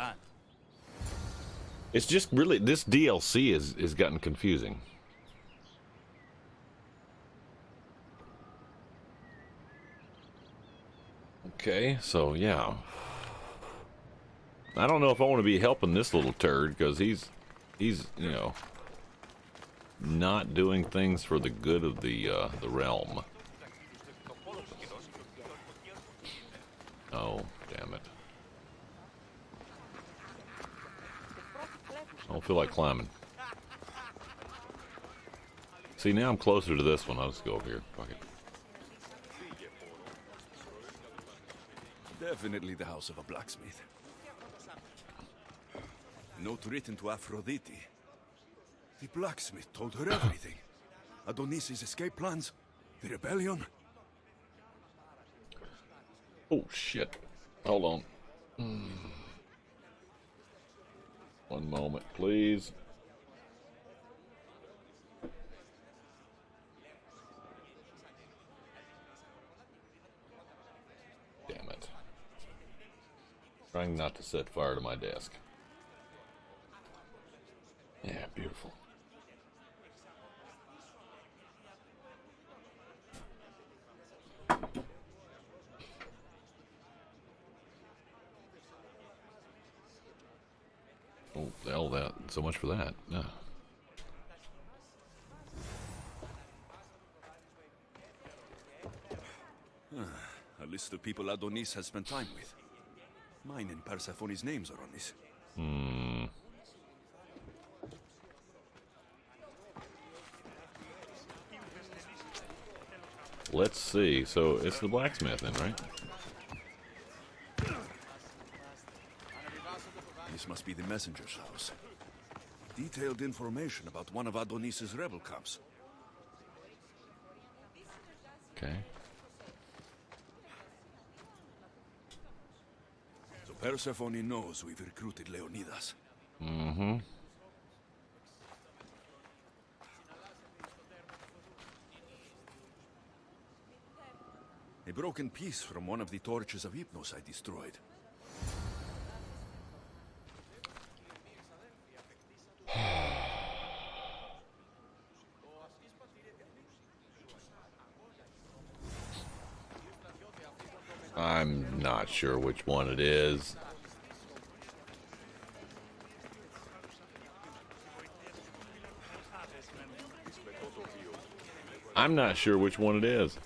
Speaker 1: It's just really, this DLC is gotten confusing. Okay, so yeah. I don't know if I want to be helping this little turd, because he's, you know, not doing things for the good of the realm. Oh, damn it. feel like climbing. See, now I'm closer to this one. I'll just go over here. Fuck it.
Speaker 8: Definitely the house of a blacksmith. Note written to Aphrodite. The blacksmith told her everything. Adonis's escape plans, the rebellion.
Speaker 1: Oh, shit. Hold on. One moment, please. Damn it. Trying not to set fire to my desk. Yeah, beautiful. Oh, hell, that. So much for that. Yeah.
Speaker 8: A list of people Adonis has spent time with. Mine and Persephone's names are on this.
Speaker 1: Let's see. So it's the blacksmith then, right?
Speaker 8: This must be the messenger's house. Detailed information about one of Adonis's rebel camps.
Speaker 1: Okay.
Speaker 8: So Persephone knows we've recruited Leonidas.
Speaker 1: Mm-hmm.
Speaker 8: A broken piece from one of the torches of Hypnos I destroyed.
Speaker 1: I'm not sure which one it is. I'm not sure which one it is.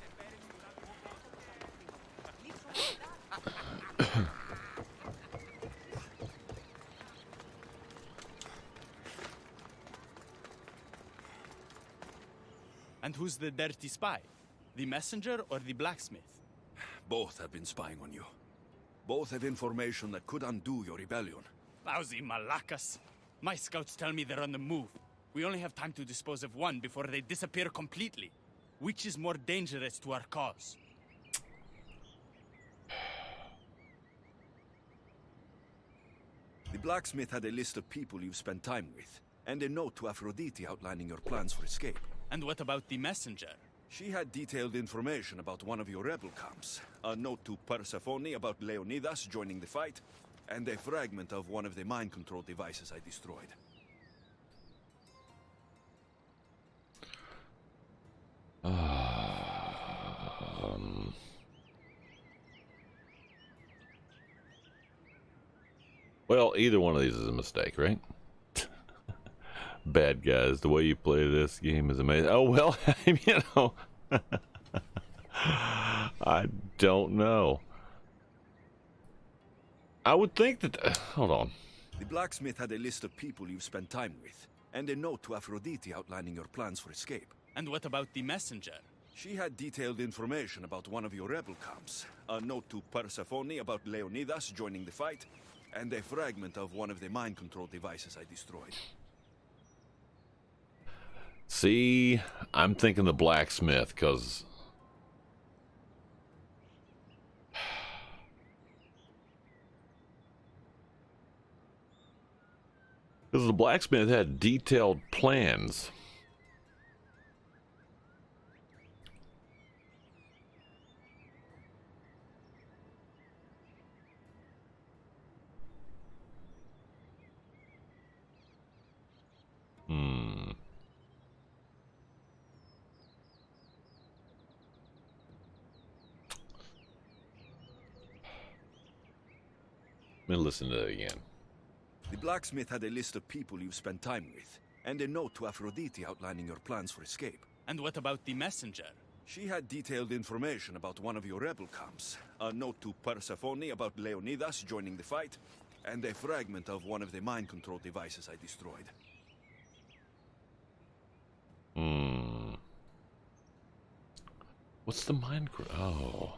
Speaker 11: And who's the dirty spy? The messenger or the blacksmith?
Speaker 8: Both have been spying on you. Both have information that could undo your rebellion.
Speaker 11: Lousy malacas. My scouts tell me they're on the move. We only have time to dispose of one before they disappear completely. Which is more dangerous to our cause?
Speaker 8: The blacksmith had a list of people you've spent time with, and a note to Aphrodite outlining your plans for escape.
Speaker 11: And what about the messenger?
Speaker 8: She had detailed information about one of your rebel camps, a note to Persephone about Leonidas joining the fight, and a fragment of one of the mind control devices I destroyed.
Speaker 1: Well, either one of these is a mistake, right? Bad guys, the way you play this game is amazing. Oh, well, you know, I don't know. I would think that, hold on.
Speaker 8: The blacksmith had a list of people you've spent time with, and a note to Aphrodite outlining your plans for escape.
Speaker 11: And what about the messenger?
Speaker 8: She had detailed information about one of your rebel camps, a note to Persephone about Leonidas joining the fight, and a fragment of one of the mind control devices I destroyed.
Speaker 1: See, I'm thinking the blacksmith, because the blacksmith had detailed plans. Let me listen to that again.
Speaker 8: The blacksmith had a list of people you've spent time with, and a note to Aphrodite outlining your plans for escape.
Speaker 11: And what about the messenger?
Speaker 8: She had detailed information about one of your rebel camps, a note to Persephone about Leonidas joining the fight, and a fragment of one of the mind control devices I destroyed.
Speaker 1: What's the mind? Oh.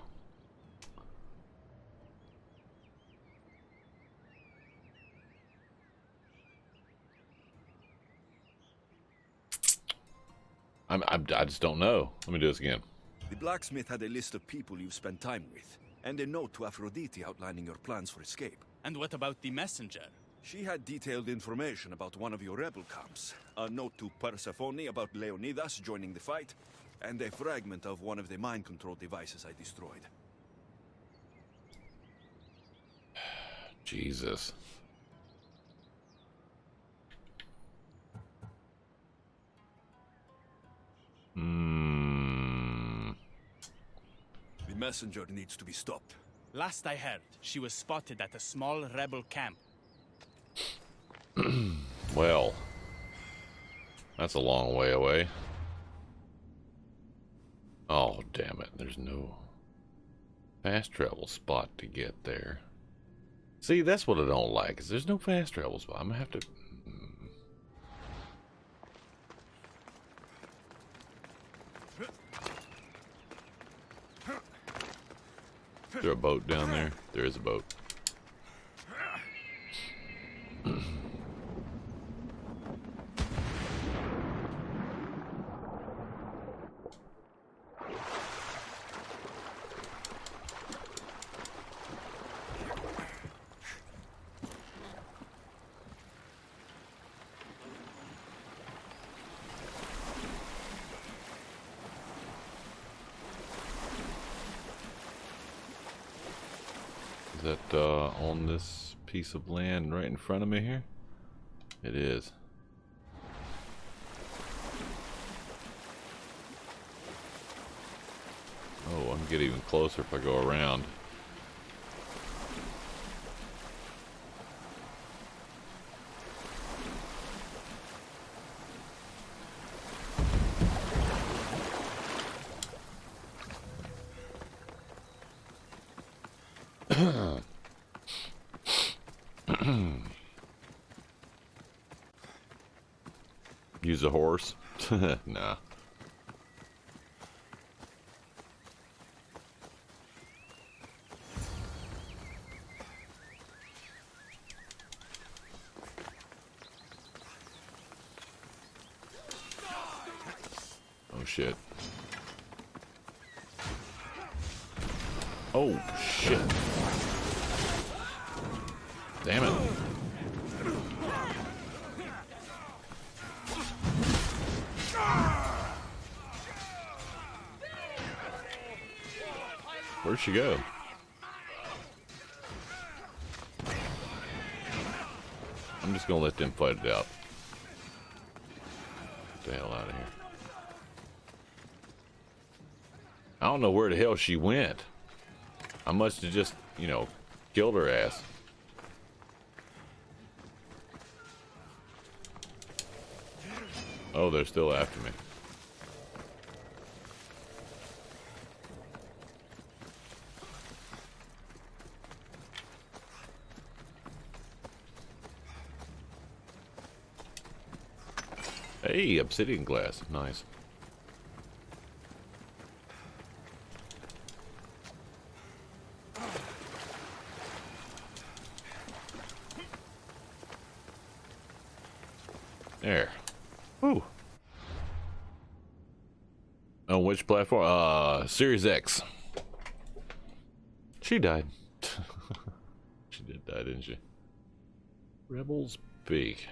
Speaker 1: I just don't know. Let me do this again.
Speaker 8: The blacksmith had a list of people you've spent time with, and a note to Aphrodite outlining your plans for escape.
Speaker 11: And what about the messenger?
Speaker 8: She had detailed information about one of your rebel camps, a note to Persephone about Leonidas joining the fight, and a fragment of one of the mind control devices I destroyed.
Speaker 1: Jesus.
Speaker 8: The messenger needs to be stopped.
Speaker 11: Last I heard, she was spotted at a small rebel camp.
Speaker 1: Well, that's a long way away. Oh, damn it. There's no fast travel spot to get there. See, that's what I don't like, is there's no fast travel spot. I'm gonna have to... Is there a boat down there? There is a boat. Is that on this piece of land right in front of me here? It is. Oh, I can get even closer if I go around. Use a horse? Nah. Oh shit. Oh shit. Damn it. Where'd she go? I'm just gonna let them fight it out. Get the hell out of here. I don't know where the hell she went. I must have just, you know, killed her ass. Oh, they're still after me. Hey, obsidian glass. Nice. There. Woo. On which platform? Series X. She died. She did die, didn't she? Rebels Peak.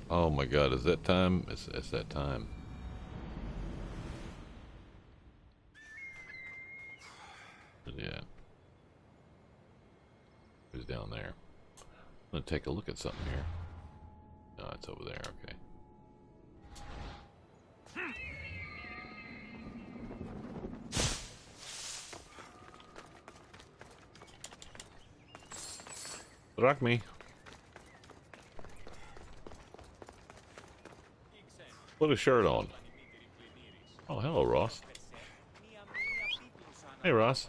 Speaker 1: Oh my god, is that time? It's that time. Yeah. Who's down there? I'm gonna take a look at something here. No, it's over there, okay. Rock me. Put a shirt on. Oh, hello, Ross. Hey, Ross.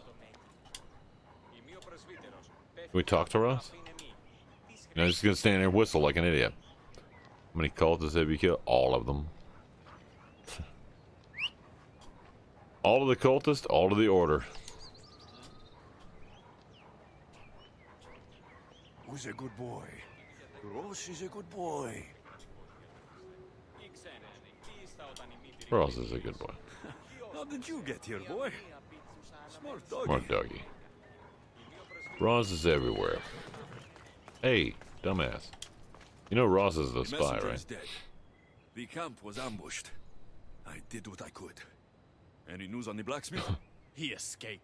Speaker 1: Can we talk to Ross? No, I'm just gonna stand there and whistle like an idiot. How many cultists have you killed? All of them. All of the cultists, all of the order.
Speaker 6: Who's a good boy? Ross is a good boy.
Speaker 1: Ross is a good boy.
Speaker 6: How did you get here, boy? Smart doggy.
Speaker 1: Smart doggy. Ross is everywhere. Hey, dumbass. You know Ross is the spy,
Speaker 8: messenger
Speaker 1: right?
Speaker 8: is dead. The camp was ambushed. I did what I could. Any news on the blacksmith?
Speaker 11: He escaped.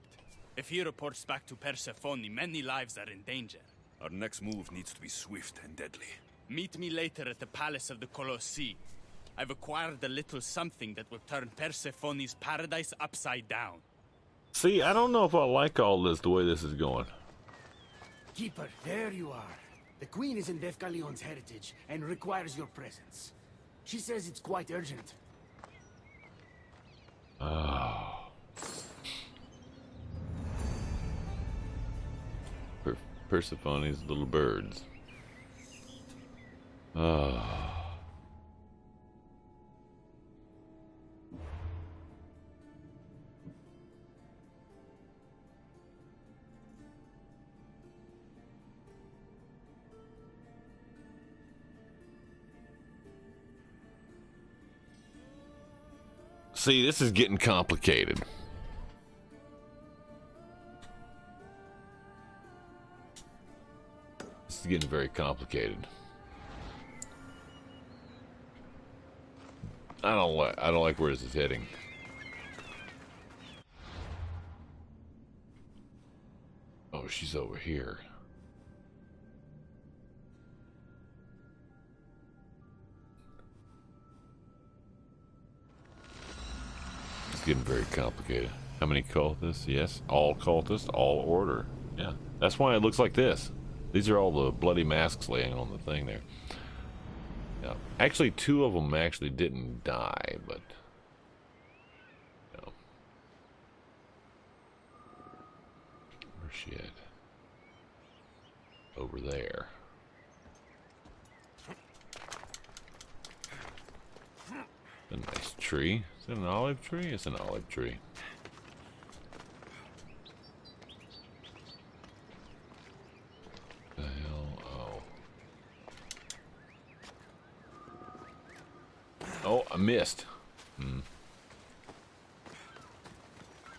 Speaker 11: If he reports back to Persephone, many lives are in danger.
Speaker 8: Our next move needs to be swift and deadly.
Speaker 11: Meet me later at the Palace of the Colossi. I've acquired a little something that will turn Persephone's paradise upside down.
Speaker 1: See, I don't know if I like all this the way this is going.
Speaker 3: Keeper, there you are. The Queen is in Defcalion's heritage and requires your presence. She says it's quite urgent.
Speaker 1: Oh. Persephone's little birds. Oh. See, this is getting complicated. This is getting very complicated. I don't like where this is heading. Oh, she's over here. It's getting very complicated. How many cultists? Yes, all cultists, all order. Yeah, that's why it looks like this. These are all the bloody masks laying on the thing there. Yeah, actually, 2 of them actually didn't die, but no. Where's she at? Over there. A nice tree. Is it an olive tree? It's an olive tree. The hell? Oh, I missed.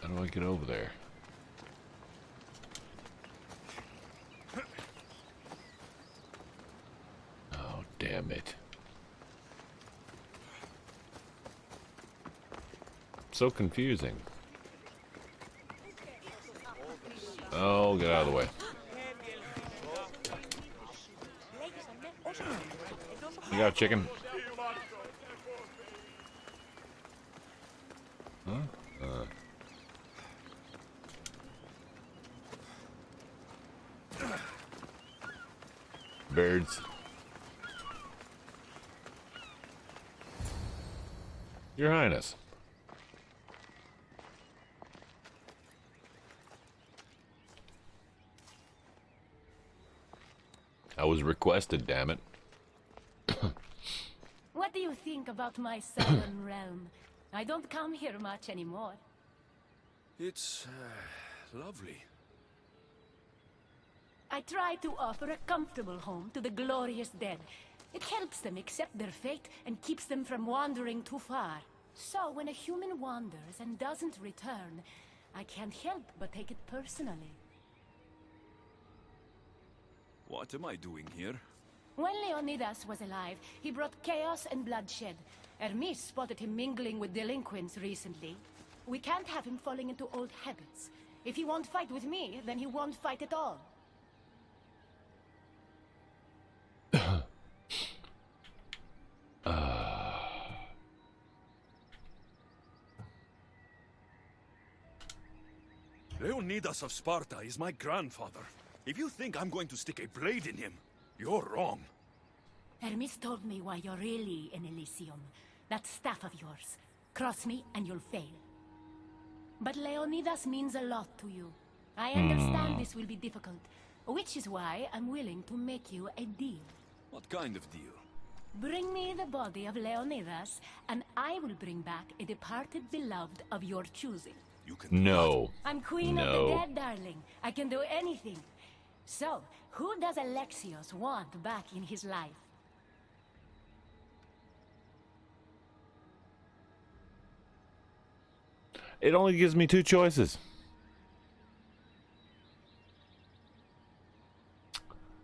Speaker 1: How do I get over there? Oh, damn it. So confusing. Oh, get out of the way. You got a chicken? Huh? Birds. Your Highness. I was requested, damn it.
Speaker 5: What do you think about my southern realm? I don't come here much anymore.
Speaker 8: It's lovely.
Speaker 5: I try to offer a comfortable home to the glorious dead. It helps them accept their fate and keeps them from wandering too far. So when a human wanders and doesn't return, I can't help but take it personally.
Speaker 8: What am I doing here?
Speaker 5: When Leonidas was alive, he brought chaos and bloodshed. Hermes spotted him mingling with delinquents recently. We can't have him falling into old habits. If he won't fight with me, then he won't fight at all.
Speaker 8: Leonidas of Sparta is my grandfather. If you think I'm going to stick a blade in him, you're wrong.
Speaker 5: Hermes told me why you're really in Elysium. that staff of yours. Cross me and you'll fail. But Leonidas means a lot to you. I understand this will be difficult, which is why I'm willing to make you a deal.
Speaker 6: What kind of deal?
Speaker 5: Bring me the body of Leonidas, and I will bring back a departed beloved of your choosing.
Speaker 6: You can
Speaker 1: No.
Speaker 5: I'm queen of the dead, darling. I can do anything. So, who does Alexios want back in his life?
Speaker 1: It only gives me two choices.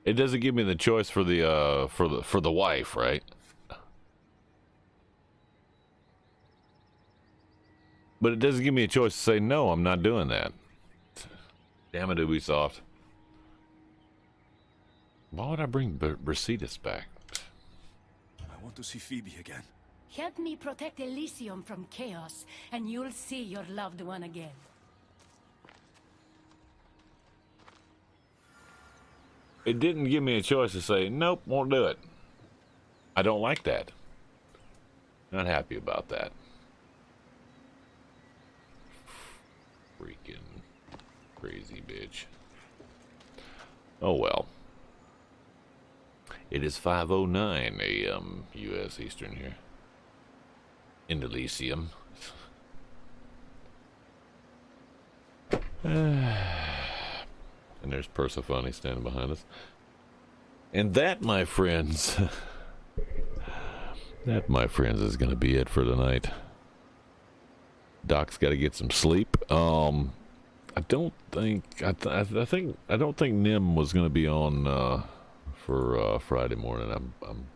Speaker 1: It doesn't give me the choice for the wife, right? But it doesn't give me a choice to say no. I'm not doing that. Damn it, Ubisoft. Why would I bring Brasidas back?
Speaker 6: I want to see Phoebe again.
Speaker 5: Help me protect Elysium from chaos, and you'll see your loved one again.
Speaker 1: It didn't give me a choice to say, nope, won't do it. I don't like that. Not happy about that. Freaking crazy bitch. Oh well. It is 5:09 a.m. U.S. Eastern here. In Elysium. And there's Persephone standing behind us. And that, my friends, is going to be it for tonight. Doc's got to get some sleep. I don't think Nim was going to be on for Friday morning. I'm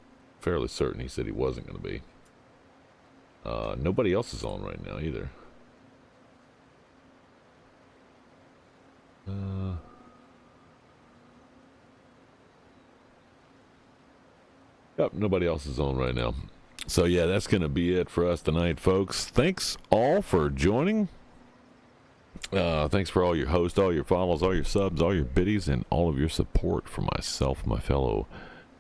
Speaker 1: fairly certain he said he wasn't going to be. Nobody else is on right now either. Yep, nobody else is on right now. So yeah, that's going to be it for us tonight, folks. Thanks all for joining. Thanks for all your hosts, all your follows, all your subs, all your biddies, and all of your support for myself, my fellow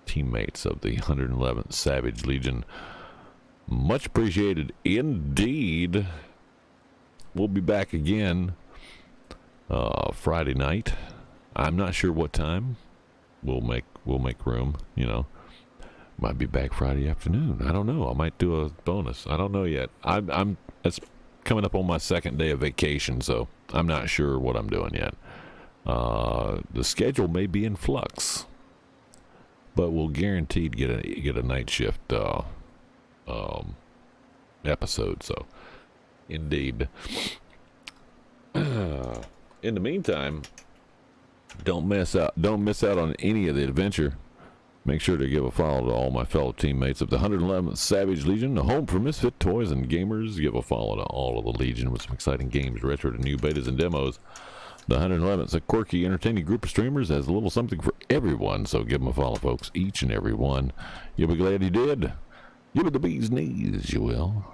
Speaker 1: teammates of the 111th Savage Legion. Much appreciated indeed. We'll be back again Friday night. I'm not sure what time. We'll make room, you know. Might be back Friday afternoon. I don't know. I might do a bonus. I don't know yet. It's coming up on my second day of vacation, so I'm not sure what I'm doing yet. The schedule may be in flux, but we'll guaranteed get a night shift episode. So, indeed. In the meantime, don't miss out on any of the adventure. Make sure to give a follow to all my fellow teammates of the 111th Savage Legion, the home for misfit toys and gamers. Give a follow to all of the Legion with some exciting games, retro to new betas and demos. The 111th is a quirky, entertaining group of streamers, has a little something for everyone, so give them a follow, folks, each and every one. You'll be glad you did. Give it the bee's knees, you will.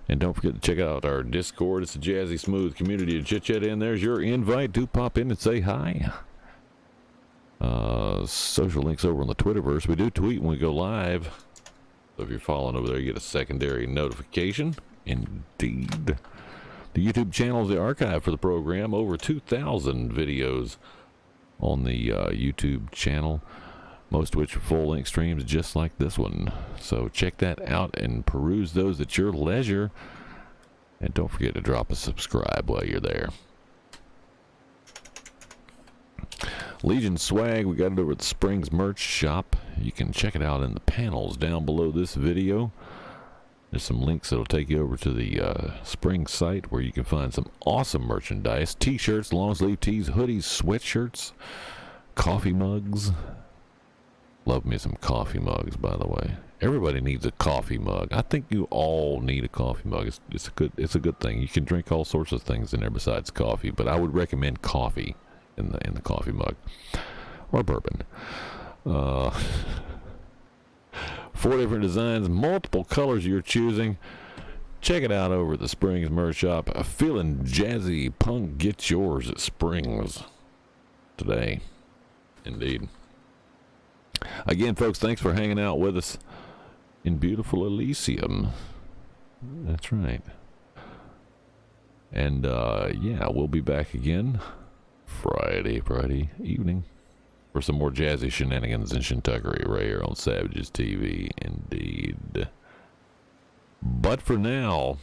Speaker 1: And don't forget to check out our Discord. It's a Jazzy Smooth community to chit-chat in. There's your invite. Do pop in and say hi. Social links over on the Twitterverse. We do tweet when we go live. So if you're following over there, you get a secondary notification. Indeed. The YouTube channel is the archive for the program. Over 2,000 videos on the YouTube channel. Most of which are full-length streams just like this one. So check that out and peruse those at your leisure. And don't forget to drop a subscribe while you're there. Legion swag, we got it over at the Springs merch shop. You can check it out in the panels down below this video. There's some links that'll take you over to the Springs site where you can find some awesome merchandise. T-shirts, long sleeve tees, hoodies, sweatshirts, coffee mugs. Love me some coffee mugs, by the way. Everybody needs a coffee mug. I think you all need a coffee mug. It's a good thing. You can drink all sorts of things in there besides coffee, but I would recommend coffee in the coffee mug or bourbon. 4 different designs, multiple colors you're choosing. Check it out over at the Springs merch shop. Feeling jazzy punk, get yours at Springs today. Indeed. Again, folks, thanks for hanging out with us. in beautiful Elysium. That's right. And, yeah, we'll be back again Friday evening for some more jazzy shenanigans and shintuckery right here on Savages TV, indeed. But for now,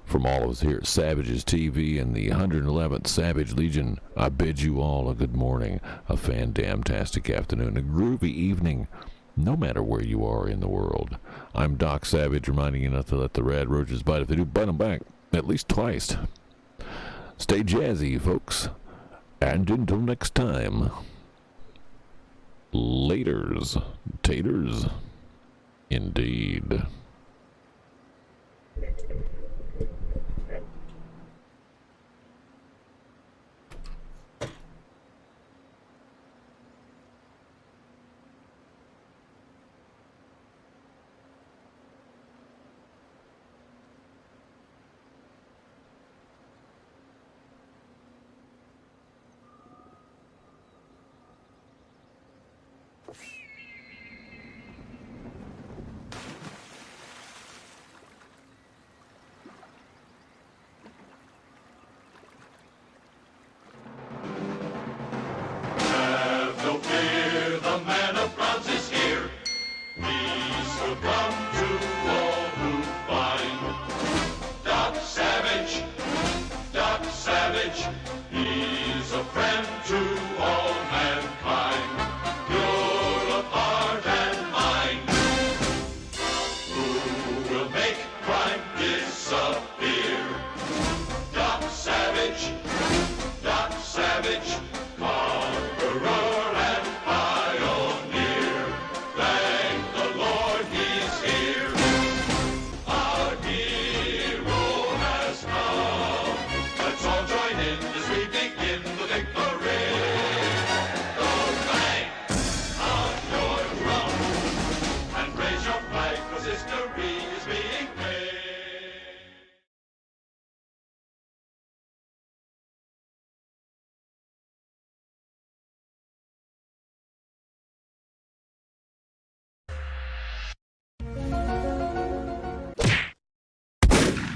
Speaker 1: from all of us here at Savages TV and the 111th Savage Legion, I bid you all a good morning, a fan-damtastic afternoon, a groovy evening, no matter where you are in the world. I'm Doc Savage, reminding you not to let the rad roaches bite. If they do, bite them back at least twice. Stay jazzy, folks. And until next time, laters, taters, indeed.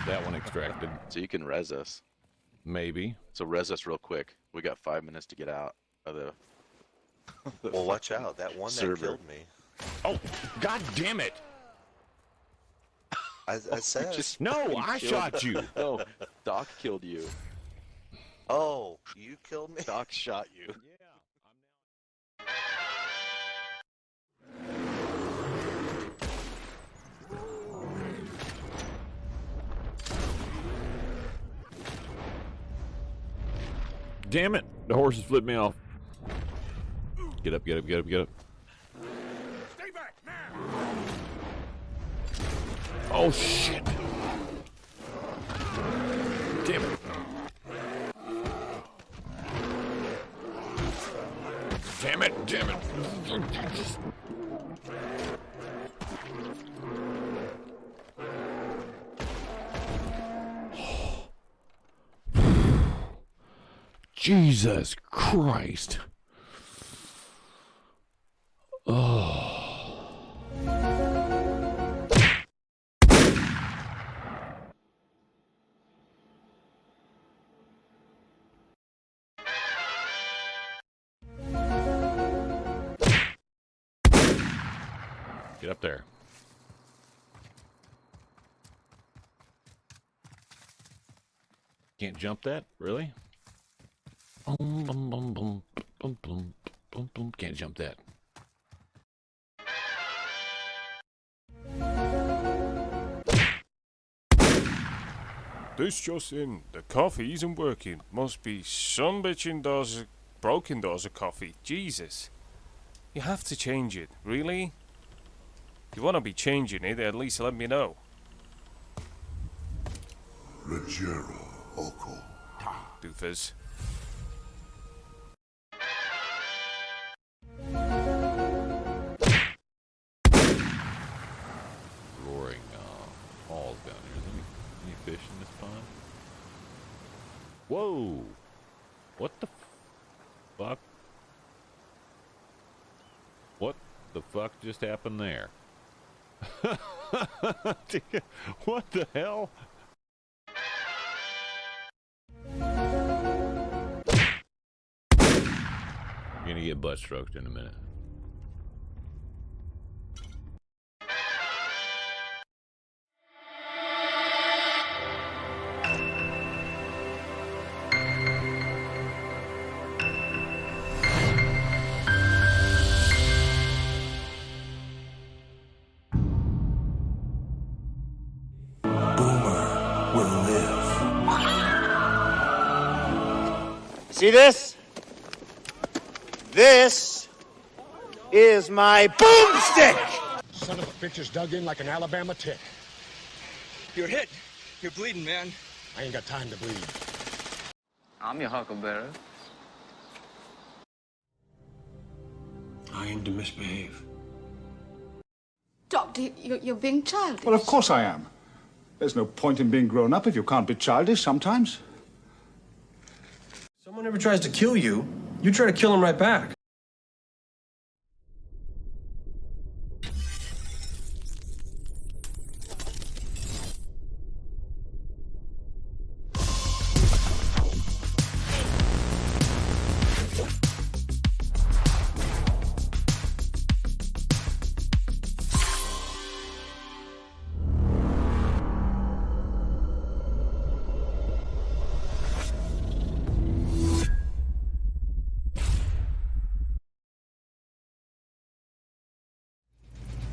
Speaker 1: That one extracted.
Speaker 2: So you can res us.
Speaker 1: Maybe.
Speaker 2: So res us real quick. We got 5 minutes to get out of the. Well, watch out. That one that killed me.
Speaker 1: Oh, God damn it!
Speaker 2: I said.
Speaker 1: No, I shot you.
Speaker 2: No, Doc killed you. Oh, you killed me? Doc shot you.
Speaker 1: Damn it! The horses flipped me off. Get up, get up, get up, get up.
Speaker 6: Stay back now.
Speaker 1: Oh shit! Damn it! Damn it! Damn it! Jesus Christ! Oh. Get up there. Can't jump that? Really? Can't jump that.
Speaker 12: This just in. The coffee isn't working. Must be some bitchin' does broken does of coffee. Jesus. You have to change it. Really? If you want to be changing it, at least let me know.
Speaker 10: Rogero Oko.
Speaker 12: Doofus.
Speaker 1: Roaring falls down here. Is there any fish in this pond? Whoa! What the fuck? What The fuck just happened there? What the hell? You're gonna get butt stroked in a minute.
Speaker 13: See this? This is my boomstick!
Speaker 14: Son of a bitch is dug in like an Alabama tick.
Speaker 15: You're hit. You're bleeding, man.
Speaker 14: I ain't got time to bleed.
Speaker 16: I'm your huckleberry.
Speaker 14: I aim to misbehave.
Speaker 17: Doctor, you're being childish.
Speaker 18: Well, of course I am. There's no point in being grown up if you can't be childish sometimes.
Speaker 15: Someone ever tries to kill you, you try to kill him right back.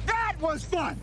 Speaker 18: That was fun!